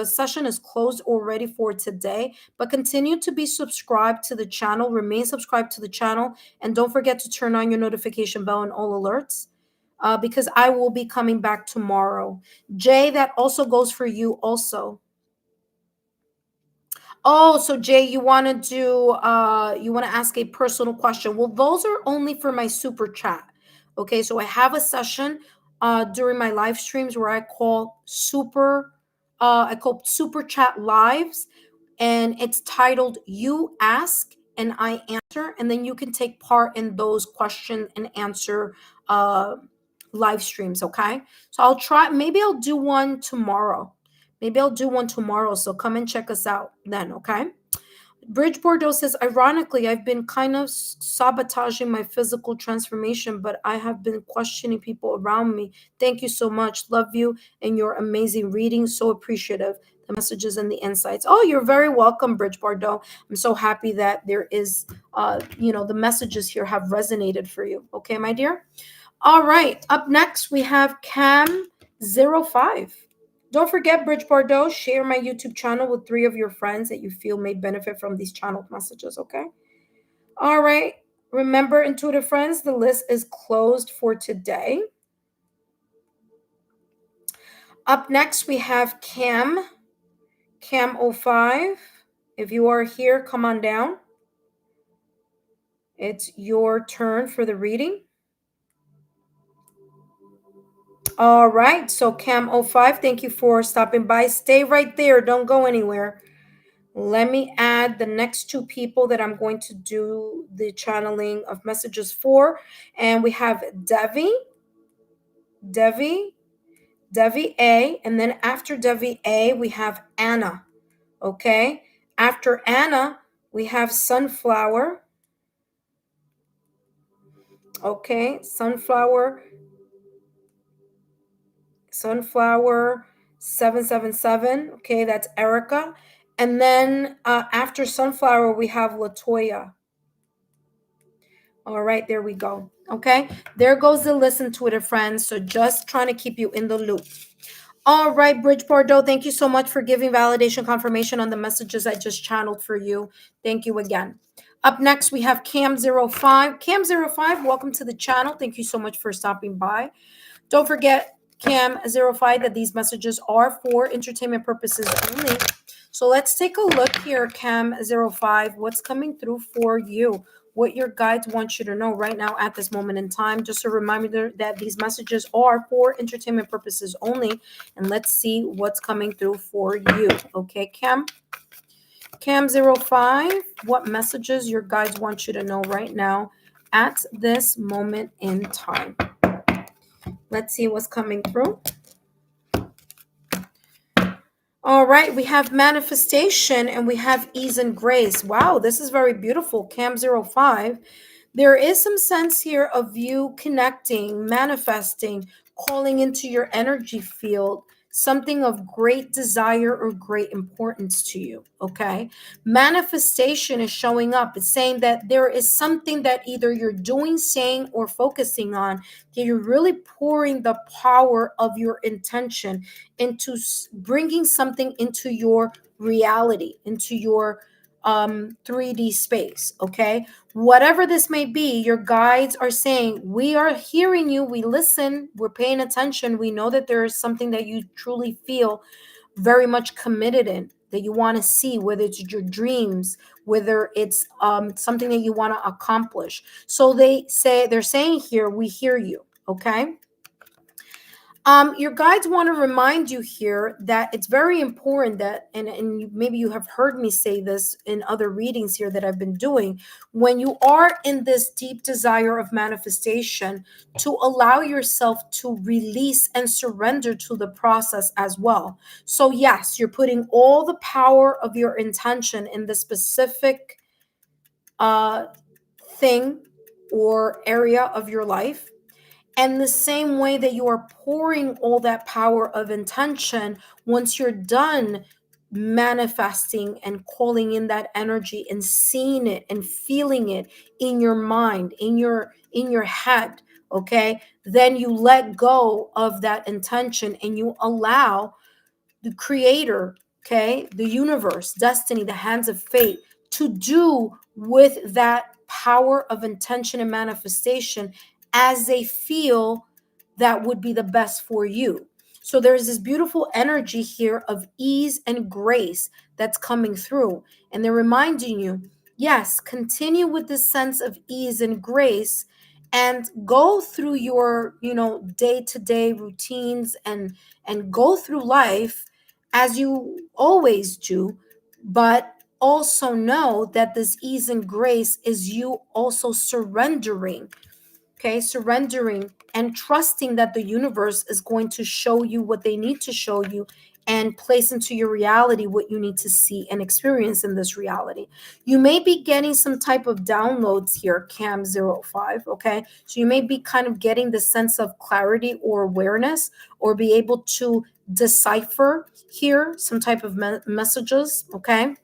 session is closed already for today, but continue to be subscribed to the channel. Remain subscribed to the channel, and don't forget to turn on your notification bell and all alerts. Because I will be coming back tomorrow. Jay, that also goes for you also. Oh, so Jay, you want to ask a personal question. Well, those are only for my super chat. Okay, so I have a session during my live streams where I call super chat lives, and it's titled You Ask and I Answer, and then you can take part in those question and answer uh live streams, okay? So maybe I'll do one tomorrow. Maybe I'll do one tomorrow. So come and check us out then, okay? Bridge Bordeaux says, ironically, I've been kind of sabotaging my physical transformation, but I have been questioning people around me. Thank you so much. Love you and your amazing reading. So appreciative. The messages and the insights. Oh, you're very welcome, Bridge Bordeaux. I'm so happy that there is, the messages here have resonated for you. Okay, my dear? All right. Up next, we have Cam05. Don't forget, Bridge Bordeaux, share my YouTube channel with 3 of your friends that you feel may benefit from these channeled messages, okay? All right. Remember, intuitive friends, the list is closed for today. Up next, we have Cam05. If you are here, come on down. It's your turn for the reading. All right. So Cam05, thank you for stopping by. Stay right there. Don't go anywhere. Let me add the next 2 people that I'm going to do the channeling of messages for. And we have Devi A. And then after Devi A, we have Anna. Okay. After Anna, we have Sunflower. Okay. Sunflower 777. Okay. That's Erica. And then after Sunflower, we have Latoya. All right, there we go. Okay, there goes the listen Twitter friends. So just trying to keep you in the loop. All right, Bridge Bordeaux, thank you so much for giving validation confirmation on the messages I just channeled for you. Thank you again. Up next, we have Cam05. Cam05, welcome to the channel. Thank you so much for stopping by. Don't forget, Cam05, that these messages are for entertainment purposes only. So let's take a look here, Cam05, what's coming through for you, what your guides want you to know right now at this moment in time. Just a reminder that these messages are for entertainment purposes only. And let's see what's coming through for you. Okay, Cam05, what messages your guides want you to know right now at this moment in time. Let's see what's coming through. All right, we have manifestation and we have ease and grace. Wow, this is very beautiful. Cam05. There is some sense here of you connecting, manifesting, calling into your energy field something of great desire or great importance to you. Okay. Manifestation is showing up. It's saying that there is something that either you're doing, saying, or focusing on, that you're really pouring the power of your intention into bringing something into your reality, into your 3D space. Okay. Whatever this may be, your guides are saying, we are hearing you, we listen, we're paying attention, we know that there is something that you truly feel very much committed in, that you want to see, whether it's your dreams, whether it's something that you want to accomplish. So they're saying here, we hear you. Okay. Your guides want to remind you here that it's very important that, and maybe you have heard me say this in other readings here that I've been doing, when you are in this deep desire of manifestation, to allow yourself to release and surrender to the process as well. So yes, you're putting all the power of your intention in the specific thing or area of your life. And the same way that you are pouring all that power of intention, once you're done manifesting and calling in that energy and seeing it and feeling it in your mind, in your head, okay, then you let go of that intention and you allow the creator, okay, the universe, destiny, the hands of fate, to do with that power of intention and manifestation as they feel that would be the best for you. So there's this beautiful energy here of ease and grace that's coming through. And they're reminding you, yes, continue with this sense of ease and grace and go through your, day-to-day routines and go through life as you always do, but also know that this ease and grace is you also surrendering, okay? Surrendering and trusting that the universe is going to show you what they need to show you and place into your reality what you need to see and experience in this reality. You may be getting some type of downloads here, Cam 05, okay? So you may be kind of getting the sense of clarity or awareness, or be able to decipher here some type of messages, okay?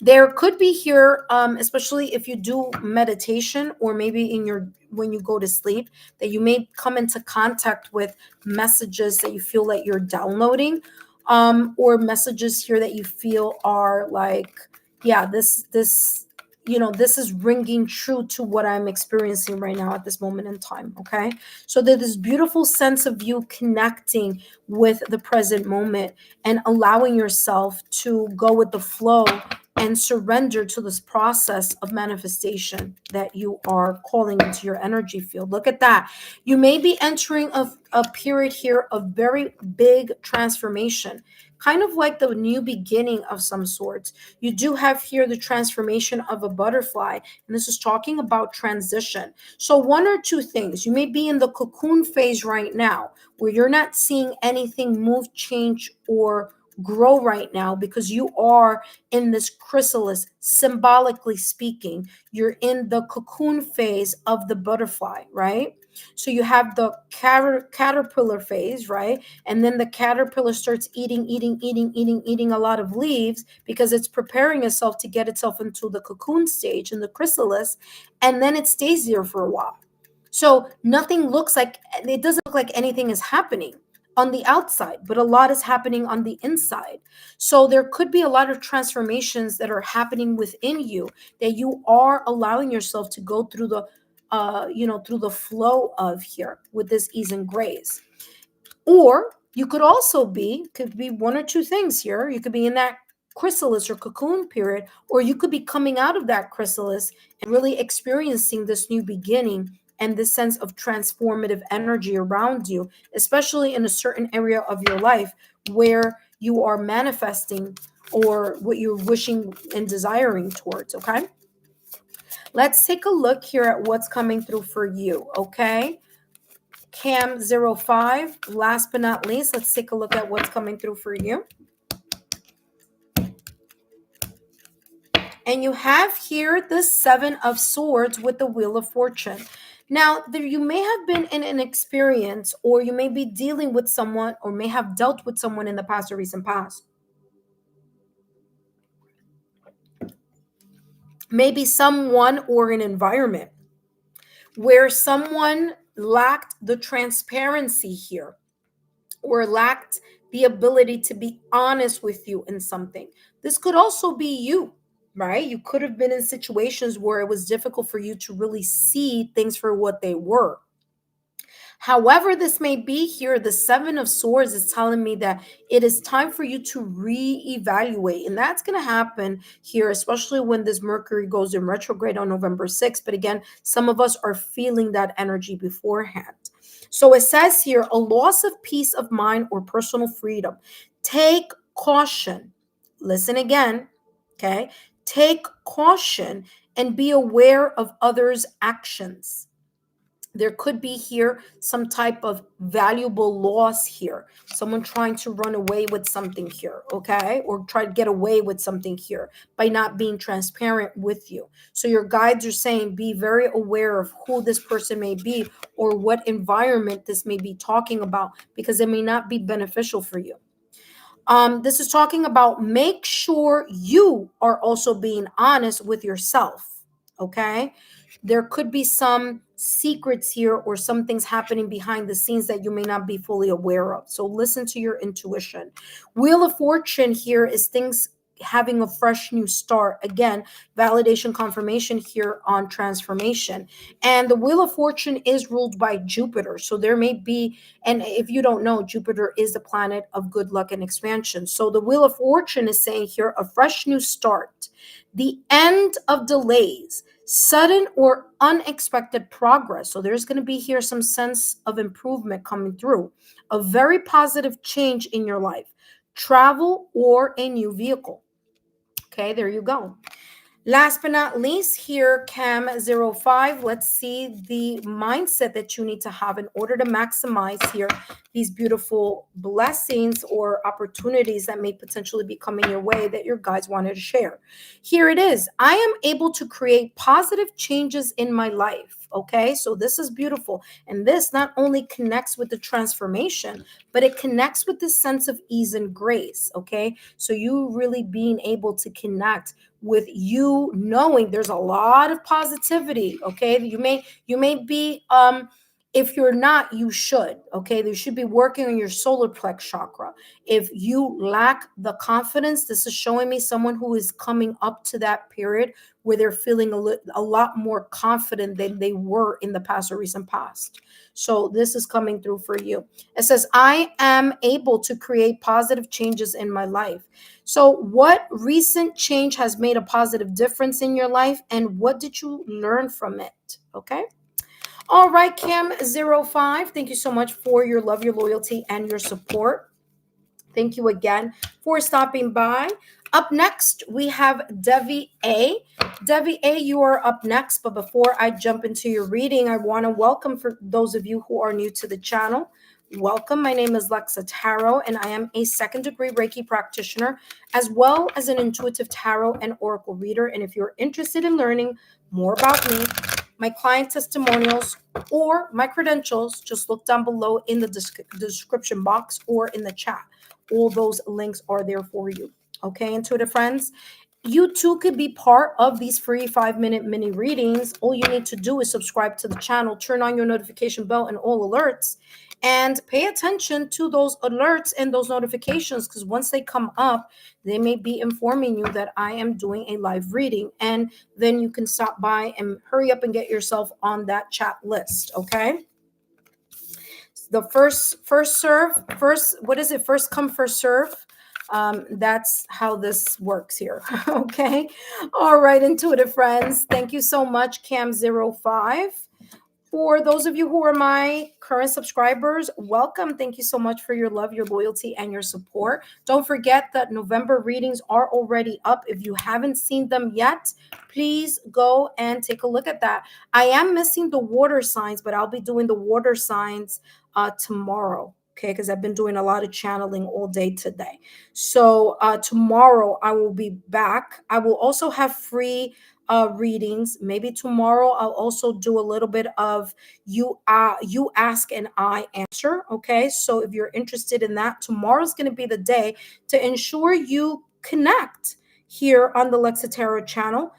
There could be here, especially if you do meditation, or maybe in your when you go to sleep, that you may come into contact with messages that you feel that you're downloading, or messages here that you feel are like, yeah, this is ringing true to what I'm experiencing right now at this moment in time. Okay, so there's this beautiful sense of you connecting with the present moment and allowing yourself to go with the flow and surrender to this process of manifestation that you are calling into your energy field. Look at that. You may be entering a period here of very big transformation, kind of like the new beginning of some sorts. You do have here the transformation of a butterfly, and this is talking about transition. So, one or two things. You may be in the cocoon phase right now, where you're not seeing anything move, change, or grow right now, because you are in this chrysalis. Symbolically speaking, you're in the cocoon phase of the butterfly, right? So you have the caterpillar phase, right? And then the caterpillar starts eating a lot of leaves because it's preparing itself to get itself into the cocoon stage in the chrysalis, and then it stays there for a while. So it doesn't look like anything is happening on the outside, but a lot is happening on the inside. So there could be a lot of transformations that are happening within you, that you are allowing yourself to go through through the flow of here with this ease and grace. Or you could be one or two things here. You could be in that chrysalis or cocoon period, or you could be coming out of that chrysalis and really experiencing this new beginning and this sense of transformative energy around you, especially in a certain area of your life where you are manifesting or what you're wishing and desiring towards. Okay, let's take a look here at what's coming through for you. Okay, Cam 05, last but not least, let's take a look at what's coming through for you. And you have here the 7 of Swords with the Wheel of Fortune. Now, you may have been in an experience, or you may be dealing with someone, or may have dealt with someone in the past or recent past. Maybe someone or an environment where someone lacked the transparency here, or lacked the ability to be honest with you in something. This could also be you, right? You could have been in situations where it was difficult for you to really see things for what they were. However, this may be here, the 7 of Swords is telling me that it is time for you to reevaluate. And that's going to happen here, especially when this Mercury goes in retrograde on November 6th. But again, some of us are feeling that energy beforehand. So it says here, a loss of peace of mind or personal freedom. Take caution. Listen again. Okay. Take caution and be aware of others' actions. There could be here some type of valuable loss here, someone trying to run away with something here, okay, or try to get away with something here by not being transparent with you. So your guides are saying be very aware of who this person may be, or what environment this may be talking about, because it may not be beneficial for you. This is talking about make sure you are also being honest with yourself. Okay. There could be some secrets here or some things happening behind the scenes that you may not be fully aware of. So listen to your intuition. Wheel of Fortune here is things having a fresh new start. Again, validation confirmation here on transformation. And the Wheel of Fortune is ruled by Jupiter. So there may be, and if you don't know, Jupiter is the planet of good luck and expansion. So the Wheel of Fortune is saying here a fresh new start, the end of delays, sudden or unexpected progress. So there's going to be here some sense of improvement coming through, a very positive change in your life, travel or a new vehicle. Okay, there you go. Last but not least, here, Cam 05, let's see the mindset that you need to have in order to maximize here these beautiful blessings or opportunities that may potentially be coming your way that your guides wanted to share. Here it is. I am able to create positive changes in my life. Okay, so this is beautiful. And this not only connects with the transformation, but it connects with this sense of ease and grace. Okay, so you really being able to connect with you knowing there's a lot of positivity. Okay, you may be if you're not, you should. Okay, you should be working on your solar plex chakra. If you lack the confidence, this is showing me someone who is coming up to that period where they're feeling a lot more confident than they were in the past or recent past. So this is coming through for you. It says, I am able to create positive changes in my life. So what recent change has made a positive difference in your life, and what did you learn from it? Okay. All right, Cam 05, thank you so much for your love, your loyalty, and your support. Thank you again for stopping by. Up next, we have Devi A. Devi A, you are up next. But before I jump into your reading, I want to welcome, for those of you who are new to the channel, welcome. My name is Lexa Tarot, and I am a second-degree Reiki practitioner, as well as an intuitive tarot and oracle reader. And if you're interested in learning more about me, my client testimonials, or my credentials, just look down below in the description box or in the chat. All those links are there for you. Okay, intuitive friends, you too could be part of these free 5-minute mini readings. All you need to do is subscribe to the channel, turn on your notification bell and all alerts, and pay attention to those alerts and those notifications, because once they come up, they may be informing you that I am doing a live reading, and then you can stop by and hurry up and get yourself on that chat list. Okay, the first serve, first, what is it, first come first serve. That's how this works here. Okay, all right, intuitive friends, thank you so much, Cam 05. For those of you who are my current subscribers, welcome. Thank you so much for your love, your loyalty, and your support. Don't forget that November readings are already up. If you haven't seen them yet, please go and take a look at that. I am missing the water signs, but I'll be doing the water signs tomorrow. Okay, because I've been doing a lot of channeling all day today. So tomorrow I will be back. I will also have free readings. Maybe tomorrow I'll also do a little bit of you ask and I answer. Okay, so if you're interested in that, tomorrow's going to be the day to ensure you connect here on the Lexa Tarot channel,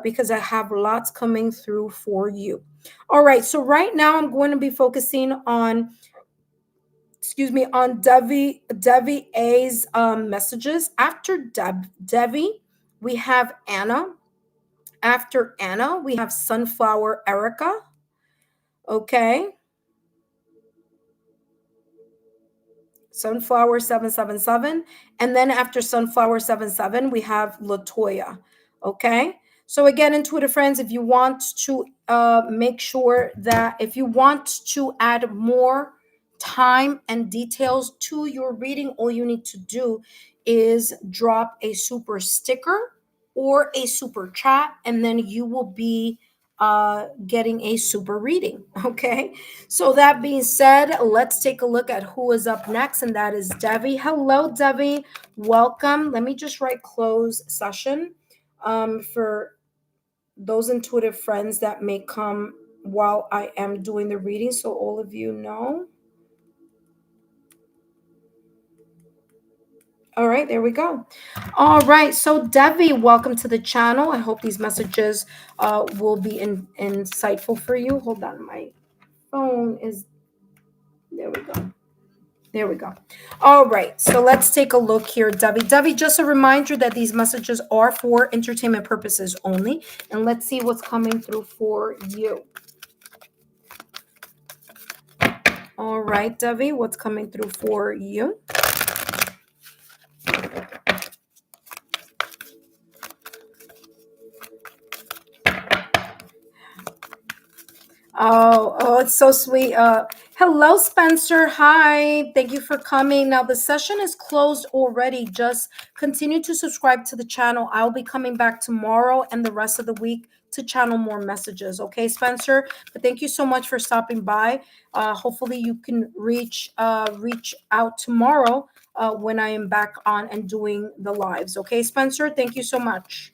because I have lots coming through for you. All right, so right now I'm going to be focusing on, on Devi A's messages. After Devi, we have Anna. After Anna, we have Sunflower Erica. Okay. Sunflower 777. And then after Sunflower 77, we have Latoya. Okay. So again, intuitive friends, if you want to make sure that if you want to add more time and details to your reading, all you need to do is drop a super sticker or a super chat, and then you will be getting a super reading. Okay. So that being said, let's take a look at who is up next, and that is Devi. Hello, Devi. Welcome. Let me just write close session for those intuitive friends that may come while I am doing the reading, so all of you know. All right, there we go. All right, so Devi, welcome to the channel. I hope these messages will be insightful for you. Hold on, my phone is, there we go. There we go. All right, so let's take a look here, Devi. Devi, just a reminder that these messages are for entertainment purposes only. And let's see what's coming through for you. All right, Devi, what's coming through for you? Oh, it's so sweet. Hello, Spencer. Hi. Thank you for coming. Now, the session is closed already. Just continue to subscribe to the channel. I'll be coming back tomorrow and the rest of the week to channel more messages. Okay, Spencer? But thank you so much for stopping by. Hopefully you can reach out tomorrow when I am back on and doing the lives. Okay, Spencer? Thank you so much.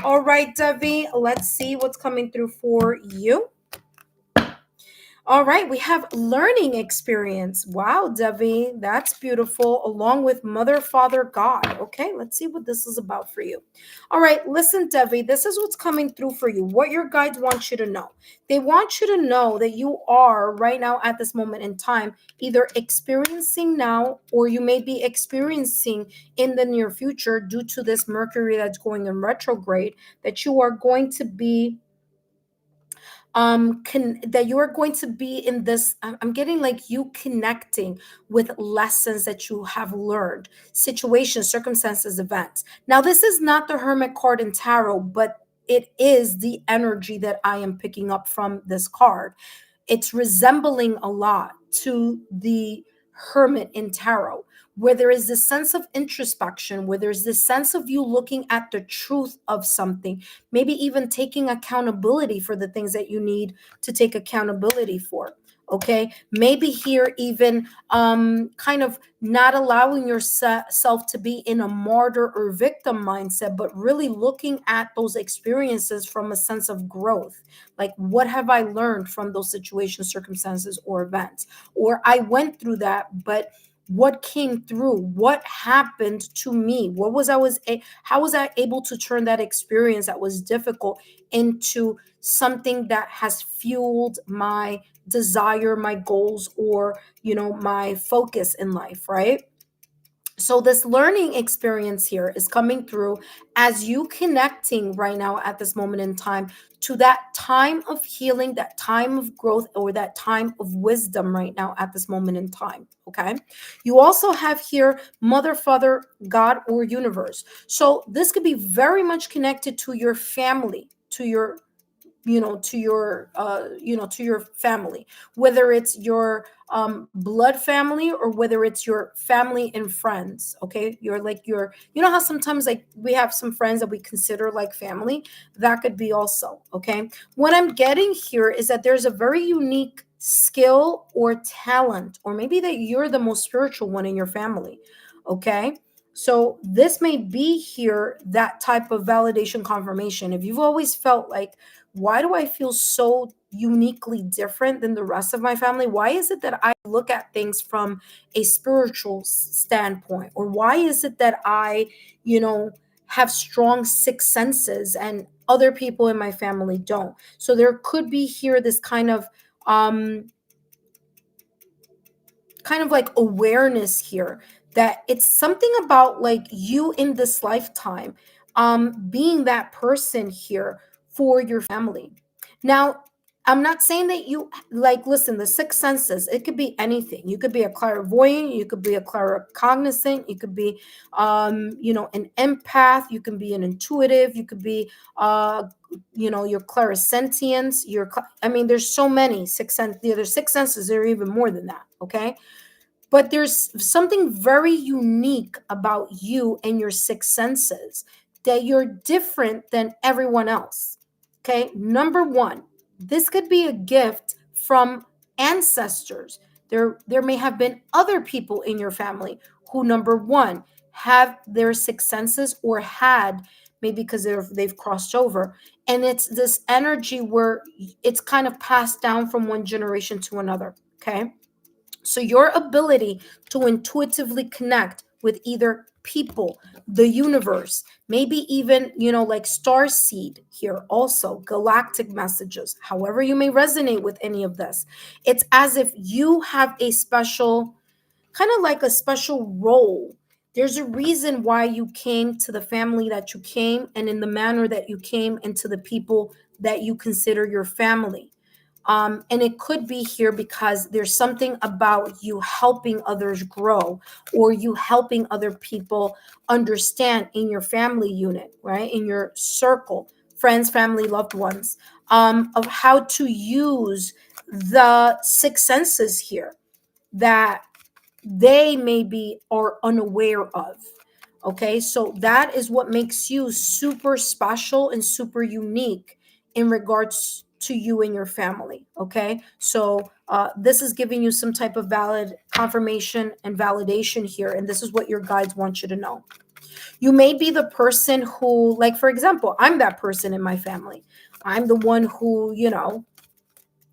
All right, Devi, let's see what's coming through for you. All right, we have learning experience. Wow, Devi, that's beautiful, along with Mother, Father, God. Okay, let's see what this is about for you. All right, listen, Devi, this is what's coming through for you, what your guides want you to know. They want you to know that you are right now at this moment in time either experiencing now or you may be experiencing in the near future due to this Mercury that's going in retrograde, that you are going to be that you are going to be in this. I'm getting like you connecting with lessons that you have learned, situations, circumstances, events. Now, this is not the Hermit card in tarot, but it is the energy that I am picking up from this card. It's resembling a lot to the Hermit in tarot, where there is this sense of introspection, where there's this sense of you looking at the truth of something, maybe even taking accountability for the things that you need to take accountability for. Okay, maybe here even kind of not allowing yourself to be in a martyr or victim mindset, but really looking at those experiences from a sense of growth. Like, what have I learned from those situations, circumstances, or events? Or I went through that, but what came through? What happened to me? How was I able to turn that experience that was difficult into something that has fueled my desire, my goals, or my focus in life, right? So this learning experience here is coming through as you connecting right now at this moment in time to that time of healing, that time of growth, or that time of wisdom right now at this moment in time. Okay. You also have here Mother, Father, God, or universe. So this could be very much connected to your family, to your to your family, whether it's your blood family or whether it's your family and friends. Okay, you're like your how sometimes like we have some friends that we consider like family. That could be also. Okay, what I'm getting here is that there's a very unique skill or talent, or maybe that you're the most spiritual one in your family. Okay, so this may be here that type of validation confirmation. If you've always felt like, why do I feel so uniquely different than the rest of my family? Why is it that I look at things from a spiritual standpoint? Or why is it that I, have strong sixth senses and other people in my family don't? So there could be here this um kind of like awareness here that it's something about like you in this lifetime being that person here for your family. Now, I'm not saying that you like, listen, the six senses, it could be anything. You could be a clairvoyant, you could be a claircognizant, you could be an empath, you can be an intuitive, you could be your clairsentience, I mean, there's so many the other six senses, there are even more than that. Okay, but there's something very unique about you and your six senses, that you're different than everyone else. Okay. Number one, this could be a gift from ancestors. There may have been other people in your family who, number one, have their six senses or had, maybe because they've crossed over. And it's this energy where it's kind of passed down from one generation to another. Okay. So your ability to intuitively connect with either people, the universe, maybe even, like star seed here, also galactic messages, however you may resonate with any of this. It's as if you have a special, kind of like a special role. There's a reason why you came to the family that you came, and in the manner that you came, and to the people that you consider your family. And it could be here because there's something about you helping others grow, or you helping other people understand in your family unit, right? In your circle, friends, family, loved ones, of how to use the six senses here that they maybe are unaware of. Okay, so that is what makes you super special and super unique in regards to you and your family. Okay, so this is giving you some type of valid confirmation and validation here, and this is what your guides want you to know. You may be the person who, like, for example, I'm that person in my family. I'm the one who,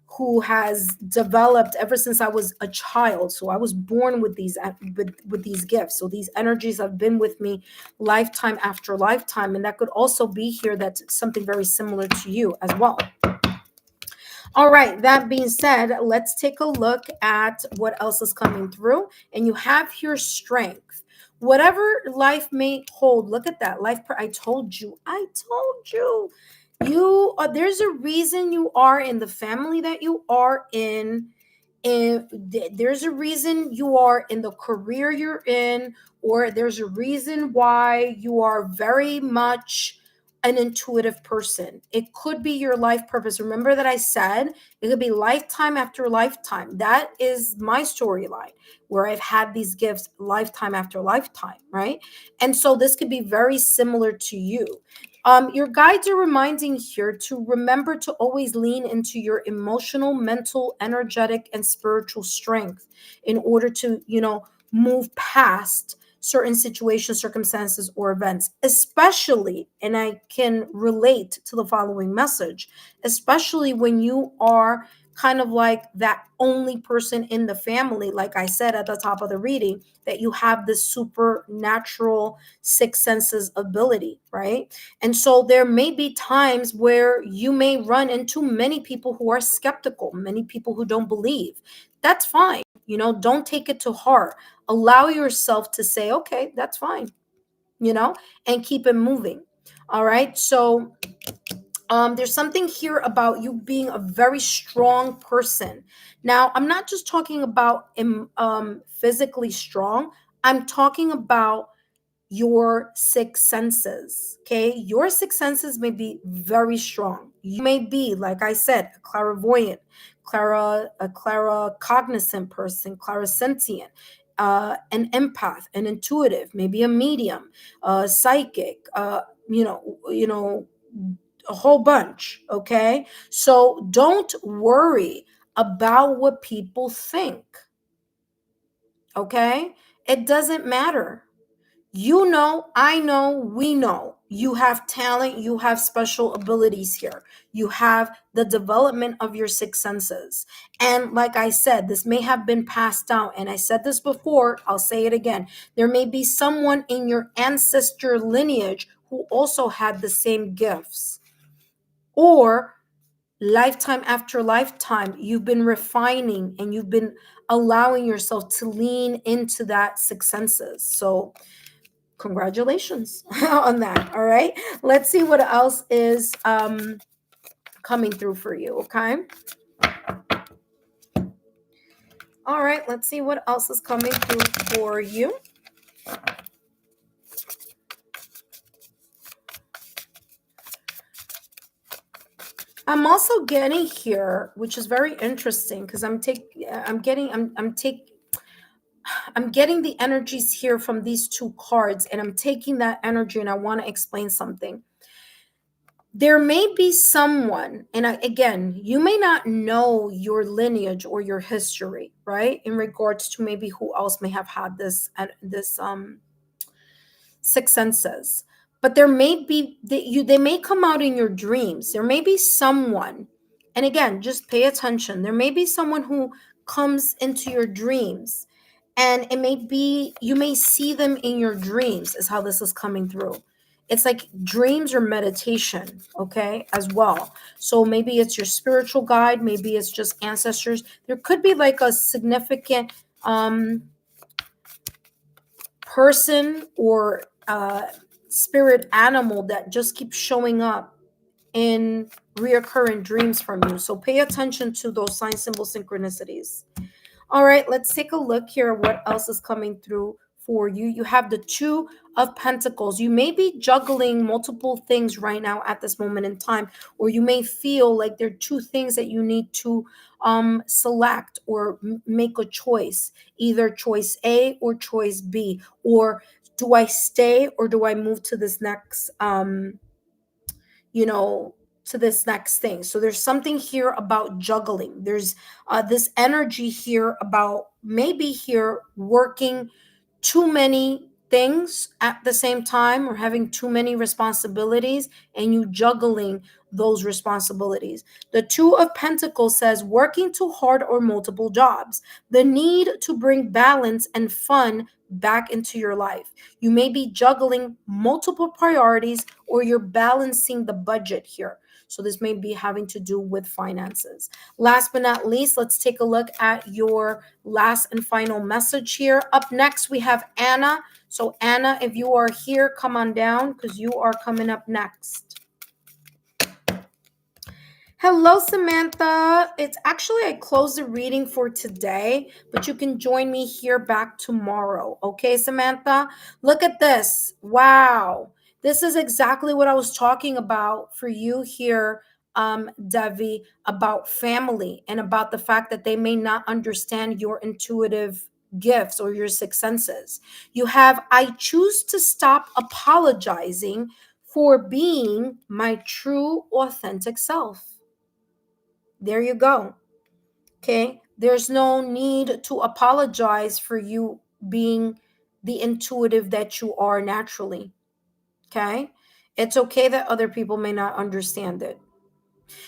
who has developed ever since I was a child. So I was born with these with these gifts. So these energies have been with me lifetime after lifetime, and that could also be here. That's something very similar to you as well. All right, that being said, let's take a look at what else is coming through. And you have here strength. Whatever life may hold, look at that. I told you. You are, there's a reason you are in the family that you are in. And there's a reason you are in the career you're in, or there's a reason why you are very much an intuitive person. It could be your life purpose. Remember that I said it could be lifetime after lifetime. That is my storyline, where I've had these gifts lifetime after lifetime, right? And so this could be very similar to you. Your guides are reminding here to remember to always lean into your emotional, mental, energetic, and spiritual strength in order to, move past certain situations, circumstances, or events, especially, and I can relate to the following message, especially when you are kind of like that only person in the family, like I said at the top of the reading, that you have this supernatural six senses ability, right? And so there may be times where you may run into many people who are skeptical, many people who don't believe. That's fine. Don't take it to heart. Allow yourself to say, okay, that's fine, and keep it moving. All right. So there's something here about you being a very strong person. Now, I'm not just talking about physically strong. I'm talking about your six senses. Okay, your six senses may be very strong. You may be, like I said, a clairvoyant, a claircognizant person, clairsentient, an empath, an intuitive, maybe a medium, psychic, a whole bunch. Okay, so don't worry about what people think. Okay, it doesn't matter. I know, we know you have talent, you have special abilities here. You have the development of your six senses. And like I said, this may have been passed down. And I said this before, I'll say it again. There may be someone in your ancestor lineage who also had the same gifts. Or lifetime after lifetime, you've been refining and you've been allowing yourself to lean into that six senses. So, congratulations on that. All right, let's see what else is coming through for you. Okay, all right, let's see what else is coming through for you. I'm also getting here, which is very interesting, because I'm getting the energies here from these two cards, and I'm taking that energy and I want to explain something. There may be someone, and again, you may not know your lineage or your history, right? In regards to maybe who else may have had this six senses, but there may be they may come out in your dreams. There may be someone, and again, just pay attention. There may be someone who comes into your dreams, And it may be, you may see them in your dreams, is how this is coming through. It's like dreams or meditation, okay, as well. So maybe it's your spiritual guide, maybe it's just ancestors. There could be like a significant person or spirit animal that just keeps showing up in reoccurring dreams from you. So pay attention to those sign, symbol, synchronicities. All right, let's take a look here. What else is coming through for you? You have the Two of Pentacles. You may be juggling multiple things right now at this moment in time, or you may feel like there are two things that you need to select or make a choice, either choice A or choice B, or do I stay or do I move to this next you know to this next thing. So there's something here about juggling. There's this energy here about maybe here working too many things at the same time, or having too many responsibilities and you juggling those responsibilities. The Two of Pentacles says working too hard or multiple jobs, the need to bring balance and fun back into your life. You may be juggling multiple priorities, or you're balancing the budget here. So this may be having to do with finances. Last but not least, let's take a look at your last and final message here. Up next, we have Anna. So Anna, if you are here, come on down because you are coming up next. Hello, Samantha. It's actually, I closed the reading for today, but you can join me here back tomorrow. Okay, Samantha? Look at this. Wow. This is exactly what I was talking about for you here, Devi, about family and about the fact that they may not understand your intuitive gifts or your sixth senses. You have, I choose to stop apologizing for being my true, authentic self. There you go. Okay. There's no need to apologize for you being the intuitive that you are naturally. Okay. It's okay that other people may not understand it.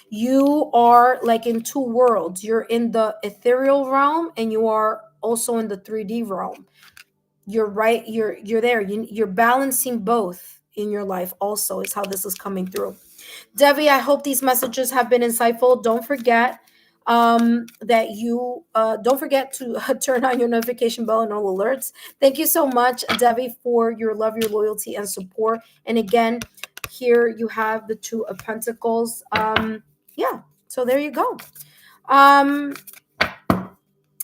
You are like in two worlds. You're in the ethereal realm and you are also in the 3D realm. You're right. You're there. You're balancing both in your life also, is how this is coming through. Devi, I hope these messages have been insightful. Don't forget that you don't forget to turn on your notification bell and all alerts. Thank you so much, Devi, for your love, your loyalty, and support. And again, here you have the Two of Pentacles. Yeah, so there you go.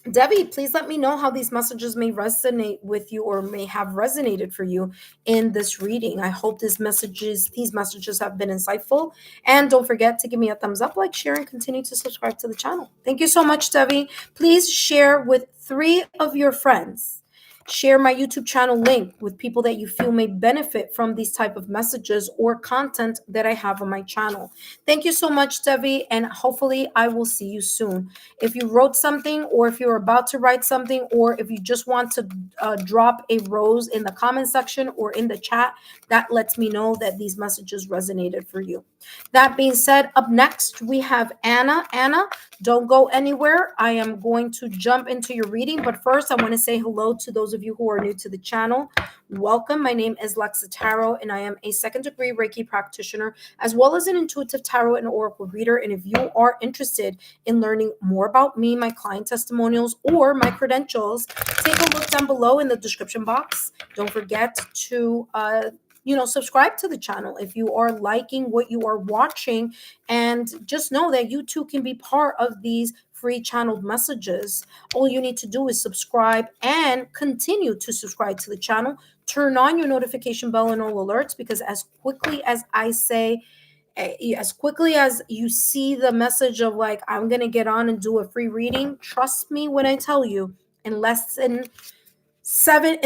Debbie, please let me know how these messages may resonate with you or may have resonated for you in this reading. I hope these messages have been insightful. And don't forget to give me a thumbs up, like, share, and continue to subscribe to the channel. Thank you so much, Debbie. Please share with 3 of your friends. Share my YouTube channel link with people that you feel may benefit from these type of messages or content that I have on my channel. Thank you so much, Debbie, and hopefully I will see you soon. If you wrote something, or if you're about to write something, or if you just want to drop a rose in the comment section or in the chat, that lets me know that these messages resonated for you. That being said, up next we have Anna. Anna, don't go anywhere. I am going to jump into your reading, but first I want to say hello to those of you who are new to the channel. Welcome. My name is Lexa Tarot, and I am a second-degree Reiki practitioner, as well as an intuitive tarot and oracle reader. And if you are interested in learning more about me, my client testimonials, or my credentials, take a look down below in the description box. Don't forget to subscribe to the channel if you are liking what you are watching, and just know that you too can be part of these free channeled messages. All you need to do is subscribe and continue to subscribe to the channel. Turn on your notification bell and all alerts, because as quickly as I say, as quickly as you see the message of like, I'm going to get on and do a free reading, trust me when I tell you, in less than 7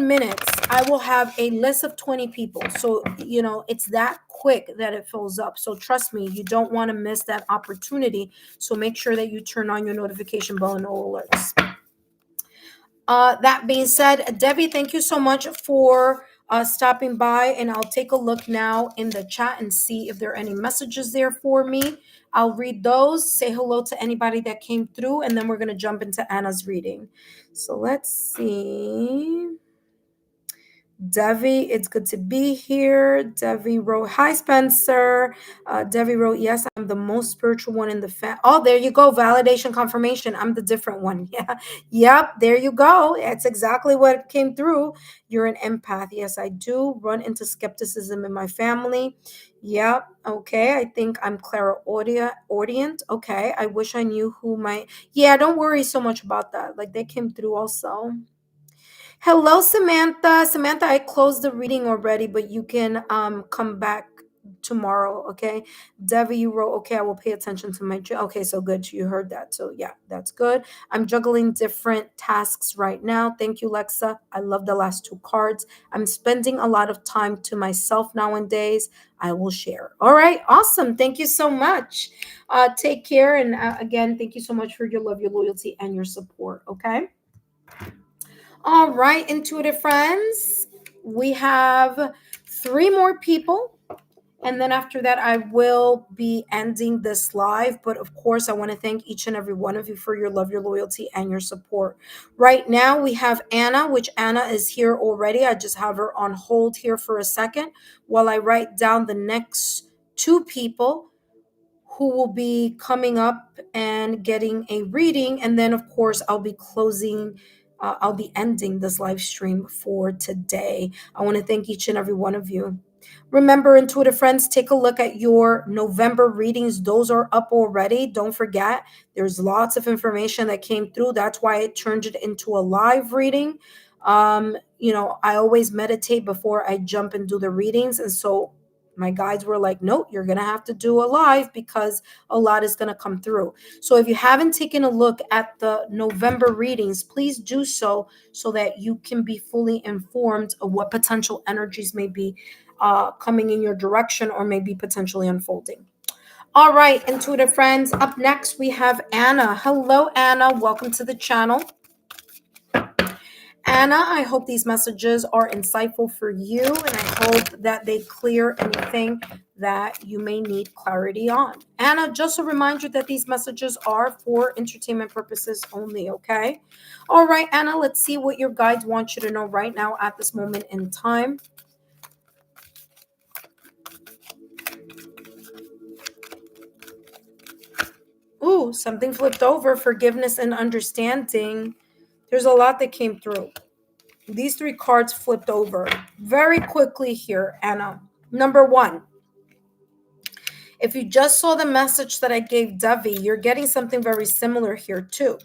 minutes, I will have a list of 20 people. So, it's that quick that it fills up. So trust me, you don't want to miss that opportunity. So make sure that you turn on your notification bell and all alerts. That being said, Debbie, thank you so much for stopping by, and I'll take a look now in the chat and see if there are any messages there for me. I'll read those, say hello to anybody that came through, and then we're going to jump into Anna's reading. So let's see. Devi, it's good to be here. Devi wrote, hi, Spencer. Devi wrote, yes, I'm the most spiritual one in the family. Oh, there you go. Validation confirmation. I'm the different one. Yeah. Yep. There you go. That's exactly what came through. You're an empath. Yes, I do run into skepticism in my family. Yep. Okay. I think I'm clairaudient. Okay. I wish I knew who my. Yeah, don't worry so much about that. Like they came through also. Hello, Samantha. Samantha, I closed the reading already, but you can come back tomorrow, okay? Devi, you wrote, okay, I will pay attention to my okay, so good. You heard that. So yeah, that's good. I'm juggling different tasks right now. Thank you, Lexa. I love the last two cards. I'm spending a lot of time to myself nowadays. I will share. All right, awesome. Thank you so much. Take care. And again, thank you so much for your love, your loyalty, and your support, okay? All right, intuitive friends, we have three more people. And then after that, I will be ending this live. But of course, I want to thank each and every one of you for your love, your loyalty, and your support. Right now, we have Anna, which Anna is here already. I just have her on hold here for a second while I write down the next two people who will be coming up and getting a reading. And then, of course, I'll be ending this live stream for today. I want to thank each and every one of you. Remember, intuitive friends, take a look at your November readings. Those are up already. Don't forget, there's lots of information that came through. That's why I turned it into a live reading. I always meditate before I jump and do the readings. And so my guides were like, nope, you're going to have to do a live because a lot is going to come through. So if you haven't taken a look at the November readings, please do so that you can be fully informed of what potential energies may be coming in your direction or may be potentially unfolding. All right, intuitive friends, up next we have Anna. Hello, Anna. Welcome to the channel. Anna, I hope these messages are insightful for you, and I hope that they clear anything that you may need clarity on. Anna, just a reminder that these messages are for entertainment purposes only, okay? All right, Anna, let's see what your guides want you to know right now at this moment in time. Ooh, something flipped over. Forgiveness and understanding. There's a lot that came through. These three cards flipped over very quickly here, Anna. Number one, if you just saw the message that I gave Devi, you're getting something very similar here too.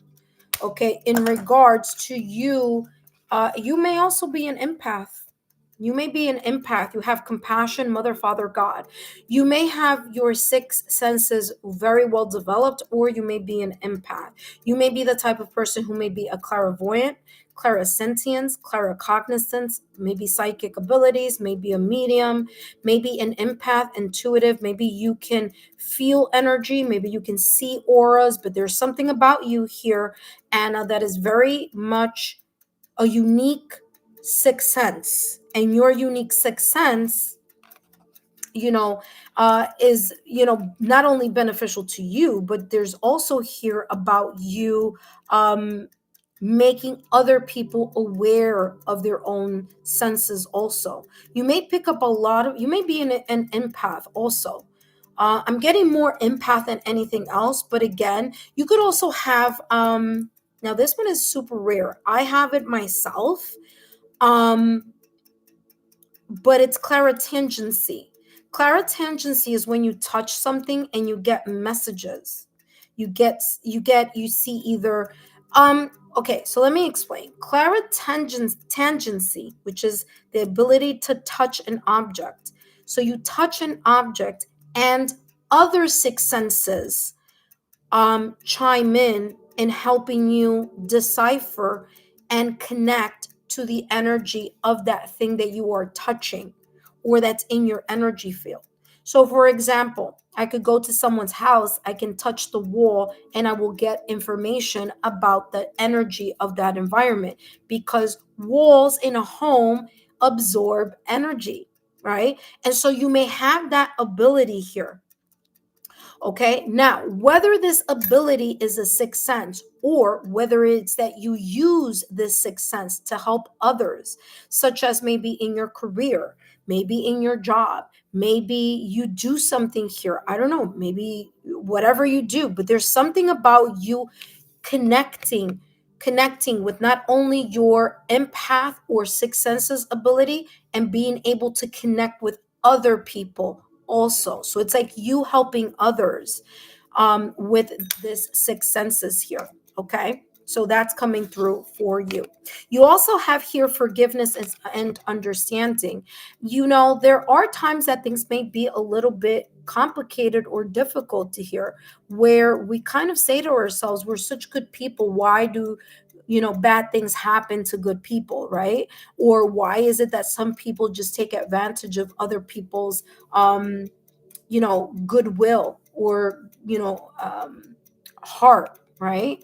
Okay, in regards to you, you may also be an empath. You may be an empath. You have compassion, mother, father, God. You may have your six senses very well developed, or you may be an empath. You may be the type of person who may be a clairvoyant, clairsentience, claircognizance, maybe psychic abilities, maybe a medium, maybe an empath, intuitive. Maybe you can feel energy, maybe you can see auras, but there's something about you here, Anna, that is very much a unique sixth sense. And your unique sixth sense, is, not only beneficial to you, but there's also here about you making other people aware of their own senses also. You may pick up you may be an empath also. I'm getting more empath than anything else, but again, you could also have, now this one is super rare. I have it myself. But it's claritangency. Claritangency is when you touch something and you get messages. You see either okay, so let me explain. Claritangency, which is the ability to touch an object. So you touch an object and other six senses chime in helping you decipher and connect to the energy of that thing that you are touching or that's in your energy field. So, for example, I could go to someone's house, I can touch the wall, and I will get information about the energy of that environment, because walls in a home absorb energy, right? And so you may have that ability here. Okay, now whether this ability is a sixth sense or whether it's that you use this sixth sense to help others, such as maybe in your career, maybe in your job, maybe you do something here, I don't know, maybe whatever you do, but there's something about you connecting with not only your empath or sixth senses ability and being able to connect with other people also. So it's like you helping others with this sixth senses here. Okay, so that's coming through for you. You also have here forgiveness and understanding. You know, there are times that things may be a little bit complicated or difficult to hear, where we kind of say to ourselves, we're such good people, why do bad things happen to good people, right? Or why is it that some people just take advantage of other people's goodwill or heart, right?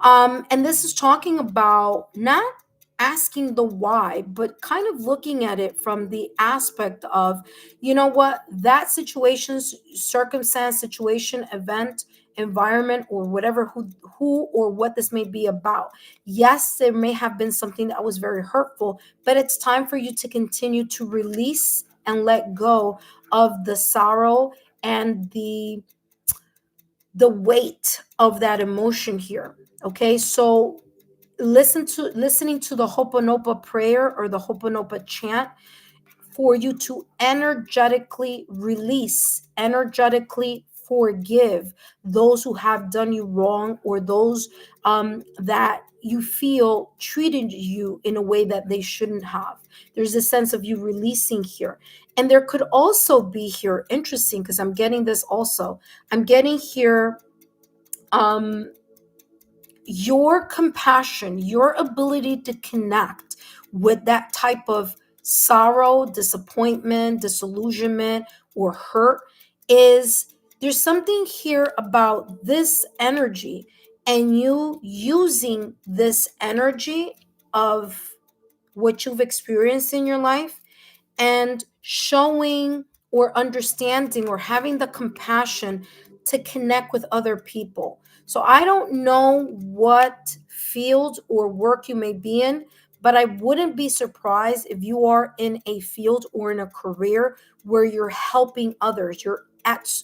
And this is talking about not asking the why, but kind of looking at it from the aspect of, you know what, that situation, circumstance, situation, event, environment, or whatever, who or what this may be about. Yes, there may have been something that was very hurtful, but it's time for you to continue to release and let go of the sorrow and the weight of that emotion here. Okay, so listening to the Ho'oponopono prayer or the Ho'oponopono chant for you to energetically release, energetically forgive those who have done you wrong, or those that you feel treated you in a way that they shouldn't have. There's a sense of you releasing here. And there could also be here, interesting, because I'm getting this also. I'm getting here your compassion, your ability to connect with that type of sorrow, disappointment, disillusionment, or hurt is, there's something here about this energy and you using this energy of what you've experienced in your life and showing or understanding or having the compassion to connect with other people. So I don't know what field or work you may be in, but I wouldn't be surprised if you are in a field or in a career where you're helping others, you're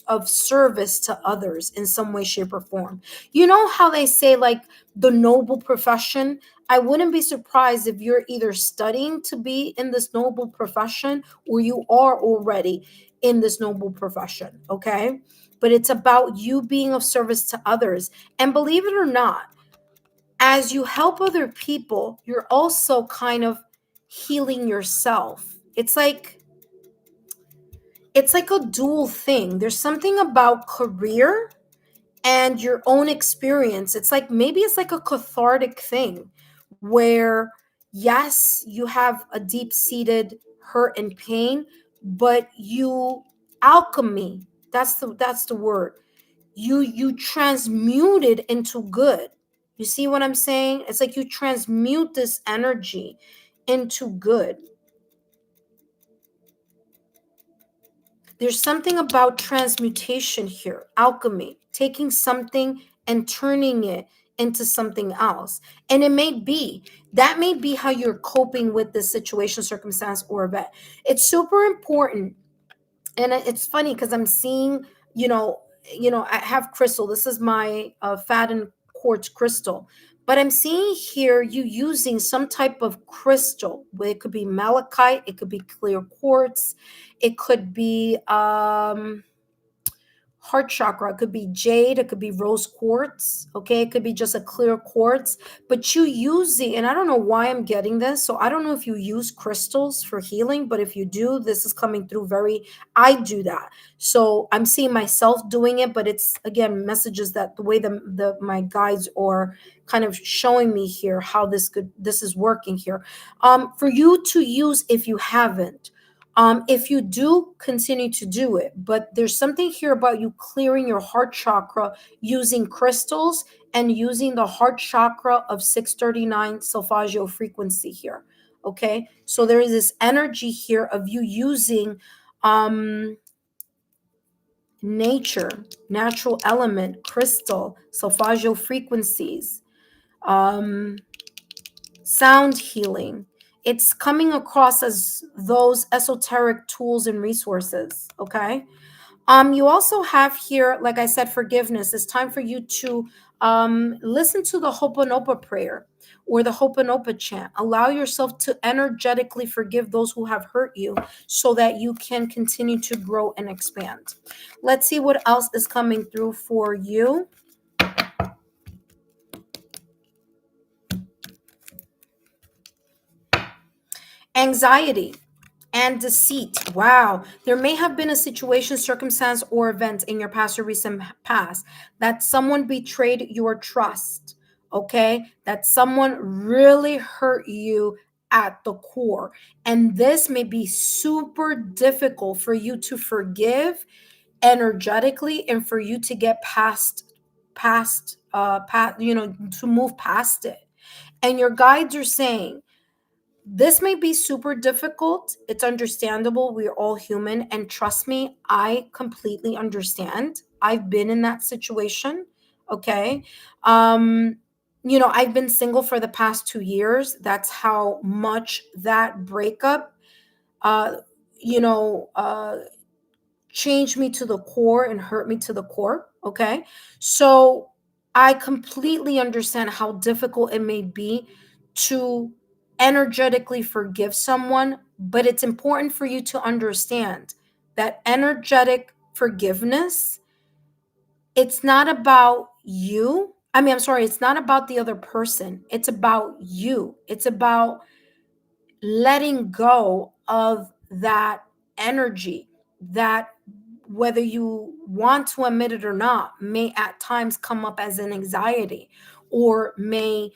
of service to others in some way, shape, or form. You know how they say, like, the noble profession? I wouldn't be surprised if you're either studying to be in this noble profession or you are already in this noble profession, okay? But it's about you being of service to others. And believe it or not, as you help other people, you're also kind of healing yourself. It's like a dual thing. There's something about career and your own experience. It's like, maybe it's like a cathartic thing where, yes, you have a deep seated hurt and pain, but you alchemy, that's the word. You transmute it into good. You see what I'm saying? It's like you transmute this energy into good. There's something about transmutation here, alchemy, taking something and turning it into something else. And that may be how you're coping with this situation, circumstance, or event. It's super important. And it's funny because I'm seeing, I have crystal. This is my Faden quartz crystal. But I'm seeing here you using some type of crystal. It could be malachite, it could be clear quartz, it could be heart chakra, it could be jade, it could be rose quartz, okay, it could be just a clear quartz. But you using, and I don't know why I'm getting this, so I don't know if you use crystals for healing, but if you do, this is coming through very, I do that. So I'm seeing myself doing it, but it's again messages that the way the my guides are kind of showing me here how this is working here. For you to use, if you haven't, if you do continue to do it. But there's something here about you clearing your heart chakra using crystals and using the heart chakra of 639 Solfeggio frequency here. Okay, so there is this energy here of you using nature, natural element, crystal, Solfeggio frequencies, um, sound healing. It's coming across as those esoteric tools and resources. Okay. You also have here, like I said, forgiveness. It's time for you to listen to the Ho'oponopono prayer or the Ho'oponopono chant. Allow yourself to energetically forgive those who have hurt you so that you can continue to grow and expand. Let's see what else is coming through for you. Anxiety and deceit. Wow. There may have been a situation, circumstance, or event in your past or recent past that someone betrayed your trust. Okay. That someone really hurt you at the core. And this may be super difficult for you to forgive energetically and for you to get past, to move past it. And your guides are saying, this may be super difficult. It's understandable. We're all human. And trust me, I completely understand. I've been in that situation. Okay. I've been single for the past 2 years. That's how much that breakup, uh, you know, uh, changed me to the core and hurt me to the core. Okay. So I completely understand how difficult it may be to energetically forgive someone, but it's important for you to understand that energetic forgiveness, it's not about you. I'm sorry, it's not about the other person. It's about you. It's about letting go of that energy that, whether you want to admit it or not, may at times come up as an anxiety or may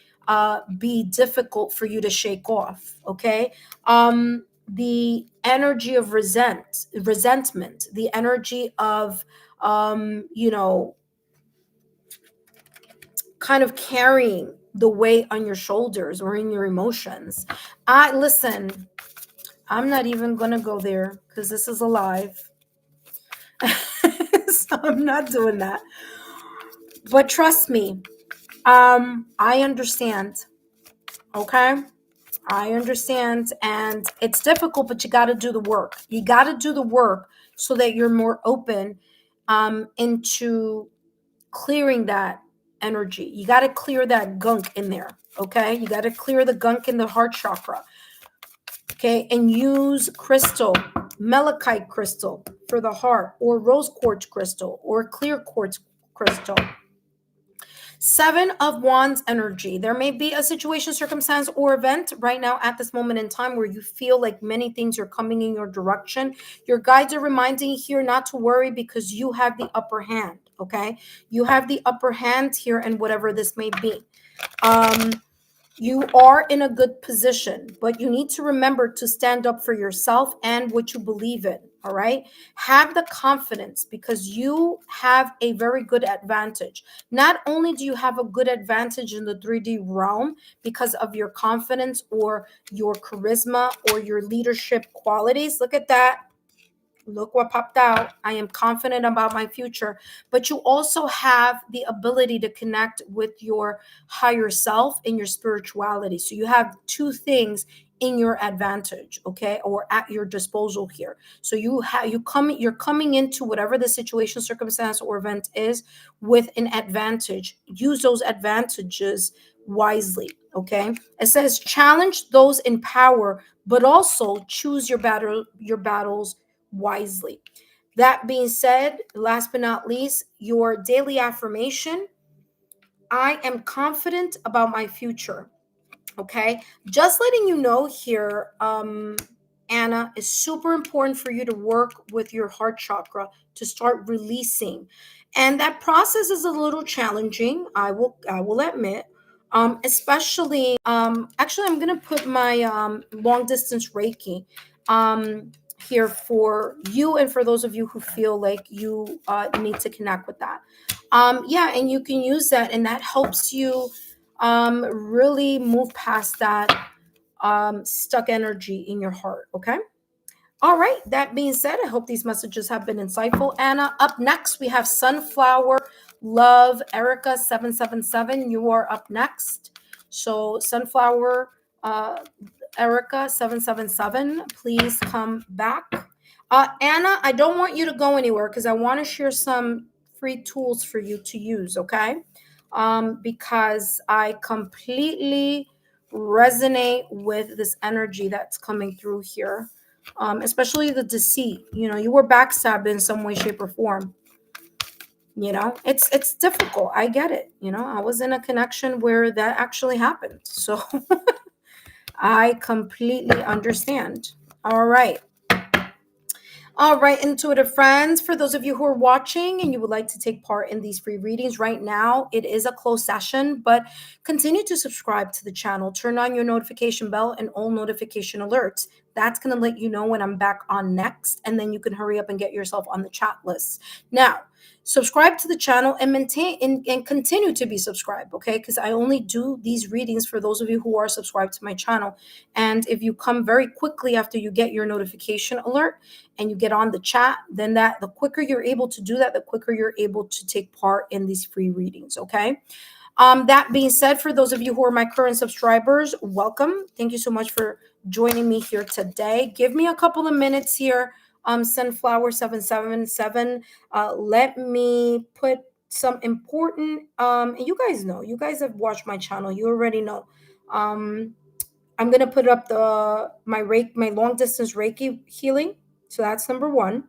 be difficult for you to shake off. Okay. The energy of resentment, the energy of you know kind of carrying the weight on your shoulders or in your emotions. I listen, I'm not even going to go there because this is a live. So I'm not doing that. But trust me, I understand. Okay? I understand. And it's difficult, but you got to do the work. You got to do the work so that you're more open into clearing that energy. You got to clear that gunk in there. Okay? You got to clear the gunk in the heart chakra. Okay, and use crystal, malachite crystal for the heart, or rose quartz crystal, or clear quartz crystal. 7 of Wands energy. There may be a situation, circumstance, or event right now at this moment in time where you feel like many things are coming in your direction. Your guides are reminding you here not to worry because you have the upper hand. Okay, you have the upper hand here, and whatever this may be. You are in a good position, but you need to remember to stand up for yourself and what you believe in. All right. Have the confidence because you have a very good advantage. Not only do you have a good advantage in the 3D realm because of your confidence or your charisma or your leadership qualities. Look at that. Look what popped out. I am confident about my future. But you also have the ability to connect with your higher self and your spirituality. So you have 2 things in your advantage, okay, or at your disposal here. So you're coming into whatever the situation, circumstance, or event is with an advantage. Use those advantages wisely. Okay. It says challenge those in power, but also choose your battles wisely. That being said, last but not least, your daily affirmation: I am confident about my future. Okay. Just letting you know here, Anna, is super important for you to work with your heart chakra to start releasing. And that process is a little challenging, I will admit. Especially actually I'm gonna put my long distance Reiki. here for you and for those of you who feel like you need to connect with that. Yeah, and you can use that, and that helps you really move past that stuck energy in your heart. Okay. All right. That being said, I hope these messages have been insightful. Anna, up next, we have Sunflower Love Erica 777. You are up next. So, Sunflower Erica 777, please come back. Anna, I don't want you to go anywhere because I want to share some free tools for you to use, okay? Because I completely resonate with this energy that's coming through here, especially the deceit. You know, you were backstabbed in some way, shape, or form. You know, it's difficult. I get it. You know, I was in a connection where that actually happened. So I completely understand. All right. All right, intuitive friends, for those of you who are watching and you would like to take part in these free readings right now, it is a closed session, but continue to subscribe to the channel. Turn on your notification bell and all notification alerts. That's going to let you know when I'm back on next, and then you can hurry up and get yourself on the chat list. Now, subscribe to the channel and maintain and continue to be subscribed, okay? Because I only do these readings for those of you who are subscribed to my channel. And if you come very quickly after you get your notification alert, and you get on the chat, then that the quicker you're able to do that, the quicker you're able to take part in these free readings. Okay. That being said, for those of you who are my current subscribers, welcome. Thank you so much for joining me here today. Give me a couple of minutes here. Sunflower 777. Let me put some important and you guys know, you guys have watched my channel, you already know. I'm gonna put up my long distance Reiki healing. So that's number one.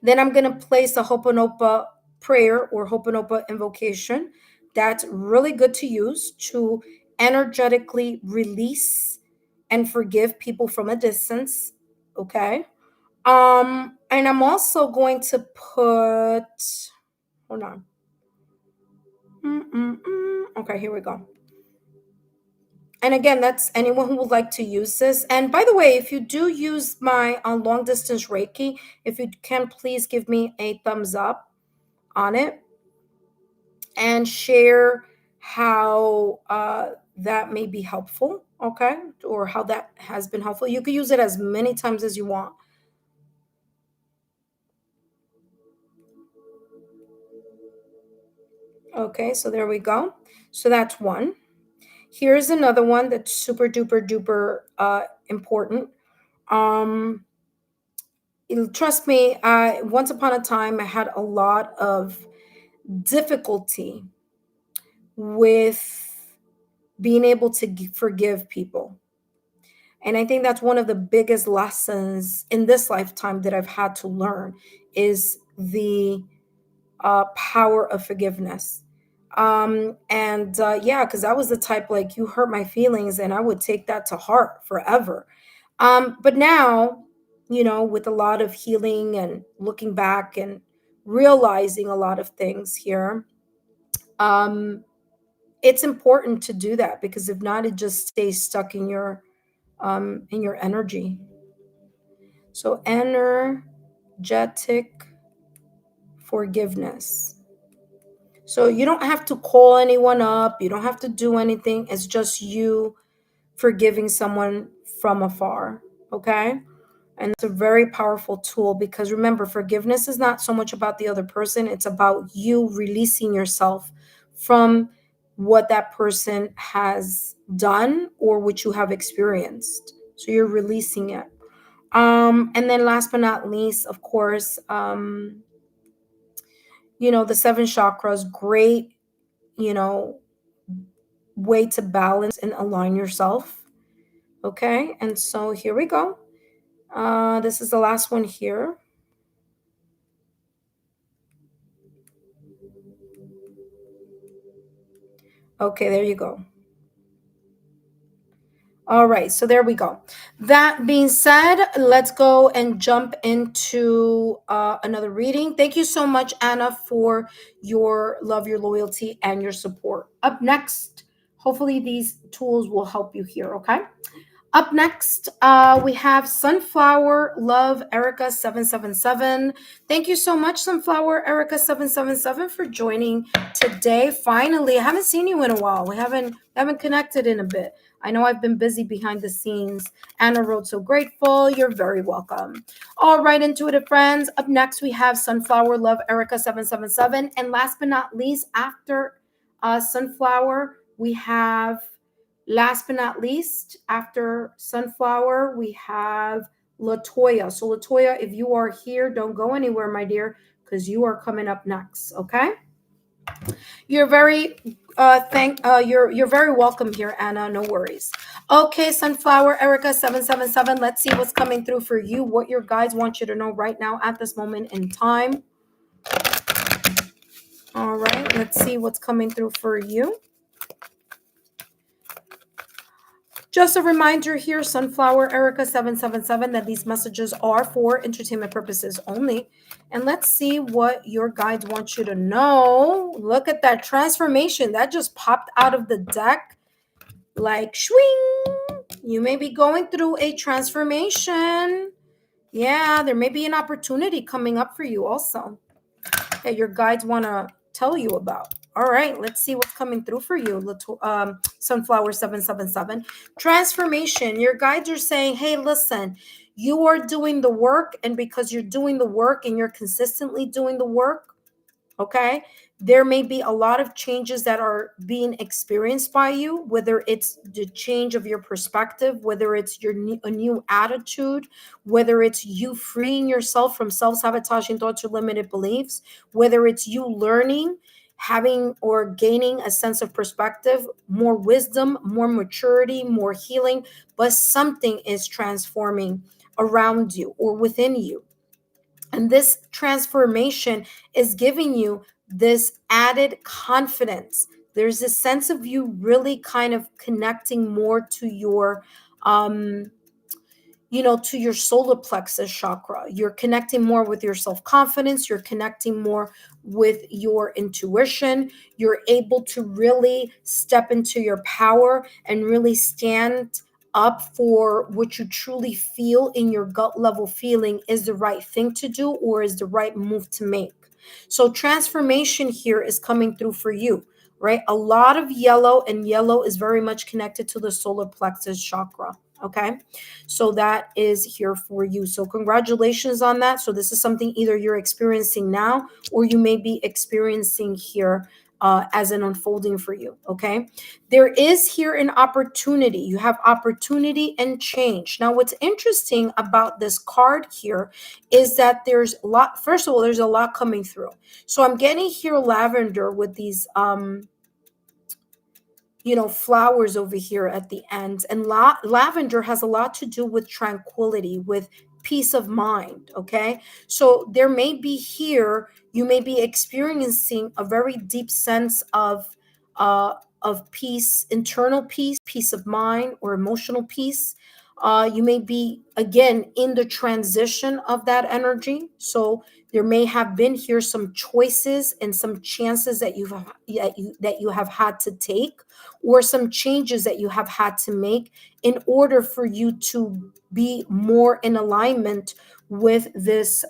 Then I'm going to place a Ho'oponopono prayer or Ho'oponopono invocation. That's really good to use to energetically release and forgive people from a distance. Okay. And I'm also going to put, hold on. Okay, here we go. And again, that's anyone who would like to use this. And by the way, if you do use my long distance Reiki, if you can please give me a thumbs up on it and share how that may be helpful, okay? Or how that has been helpful. You could use it as many times as you want. Okay, so there we go. So that's one. Here's another one that's super duper duper important. Trust me, once upon a time I had a lot of difficulty with being able to forgive people, and I think that's one of the biggest lessons in this lifetime that I've had to learn is the power of forgiveness. And yeah, because I was the type, like, you hurt my feelings and I would take that to heart forever. But now, you know, with a lot of healing and looking back and realizing a lot of things here, um, it's important to do that, because if not, it just stays stuck in your energy. So energetic forgiveness. So you don't have to call anyone up, you don't have to do anything. It's just you forgiving someone from afar. Okay. And it's a very powerful tool, because remember, forgiveness is not so much about the other person, it's about you releasing yourself from what that person has done or what you have experienced. So you're releasing it. And then last but not least, of course, you know, the seven chakras, great, you know, way to balance and align yourself. Okay. And so here we go. This is the last one here. Okay, there you go. All right, so there we go. That being said, let's go and jump into another reading. Thank you so much, Anna, for your love, your loyalty, and your support. Up next, hopefully these tools will help you here, okay? Up next, we have Sunflower Love Erica 777. Thank you so much, Sunflower Erica 777, for joining today. Finally, I haven't seen you in a while. We haven't connected in a bit. I know I've been busy behind the scenes. Anna wrote, so grateful. You're very welcome. All right, intuitive friends. Up next, we have Sunflower Love Erica 777. And last but not least, after Sunflower, we have, last but not least, after Sunflower, we have Latoya. So Latoya, if you are here, don't go anywhere, my dear, because you are coming up next. Okay. You're very you're very welcome here, Anna. No worries. Okay, Sunflower Erica 777. Let's see what's coming through for you. What your guides want you to know right now at this moment in time. All right, let's see what's coming through for you. Just a reminder here, Sunflower Erica 777, that these messages are for entertainment purposes only. And let's see what your guides want you to know. Look at that transformation that just popped out of the deck like swing. You may be going through a transformation. Yeah, there may be an opportunity coming up for you also that your guides want to tell you about. All right, let's see what's coming through for you, little Sunflower 777. Transformation. Your guides are saying, hey, listen, you are doing the work, and because you're doing the work and you're consistently doing the work, okay, there may be a lot of changes that are being experienced by you, whether it's the change of your perspective, whether it's a new attitude, whether it's you freeing yourself from self-sabotaging thoughts or limited beliefs, whether it's you learning, having or gaining a sense of perspective, more wisdom, more maturity, more healing, but something is transforming around you or within you. And this transformation is giving you this added confidence. There's a sense of you really kind of connecting more to your, to your solar plexus chakra. You're connecting more with your self-confidence. You're connecting more with your intuition. You're able to really step into your power and really stand up for what you truly feel in your gut level feeling is the right thing to do or is the right move to make. So transformation here is coming through for you, right? A lot of yellow, and yellow is very much connected to the solar plexus chakra. Okay, so that is here for you. So congratulations on that. So this is something either you're experiencing now or you may be experiencing here as an unfolding for you. Okay, there is here an opportunity. You have opportunity and change. Now, what's interesting about this card here is that there's a lot. First of all, there's a lot coming through. So I'm getting here lavender with these flowers over here at the end. And lavender has a lot to do with tranquility, with peace of mind. Okay. So there may be here, you may be experiencing a very deep sense of peace, internal peace, peace of mind, or emotional peace. You may be again in the transition of that energy. So there may have been here some choices and some chances that you have had to take, or some changes that you have had to make in order for you to be more in alignment with this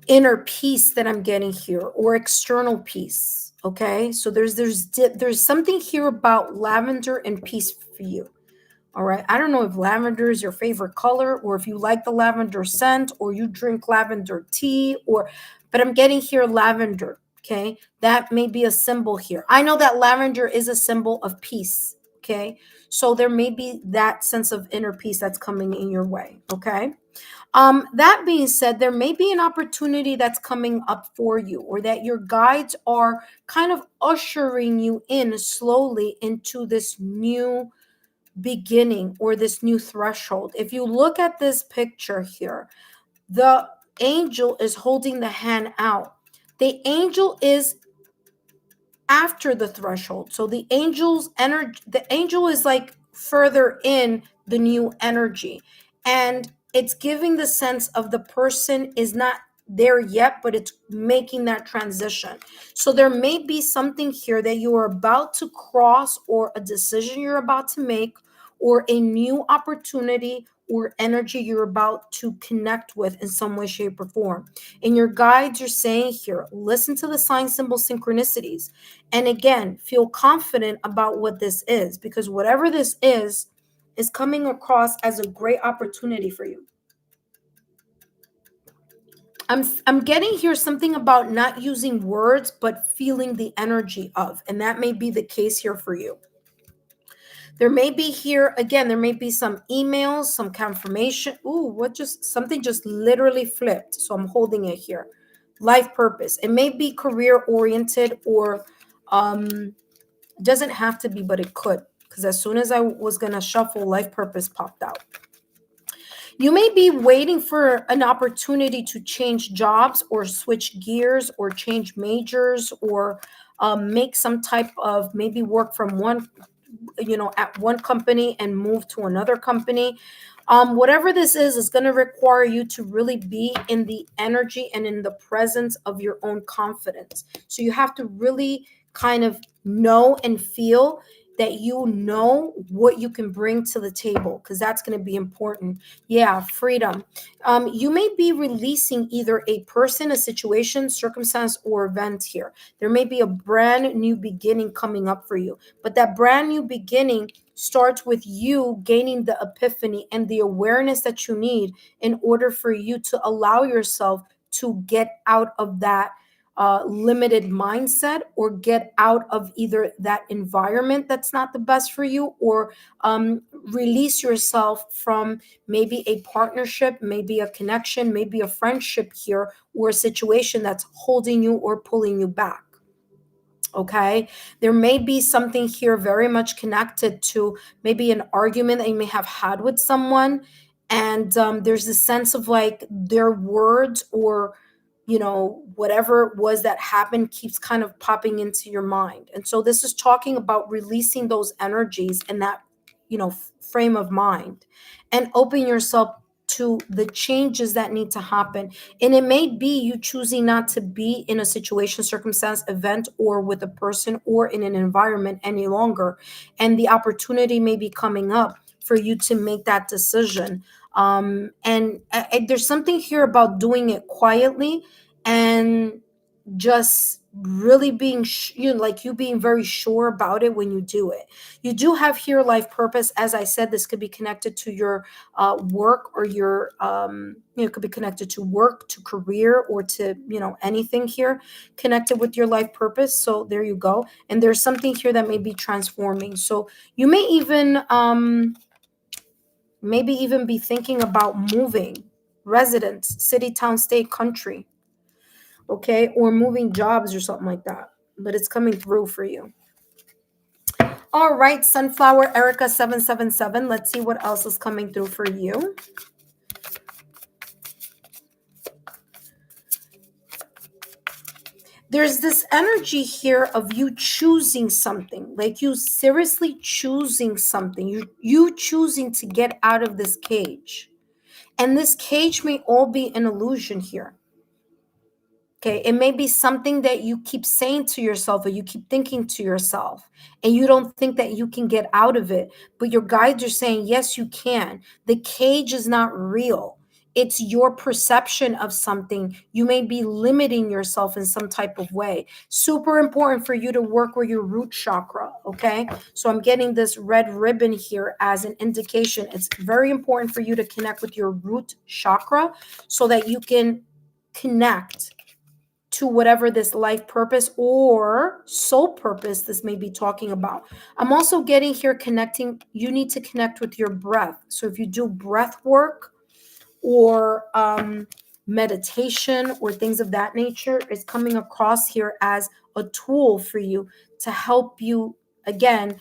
inner peace that I'm getting here, or external peace. Okay, so there's something here about lavender and peace for you. All right, I don't know if lavender is your favorite color, or if you like the lavender scent, or you drink lavender tea, but I'm getting here lavender. Okay, that may be a symbol here. I know that lavender is a symbol of peace. Okay, so there may be that sense of inner peace that's coming in your way. Okay. That being said, there may be an opportunity that's coming up for you, or that your guides are kind of ushering you in slowly into this new beginning or this new threshold. If you look at this picture here, the angel is holding the hand out. The angel is after the threshold. So the angel's energy, the angel is like further in the new energy. And it's giving the sense of the person is not there yet, but it's making that transition. So there may be something here that you are about to cross, or a decision you're about to make, or a new opportunity or energy you're about to connect with in some way, shape, or form. And your guides are saying here, listen to the sign, symbol, synchronicities. And again, feel confident about what this is, because whatever this is coming across as a great opportunity for you. I'm getting here something about not using words, but feeling the energy of, and that may be the case here for you. There may be here, again, there may be some emails, some confirmation. Ooh, something just literally flipped. So I'm holding it here. Life purpose. It may be career oriented, or doesn't have to be, but it could. Because as soon as I was going to shuffle, life purpose popped out. You may be waiting for an opportunity to change jobs, or switch gears, or change majors, or make some type of, maybe work from one, at one company and move to another company. Whatever this is going to require you to really be in the energy and in the presence of your own confidence. So you have to really kind of know and feel that you know what you can bring to the table, because that's going to be important. Yeah, freedom. You may be releasing either a person, a situation, circumstance, or event here. There may be a brand new beginning coming up for you, but that brand new beginning starts with you gaining the epiphany and the awareness that you need in order for you to allow yourself to get out of that limited mindset, or get out of either that environment that's not the best for you, or release yourself from maybe a partnership, maybe a connection, maybe a friendship here, or a situation that's holding you or pulling you back. Okay, there may be something here very much connected to maybe an argument that you may have had with someone, and there's a sense of like their words, or whatever it was that happened keeps kind of popping into your mind. And so this is talking about releasing those energies and that frame of mind, and open yourself to the changes that need to happen. And it may be you choosing not to be in a situation, circumstance, event, or with a person, or in an environment any longer, and the opportunity may be coming up for you to make that decision. And there's something here about doing it quietly, and just really being like you being very sure about it when you do it. You do have here life purpose. As I said, this could be connected to your work, or your it could be connected to work, to career, or to anything here connected with your life purpose. So there you go. And there's something here that may be transforming. So you may even maybe even be thinking about moving residence, city, town, state, country. Okay, or moving jobs or something like that, but it's coming through for you. All right, Sunflower Erica 777, let's see what else is coming through for you. There's this energy here of you choosing something, like you seriously choosing something, you choosing to get out of this cage. And this cage may all be an illusion here. Okay, it may be something that you keep saying to yourself, or you keep thinking to yourself, and you don't think that you can get out of it. But your guides are saying, yes, you can. The cage is not real. It's your perception of something. You may be limiting yourself in some type of way. Super important for you to work with your root chakra. Okay, so I'm getting this red ribbon here as an indication. It's very important for you to connect with your root chakra so that you can connect to whatever this life purpose or soul purpose this may be talking about. I'm also getting here connecting, you need to connect with your breath. So if you do breath work, or meditation, or things of that nature, is coming across here as a tool for you to help you, again,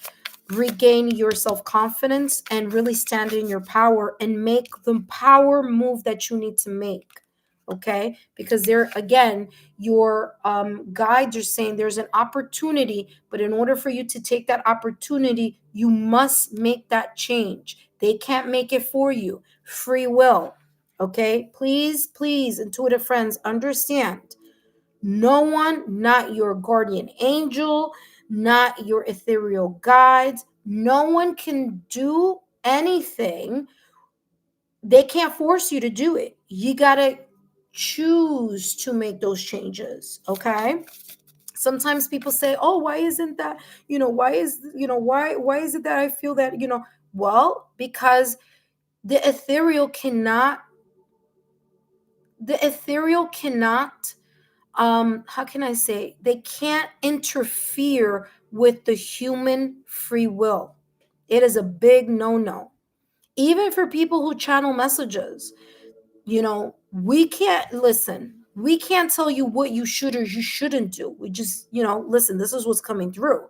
regain your self-confidence and really stand in your power and make the power move that you need to make. Okay, because there again, your guides are saying there's an opportunity, but in order for you to take that opportunity, you must make that change. They can't make it for you. Free will. Okay, please, intuitive friends, understand. No one, not your guardian angel, not your ethereal guides, no one can do anything. They can't force you to do it. You got to choose to make those changes. Okay. Sometimes people say, oh, why isn't that, why is it that I feel that, well, because the ethereal cannot, the ethereal cannot, how can I say, they can't interfere with the human free will. It is a big no-no. Even for people who channel messages, we can't listen. We can't tell you what you should or you shouldn't do. We just, listen, this is what's coming through.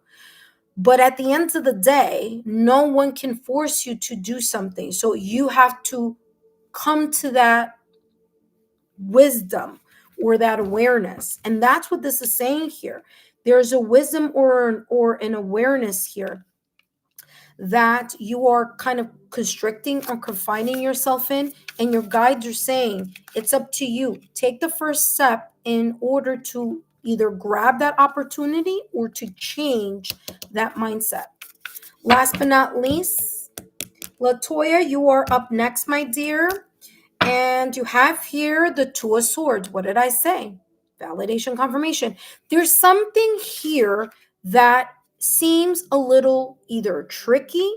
But at the end of the day, no one can force you to do something. So you have to come to that wisdom or that awareness. And that's what this is saying here. There's a wisdom or an awareness here that you are kind of constricting or confining yourself in, and your guides are saying it's up to you. Take the first step in order to either grab that opportunity or to change that mindset. Last but not least, Latoya, you are up next, my dear. And you have here the Two of Swords. What did I say? Validation, confirmation. There's something here that seems a little either tricky,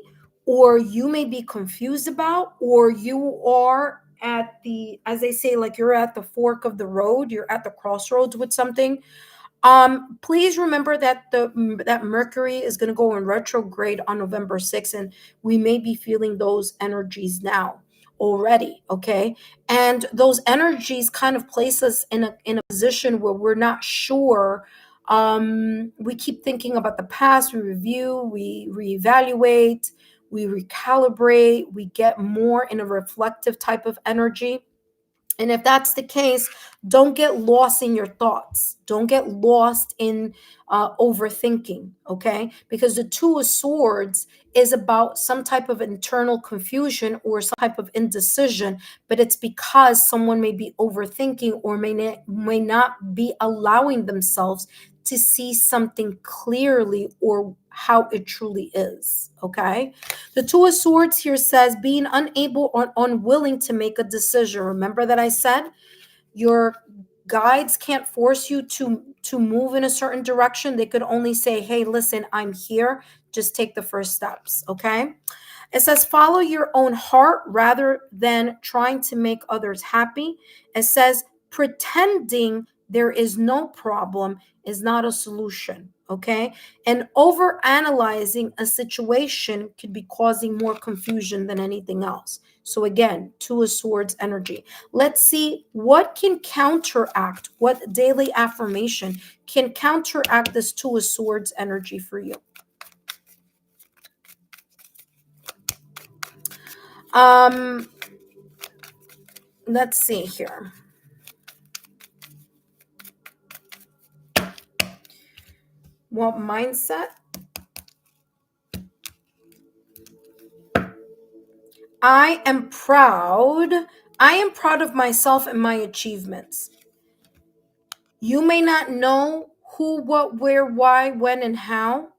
or you may be confused about, or you are at the, as they say, like you're at the fork of the road, you're at the crossroads with something. Please remember that that Mercury is going to go in retrograde on November 6th, and we may be feeling those energies now already. Okay, and those energies kind of place us in a position where we're not sure. We keep thinking about the past. We review, we reevaluate, we recalibrate. We get more in a reflective type of energy. And if that's the case, don't get lost in your thoughts. Don't get lost in overthinking, okay? Because the Two of Swords is about some type of internal confusion or some type of indecision, but it's because someone may be overthinking or may not be allowing themselves to see something clearly or how it truly is, okay? The Two of Swords here says being unable or unwilling to make a decision. Remember that I said your guides can't force you to move in a certain direction. They could only say, hey, listen, I'm here. Just take the first steps, okay? It says follow your own heart rather than trying to make others happy. It says pretending there is no problem is not a solution, okay? And over analyzing a situation could be causing more confusion than anything else. So again, Two of Swords energy. Let's see what can counteract, what daily affirmation can counteract this Two of Swords energy for you. Let's see here. What mindset? I am proud. I am proud of myself and my achievements. You may not know who, what, where, why, when, and how,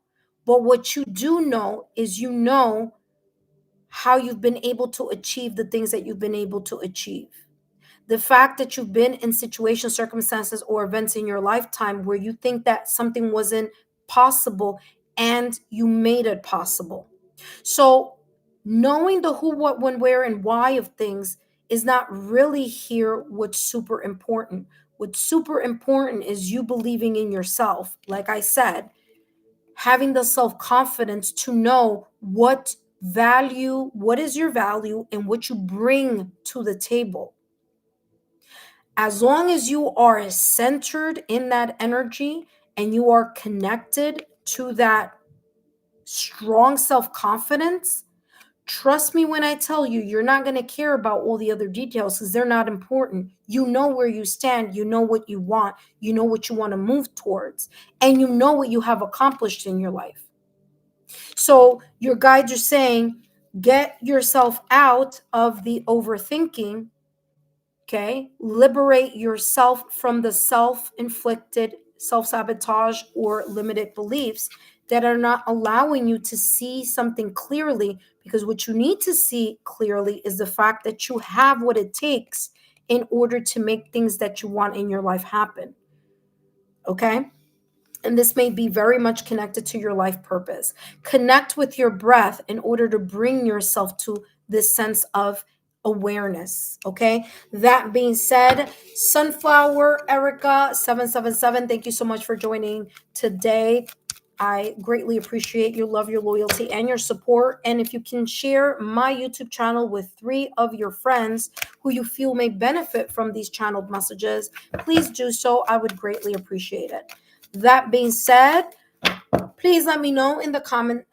but what you do know is you know how you've been able to achieve the things that you've been able to achieve. The fact that you've been in situations, circumstances, or events in your lifetime where you think that something wasn't possible and you made it possible. So knowing the who, what, when, where, and why of things is not really here what's super important. What's super important is you believing in yourself. Like I said, having the self-confidence to know what is your value and what you bring to the table. As long as you are centered in that energy and you are connected to that strong self-confidence, trust me when I tell you, you're not going to care about all the other details because they're not important. You know where you stand. You know what you want. You know what you want to move towards. And you know what you have accomplished in your life. So your guides are saying, get yourself out of the overthinking Okay, liberate yourself from the self-inflicted self-sabotage or limited beliefs that are not allowing you to see something clearly, because what you need to see clearly is the fact that you have what it takes in order to make things that you want in your life happen. Okay, and this may be very much connected to your life purpose. Connect with your breath in order to bring yourself to this sense of awareness. Okay. That being said, Sunflower Erica 777, thank you so much for joining today. I greatly appreciate your love, your loyalty, and your support. And if you can share my YouTube channel with 3 of your friends who you feel may benefit from these channeled messages, please do so. I would greatly appreciate it. That being said, please let me know in the comment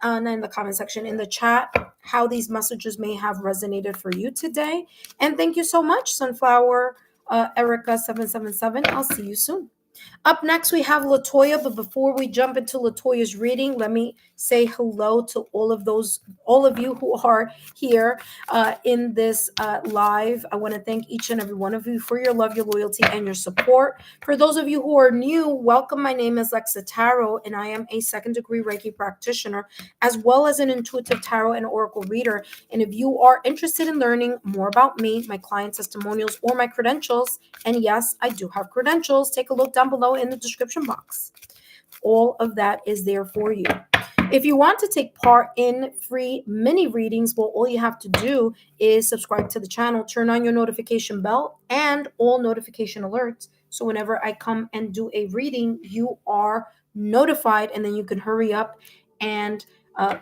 section, in the chat, how these messages may have resonated for you today. And thank you so much, Sunflower Erica 777. I'll see you soon. Up next, we have Latoya, but before we jump into Latoya's reading, let me say hello to all of you who are here in this live. I want to thank each and every one of you for your love, your loyalty, and your support. For those of you who are new, welcome. My name is Lexa Tarot, and I am a second-degree Reiki practitioner, as well as an intuitive tarot and oracle reader. And if you are interested in learning more about me, my client testimonials, or my credentials, and yes, I do have credentials, take a look down below in the description box. All of that is there for you. If you want to take part in free mini readings, well, all you have to do is subscribe to the channel, turn on your notification bell and all notification alerts. So whenever I come and do a reading, you are notified, and then you can hurry up and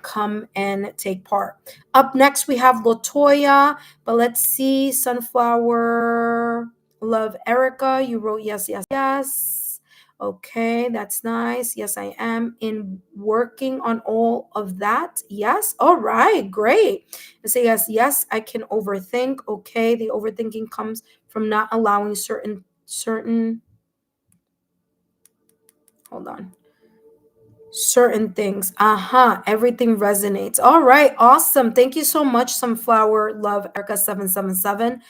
come and take part. Up next, we have Latoya, but let's see, Sunflower Love Erica, you wrote yes, yes, yes. Okay, that's nice. Yes, I am in working on all of that. Yes. All right, great. I say yes, yes, I can overthink. Okay, the overthinking comes from not allowing certain hold on. Certain things. Everything resonates. All right, awesome. Thank you so much, Sunflower Love Erica 777,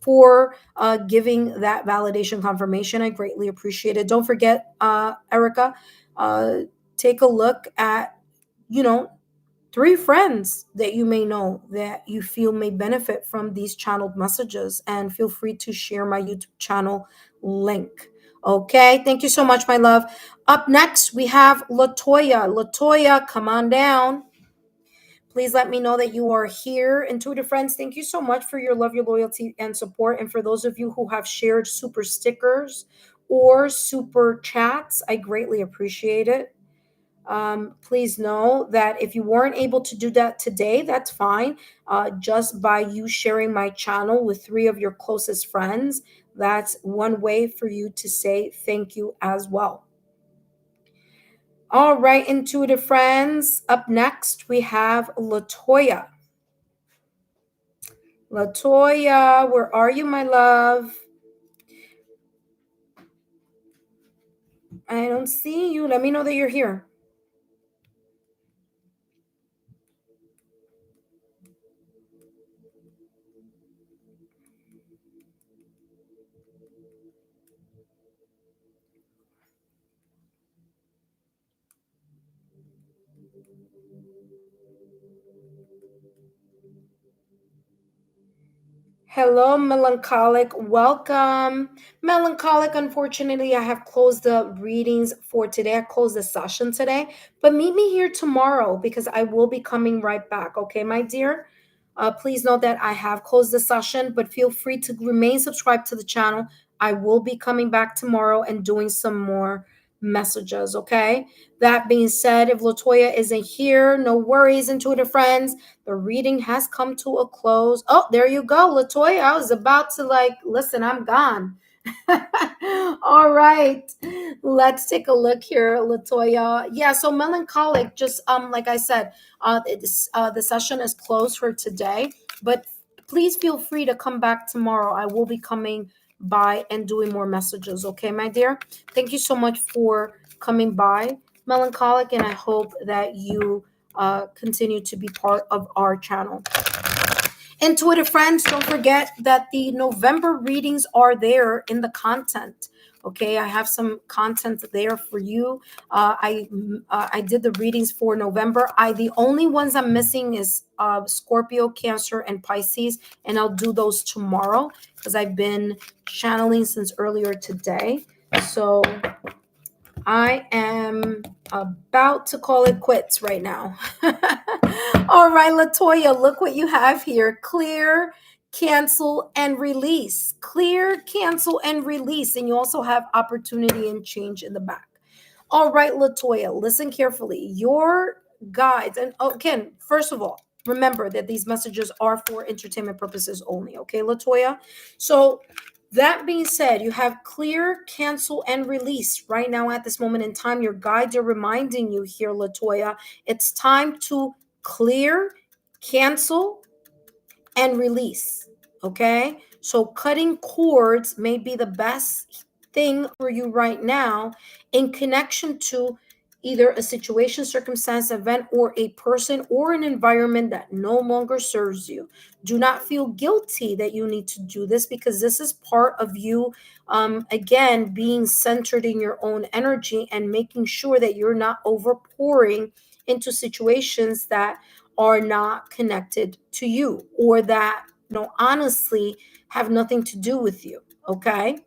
for giving that validation confirmation. I greatly appreciate it. Don't forget, Erica, take a look at, you know, 3 friends that you may know that you feel may benefit from these channeled messages, and feel free to share my YouTube channel link. Okay, thank you so much, my love. Up next, we have Latoya. Latoya, come on down. Please let me know that you are here. Intuitive friends, thank you so much for your love, your loyalty, and support. And for those of you who have shared super stickers or super chats, I greatly appreciate it. Please know that if you weren't able to do that today, that's fine. Just by you sharing my channel with 3 of your closest friends, that's one way for you to say thank you as well. All right, intuitive friends. Up next, we have Latoya. Latoya, where are you, my love? I don't see you. Let me know that you're here. Hello, Melancholic. Welcome. Melancholic, unfortunately, I have closed the readings for today. I closed the session today, but meet me here tomorrow because I will be coming right back. Okay, my dear? Please note that I have closed the session, but feel free to remain subscribed to the channel. I will be coming back tomorrow and doing some more messages. Okay. That being said, if Latoya isn't here, no worries, intuitive friends. The reading has come to a close. Oh, there you go, Latoya. I was about to listen, I'm gone. All right. Let's take a look here, Latoya. Yeah, so Melancholic, just like I said, the session is closed for today, but please feel free to come back tomorrow. I will be coming by and doing more messages. Okay, my dear? Thank you so much for coming by, Melancholic, and I hope that you continue to be part of our channel. Intuitive friends, don't forget that the November readings are there in the content. Okay, I have some content there for you. I did the readings for November. The only ones I'm missing is Scorpio, Cancer, and Pisces, and I'll do those tomorrow because I've been channeling since earlier today. So I am about to call it quits right now. All right, Latoya, look what you have here. Clear, cancel, and release. Clear, cancel, and release. And you also have opportunity and change in the back. All right, Latoya, listen carefully. Your guides, and again, first of all, remember that these messages are for entertainment purposes only. Okay, Latoya? So that being said, you have clear, cancel, and release right now at this moment in time. Your guides are reminding you here, Latoya, it's time to clear, cancel, and release. Okay? So cutting cords may be the best thing for you right now in connection to either a situation, circumstance, event, or a person or an environment that no longer serves you. Do not feel guilty that you need to do this because this is part of you, again, being centered in your own energy and making sure that you're not overpouring into situations that are not connected to you or that, honestly have nothing to do with you. Okay.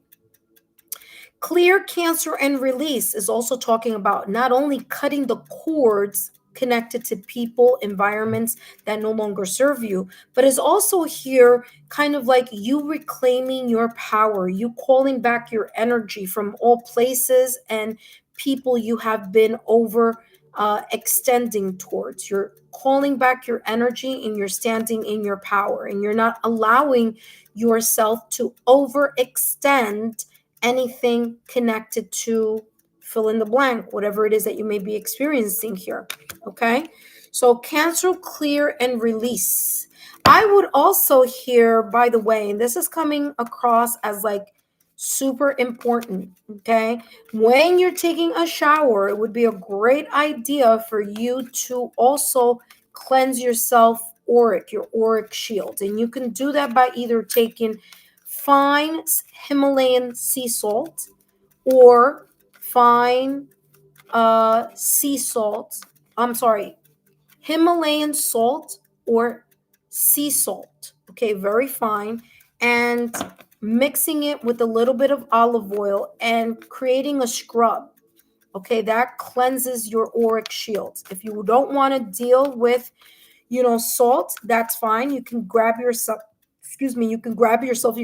Clear, cancel, and release is also talking about not only cutting the cords connected to people, environments that no longer serve you, but is also here kind of like you reclaiming your power, you calling back your energy from all places and people you have been over extending towards. You're calling back your energy and you're standing in your power and you're not allowing yourself to overextend anything connected to fill in the blank, whatever it is that you may be experiencing here. Okay. So cancel, clear, and release. I would also hear, by the way, and this is coming across as like super important. Okay. When you're taking a shower, it would be a great idea for you to also cleanse yourself auric, your auric shield. And you can do that by either taking fine Himalayan sea salt or fine sea salt. I'm sorry, Himalayan salt or sea salt. Okay, very fine. And mixing it with a little bit of olive oil and creating a scrub. Okay, that cleanses your auric shields. If you don't want to deal with salt, that's fine. You can grab yourself, you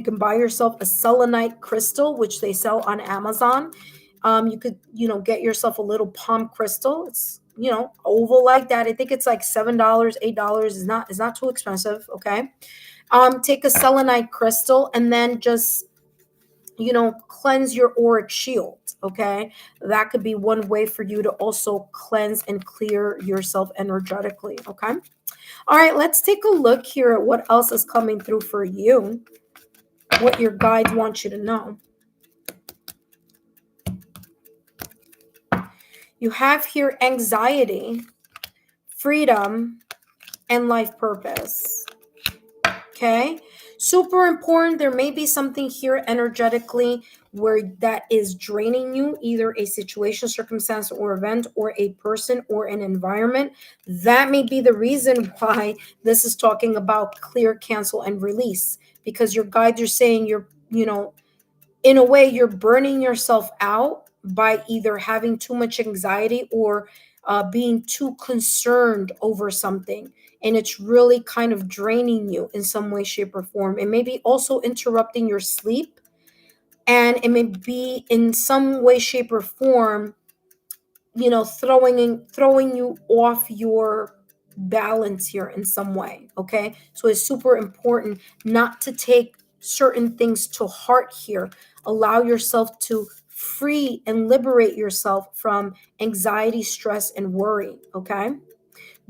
can buy yourself a selenite crystal, which they sell on Amazon. You could, get yourself a little palm crystal. It's, oval like that. I think it's like $7, $8. Is not too expensive. Okay. Take a selenite crystal and then just, cleanse your auric shield. Okay. That could be one way for you to also cleanse and clear yourself energetically. Okay. All right, let's take a look here at what else is coming through for you, what your guides want you to know. You have here anxiety, freedom, and life purpose. Okay, super important. There may be something here energetically where that is draining you, either a situation, circumstance, or event, or a person, or an environment. That may be the reason why this is talking about clear, cancel, and release, because your guides are saying you're, in a way, you're burning yourself out by either having too much anxiety or being too concerned over something. And it's really kind of draining you in some way, shape, or form. It may be also interrupting your sleep. And it may be in some way, shape, or form, throwing you off your balance here in some way. Okay. So it's super important not to take certain things to heart here. Allow yourself to free and liberate yourself from anxiety, stress, and worry. Okay.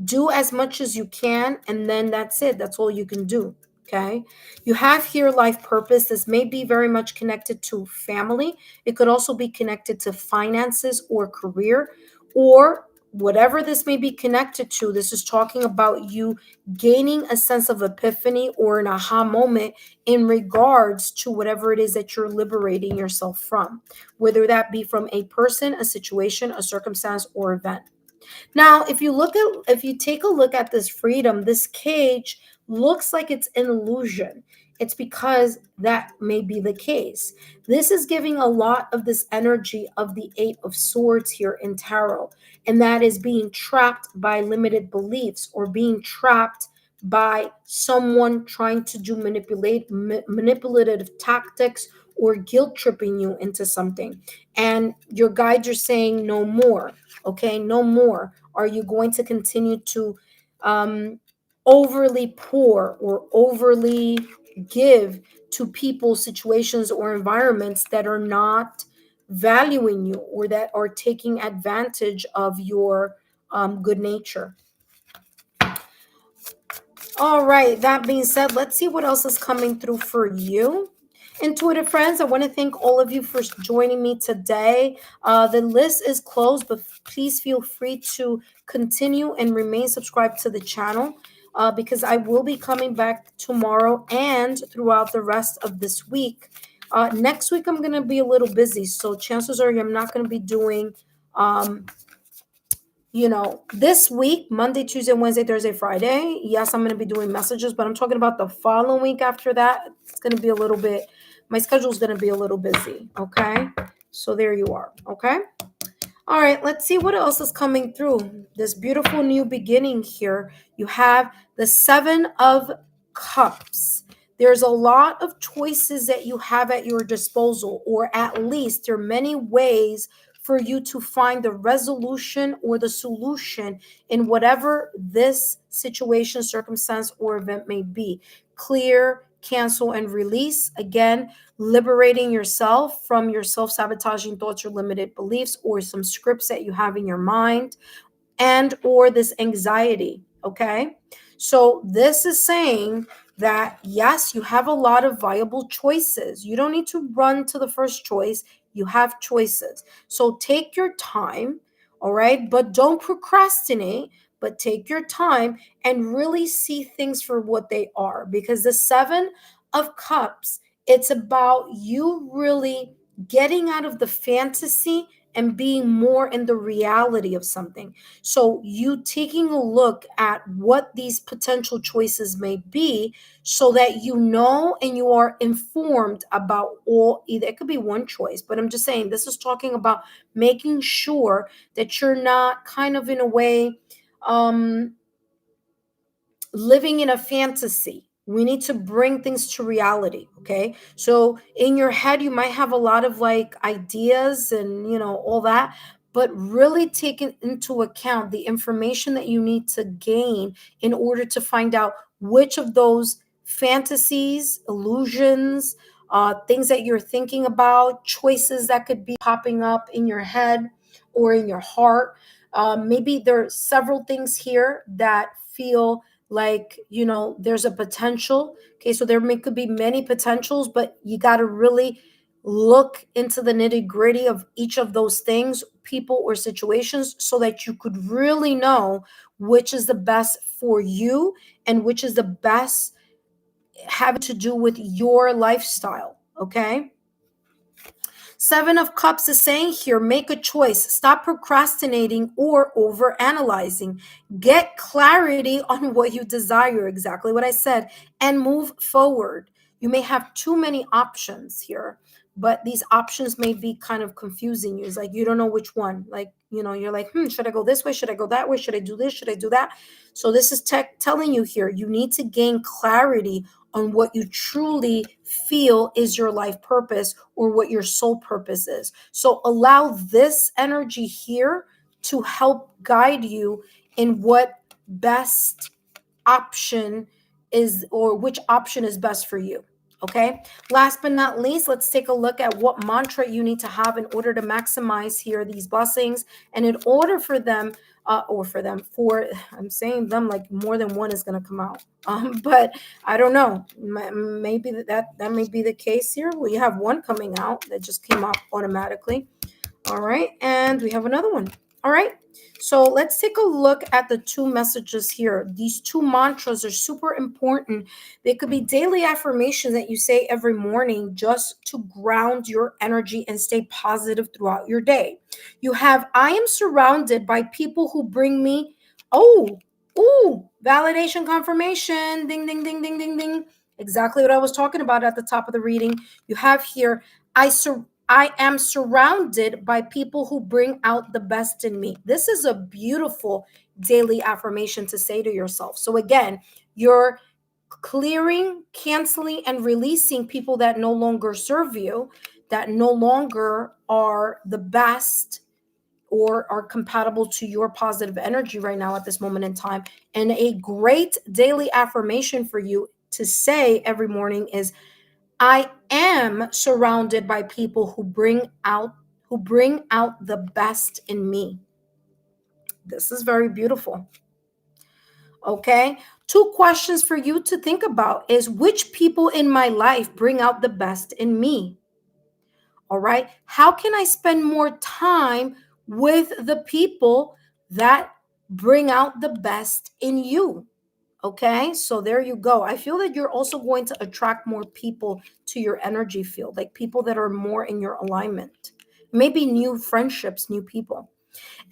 Do as much as you can, and then that's it. That's all you can do. Okay. You have here life purpose. This may be very much connected to family. It could also be connected to finances or career, or whatever this may be connected to, this is talking about you gaining a sense of epiphany or an aha moment in regards to whatever it is that you're liberating yourself from, whether that be from a person, a situation, a circumstance, or event. Now, if you take a look at this freedom, this cage looks like it's an illusion. It's because that may be the case. This is giving a lot of this energy of the Eight of Swords here in tarot, and that is being trapped by limited beliefs or being trapped by someone trying to do manipulative tactics or guilt tripping you into something. And your guides are saying no more. Okay, no more. Are you going to continue to overly pour or overly give to people, situations, or environments that are not valuing you or that are taking advantage of your good nature? All right, that being said, let's see what else is coming through for you. Intuitive friends, I want to thank all of you for joining me today. The list is closed, but please feel free to continue and remain subscribed to the channel because I will be coming back tomorrow and throughout the rest of this week. Next week, I'm going to be a little busy, so chances are I'm not going to be doing this week, Monday, Tuesday, Wednesday, Thursday, Friday. Yes, I'm going to be doing messages, but I'm talking about the following week after that. It's going to be a little bit, my schedule is going to be a little busy. Okay. So there you are. Okay. All right. Let's see what else is coming through. This beautiful new beginning here. You have the Seven of Cups. There's a lot of choices that you have at your disposal, or at least there are many ways for you to find the resolution or the solution in whatever this situation, circumstance, or event may be. Clear, cancel, and release. Again, liberating yourself from your self-sabotaging thoughts or limited beliefs or some scripts that you have in your mind and or this anxiety. Okay, so this is saying that yes, you have a lot of viable choices. You don't need to run to the first choice. You have choices, so take your time. All right, but don't procrastinate, but take your time and really see things for what they are, because the Seven of Cups, it's about you really getting out of the fantasy and being more in the reality of something. So you taking a look at what these potential choices may be so that you know and you are informed about all. Either it could be one choice, but I'm just saying this is talking about making sure that you're not kind of in a way living in a fantasy. We need to bring things to reality. Okay, so in your head you might have a lot of like ideas and all that, but really take into account the information that you need to gain in order to find out which of those fantasies, illusions, things that you're thinking about, choices that could be popping up in your head or in your heart. Maybe there are several things here that feel like there's a potential. Okay, so could be many potentials, but you got to really look into the nitty gritty of each of those things, people or situations, so that you could really know which is the best for you and which is the best having to do with your lifestyle. Okay, Seven of Cups is saying here, make a choice. Stop procrastinating or over analyzing. Get clarity on what you desire, exactly what I said, and move forward. You may have too many options here, but these options may be kind of confusing you. It's like you don't know which one. Like, you're like, should I go this way? Should I go that way? Should I do this? Should I do that? So this is telling you here, you need to gain clarity on what you truly feel is your life purpose or what your soul purpose is. So allow this energy here to help guide you in what best option is, or which option is best for you. Okay, last but not least, let's take a look at what mantra you need to have in order to maximize here these blessings, and in order for them I'm saying them like more than one is going to come out, but I don't know, maybe that may be the case here. We have one coming out that just came out automatically. All right, and we have another one. All right. So let's take a look at the two messages here. These two mantras are super important. They could be daily affirmations that you say every morning just to ground your energy and stay positive throughout your day. You have, I am surrounded by people who bring me, oh, validation confirmation. Ding, ding, ding, ding, ding, ding. Exactly what I was talking about at the top of the reading. You have here, I am surrounded by people who bring out the best in me. This is a beautiful daily affirmation to say to yourself. So, again, you're clearing, canceling, and releasing people that no longer serve you, that no longer are the best or are compatible to your positive energy right now at this moment in time. And a great daily affirmation for you to say every morning is, I am surrounded by people who bring out the best in me. This is very beautiful. Okay? Two questions for you to think about is, which people in my life bring out the best in me? All right? How can I spend more time with the people that bring out the best in you? Okay, so there you go. I feel that you're also going to attract more people to your energy field, like people that are more in your alignment. Maybe new friendships, new people.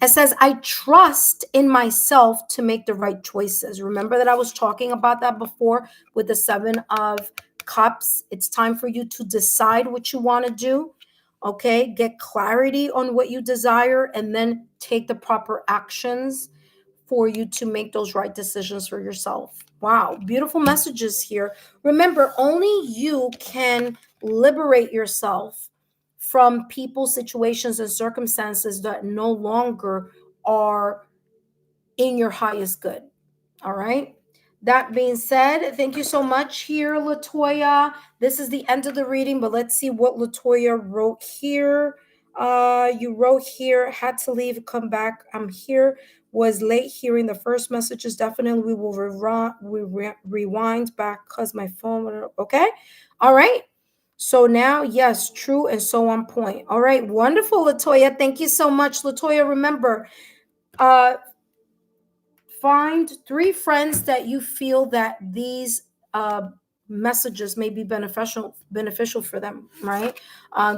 It says, I trust in myself to make the right choices. Remember that I was talking about that before with the Seven of Cups. It's time for you to decide what you want to do. Okay, get clarity on what you desire and then take the proper actions for you to make those right decisions for yourself. Wow, beautiful messages here. Remember, only you can liberate yourself from people, situations, and circumstances that no longer are in your highest good. All right. That being said, thank you so much here, Latoya. This is the end of the reading, but let's see what Latoya wrote here. You wrote here, had to leave, come back. I'm here. Was late hearing the first messages. Definitely, we will rewind back because my phone. Okay. All right. So now, yes, true and so on point. All right, wonderful, Latoya. Thank you so much, Latoya. Remember, uh, find three friends that you feel that these messages may be beneficial for them, right?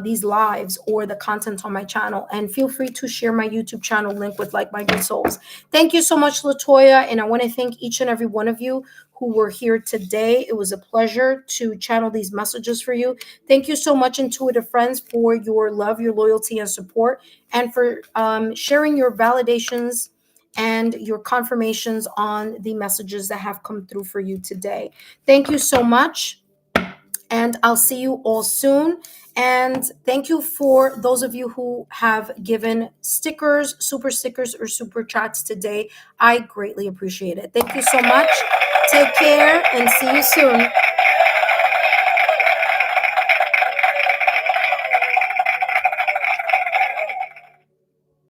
These lives or the content on my channel, and feel free to share my YouTube channel link with like-minded souls. Thank you so much, Latoya, and I want to thank each and every one of you who were here today. It was a pleasure to channel these messages for you. Thank you so much, intuitive friends, for your love, your loyalty, and support, and for sharing your validations and your confirmations on the messages that have come through for you today. Thank you so much, and I'll see you all soon. And thank you for those of you who have given stickers, super stickers, or super chats today. I greatly appreciate it. Thank you so much. Take care and see you soon.